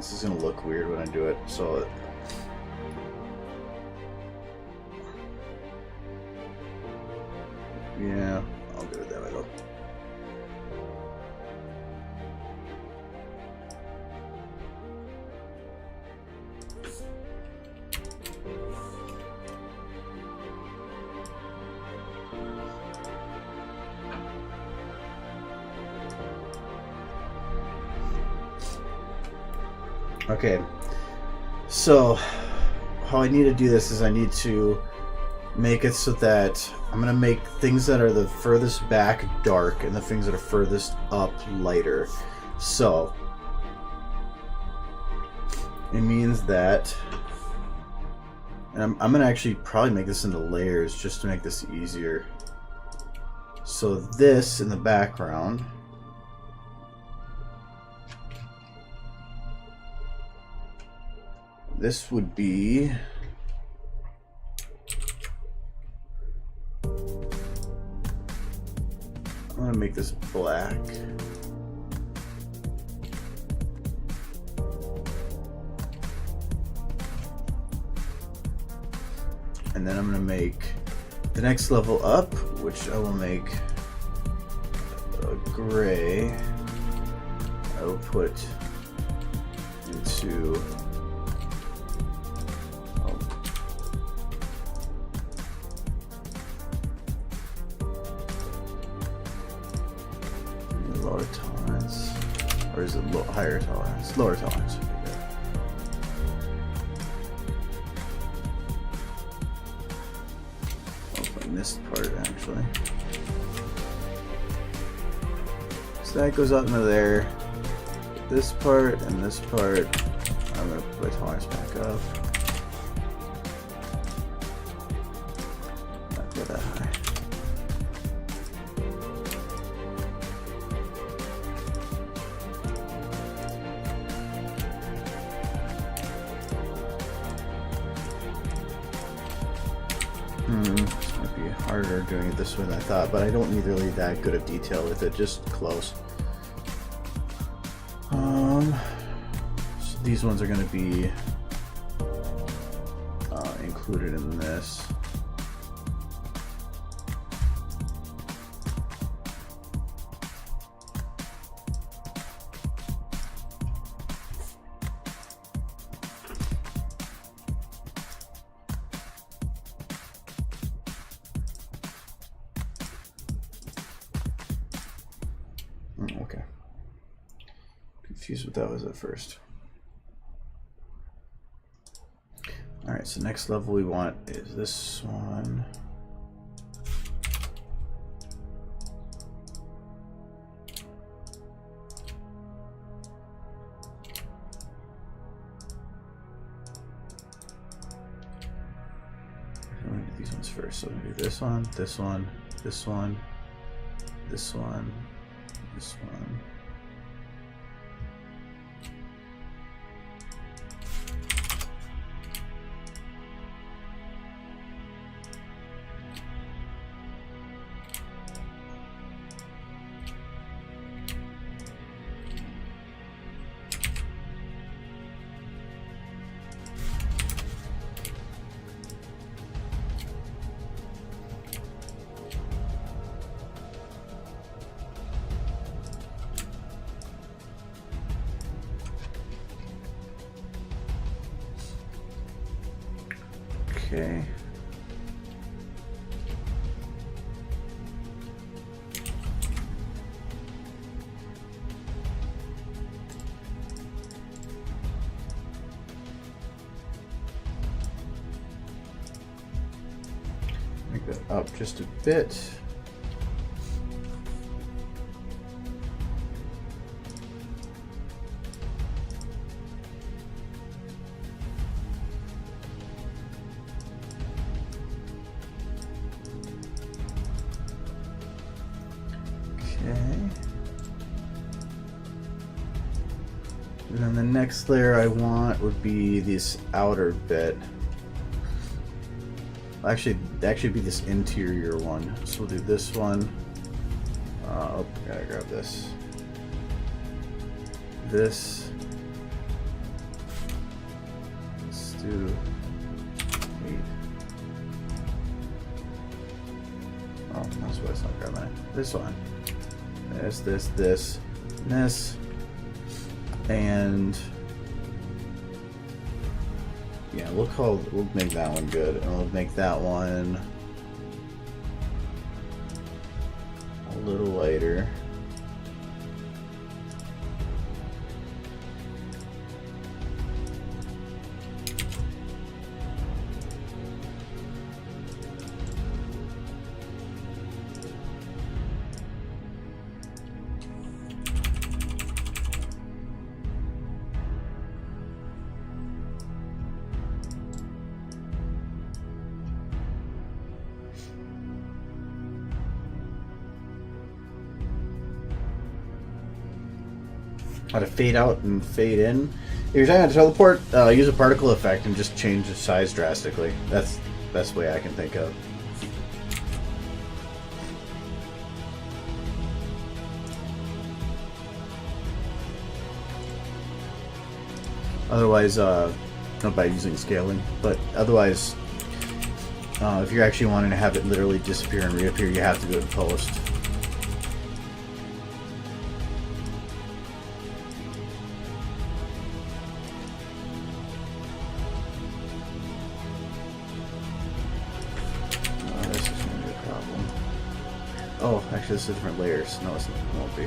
This is gonna look weird when I do it, so yeah, I'll do it that way though. Okay, so how I need to do this is I need to make it so that I'm going to make things that are the furthest back dark and the things that are furthest up lighter. So it means that, and I'm going to actually probably make this into layers just to make this easier. So this in the background, this would be I'm gonna make this black. And then I'm gonna make the next level up, which I will make a gray. I will put into lower tolerance, or is it higher tolerance? Lower tolerance. Open this part actually. So that goes up into there. This part and this part, I'm gonna put my tolerance back up. Not go that high. This might be harder doing it this way than I thought, but I don't need really that good of detail with it, just close. So these ones are going to be included in this. Okay. Confused what that was at first. Alright, so next level we want is this one. I'm going to do these ones first. So I'm going to do this one, this one, this one, this one, this one. Okay. Make that up just a bit. And then the next layer I want would be this outer bit. Actually be this interior one. So we'll do this one. Oh, gotta grab this. This. do. Wait. Oh, that's why it's not grabbing it. This one. This. And yeah, we'll make that one good, and we'll make that one a little lighter. How to fade out and fade in. If you're trying to teleport, use a particle effect and just change the size drastically. That's the best way I can think of. Otherwise, not by using scaling, but otherwise, if you're actually wanting to have it literally disappear and reappear, you have to go to post. Oh, actually, this is different layers. No, it won't be.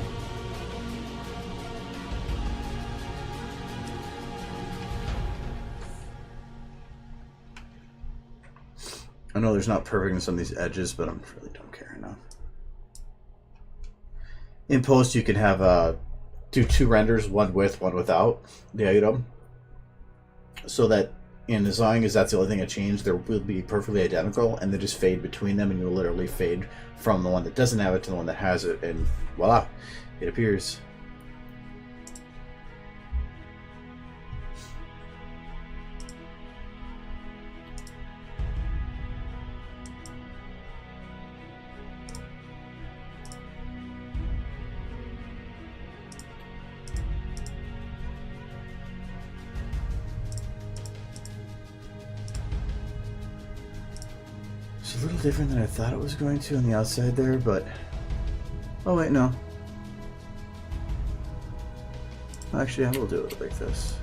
I know there's not perfectness on these edges, but I really don't care enough. In post, you can have do 2 renders, one with, one without the item, so that in as long as that's the only thing that changed, they will be perfectly identical, and they just fade between them, and you'll literally fade from the one that doesn't have it to the one that has it, and voila, it appears. It's a little different than I thought it was going to on the outside there, but... Oh wait, no. Actually, I will do it like this.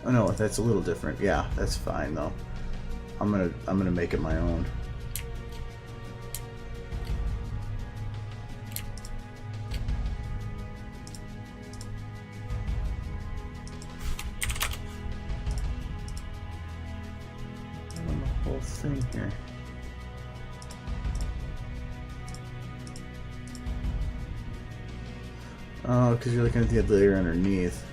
Oh no, that's a little different. Yeah, that's fine though. I'm gonna make it my own. On the whole thing here. Oh, because you're looking at the layer underneath.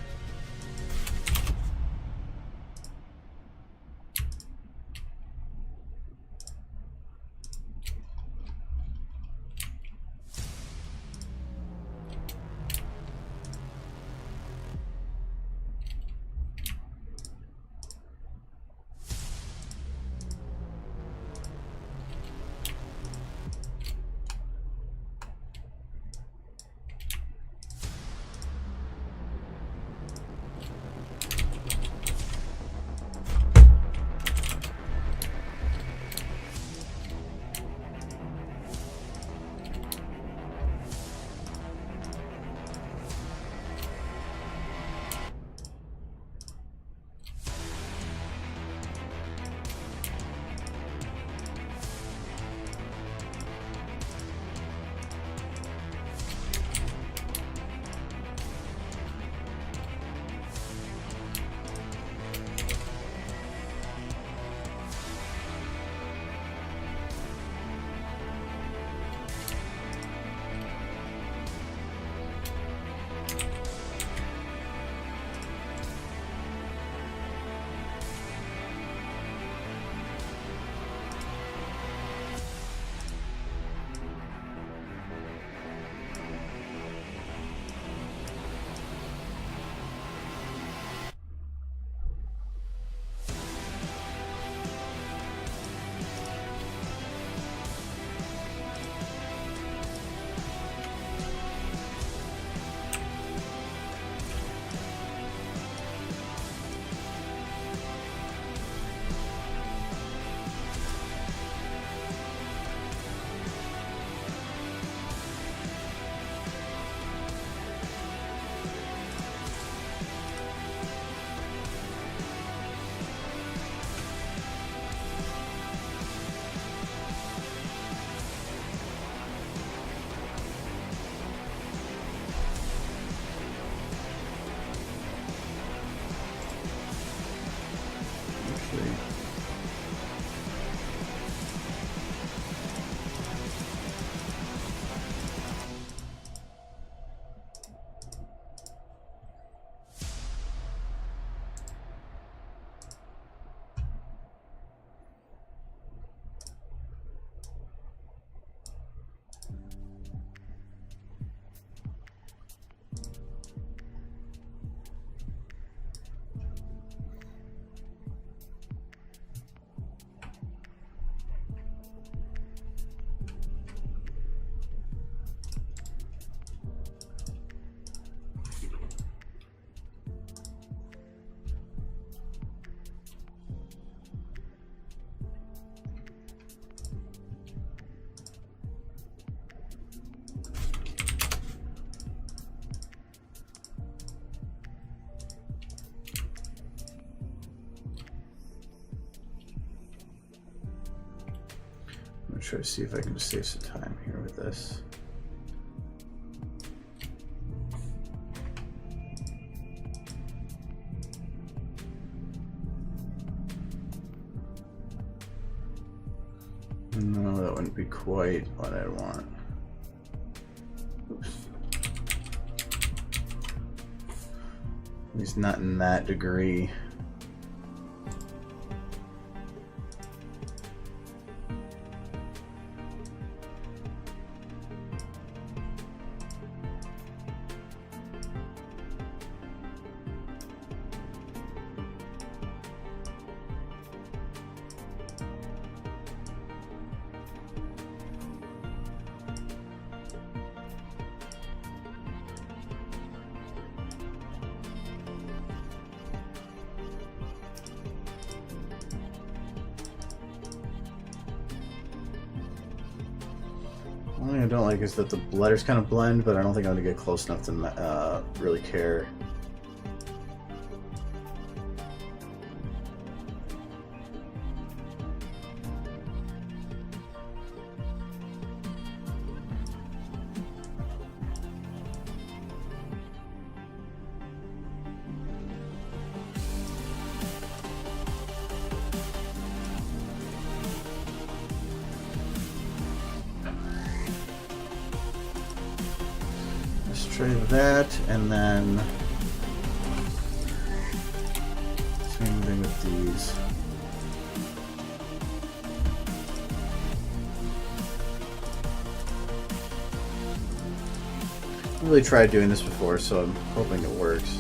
see. I'm gonna try to see if I can just save some time here with this. No, that wouldn't be quite what I want. Oops. At least not in that degree. One thing I don't like is that the letters kind of blend, but I don't think I'm going to get close enough to really care. Try that, and then same thing with these. I haven't really tried doing this before, so I'm hoping it works.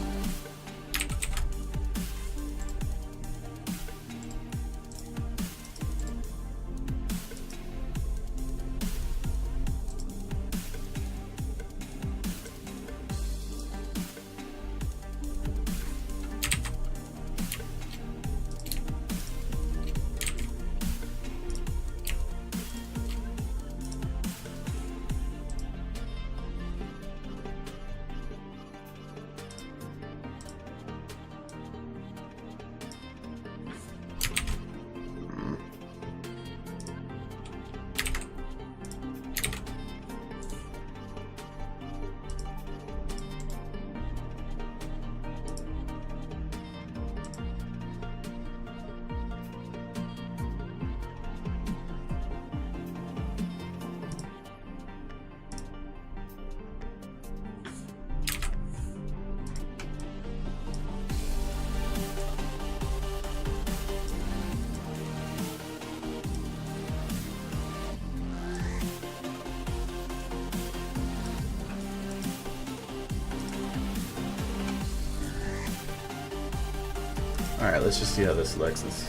Alright, let's just see how this looks. Let's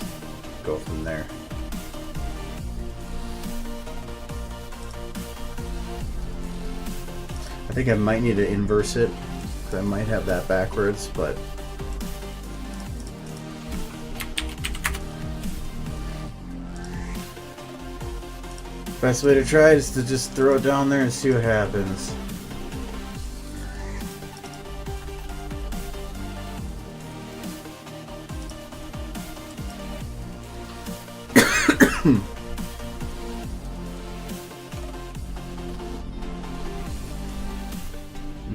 go from there. I think I might need to inverse it, because I might have that backwards, but best way to try it is to just throw it down there and see what happens.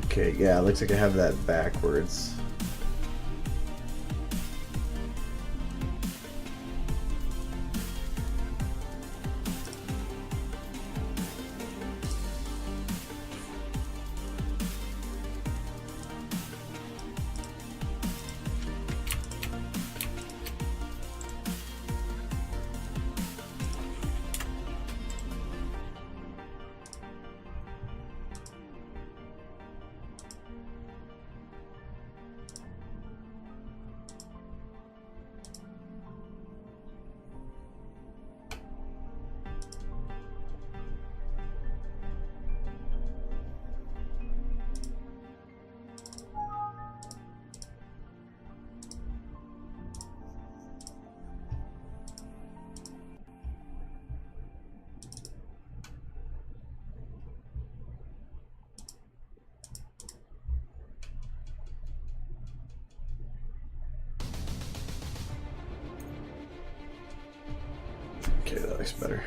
Okay, yeah, it looks like I have that backwards. Looks better.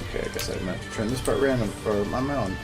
Okay, I guess I meant to turn this part random or on my own.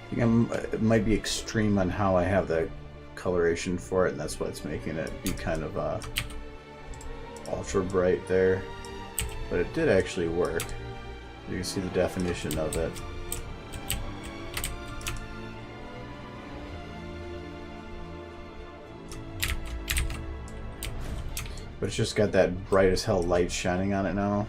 I think it might be extreme on how I have the coloration for it, and that's what's making it be kind of ultra bright there. But it did actually work. You can see the definition of it. But it's just got that bright as hell light shining on it now.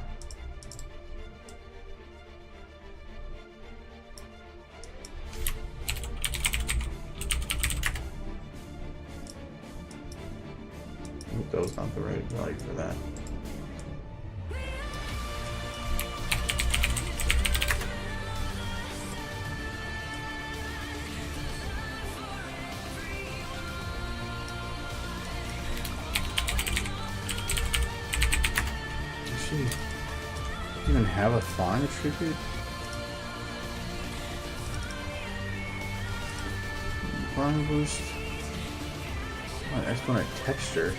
That was not the right light for that. Does she even have a font attribute? Volume boost. Oh, I just want a texture.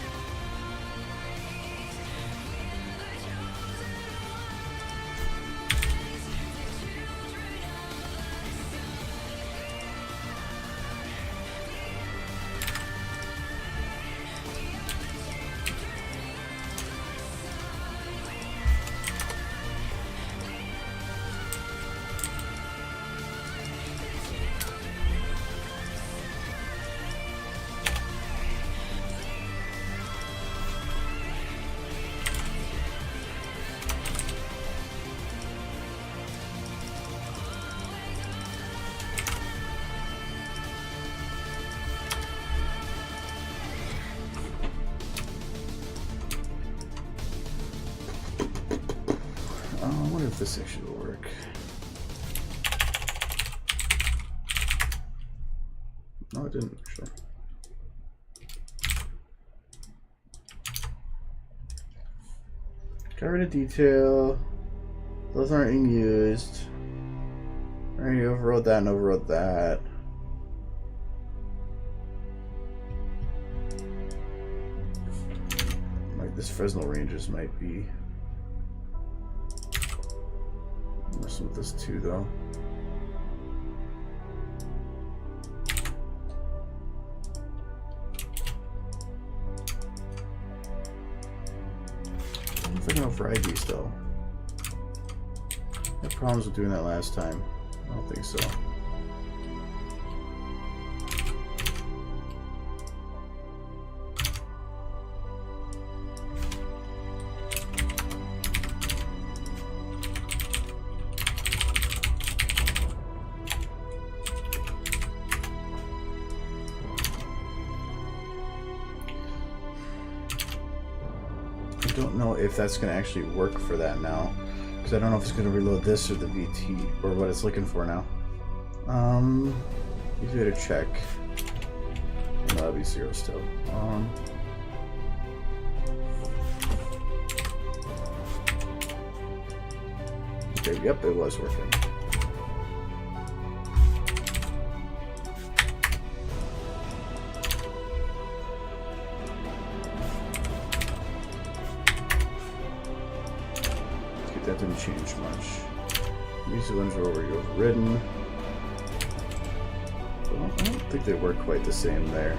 I wonder if this actually will work. No, it didn't actually. Got rid of detail. Those aren't being used. Alright, you overrode that and overrode that. Like this Fresnel ranges might be messing with this too, though. I don't know if I can override these, though. I had problems with doing that last time. I don't think so. I don't know if that's going to actually work for that now, because I don't know if it's going to reload this or the VT or what it's looking for now. Easy way to check. No, that'll be 0 still. Okay, yep, it was working. That didn't change much. These are the ones were already overridden. Well, I don't think they work quite the same there.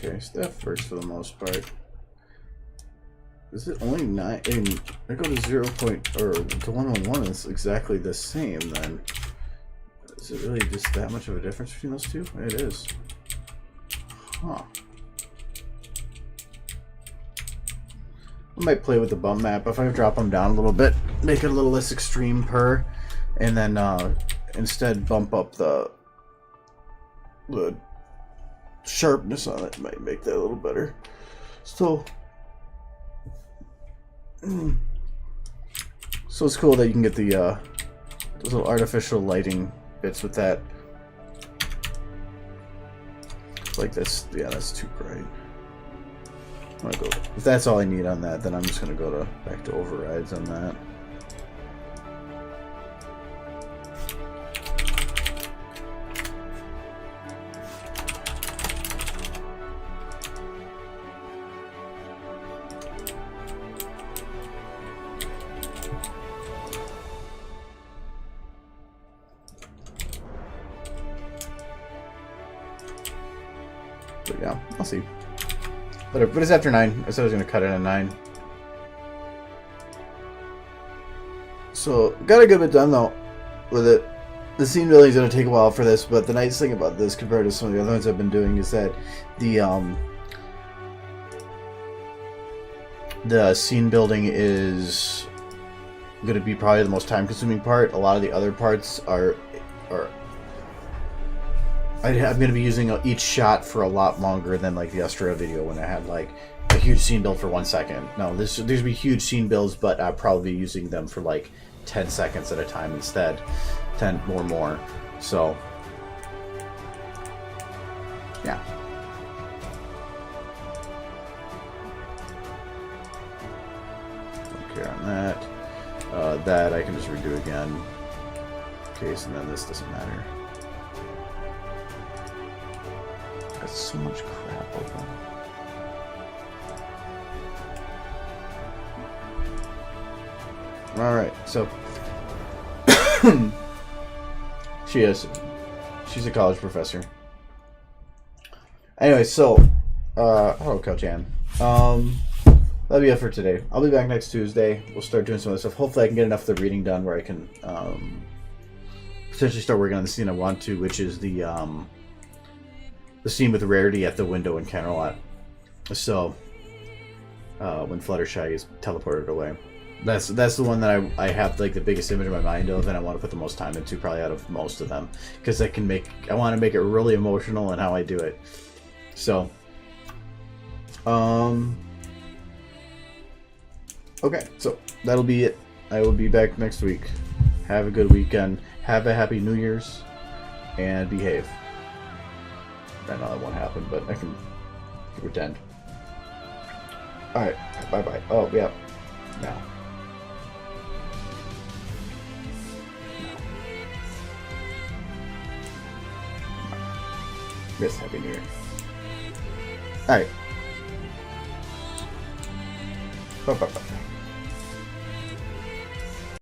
Okay, so that works for the most part. Is it only 9? I mean, I go to 0. Or to 101, it's exactly the same then. Is it really just that much of a difference between those two? It is. Huh. I might play with the bump map. If I drop them down a little bit, make it a little less extreme per, and then instead bump up the sharpness on it, might make that a little better. So it's cool that you can get the those little artificial lighting bits with that. Like this, yeah, that's too bright. I'm gonna go. If that's all I need on that, then I'm just gonna go back to overrides on that. But yeah, I'll see. But it's after 9. I said I was going to cut it at 9. So, got a good bit done though with it. The scene building is going to take a while for this, but the nice thing about this compared to some of the other ones I've been doing is that the scene building is going to be probably the most time consuming part. A lot of the other parts are I'm going to be using each shot for a lot longer than like the Astra video when I had like a huge scene build for 1 second. No, there's going to be huge scene builds, but I'll probably be using them for like 10 seconds at a time instead. 10 or more. So, yeah. Don't care on that. That I can just redo again. Okay, so then this doesn't matter. Got so much crap open. Alright, so she's a college professor. Anyway, so hello Cal-chan. That'll be it for today. I'll be back next Tuesday. We'll start doing some of this stuff. Hopefully I can get enough of the reading done where I can potentially start working on the scene I want to, which is the scene with Rarity at the window in Camelot. So when Fluttershy is teleported away. That's the one that I have like the biggest image in my mind of, and I want to put the most time into, probably out of most of them, because I want to make it really emotional in how I do it. So, okay, so that'll be it. I will be back next week. Have a good weekend. Have a happy New Year's, and behave. I know that won't happen, but I can pretend. All right, bye bye. Oh yeah, now. Yes, happy New Year. All right. Bye bye bye.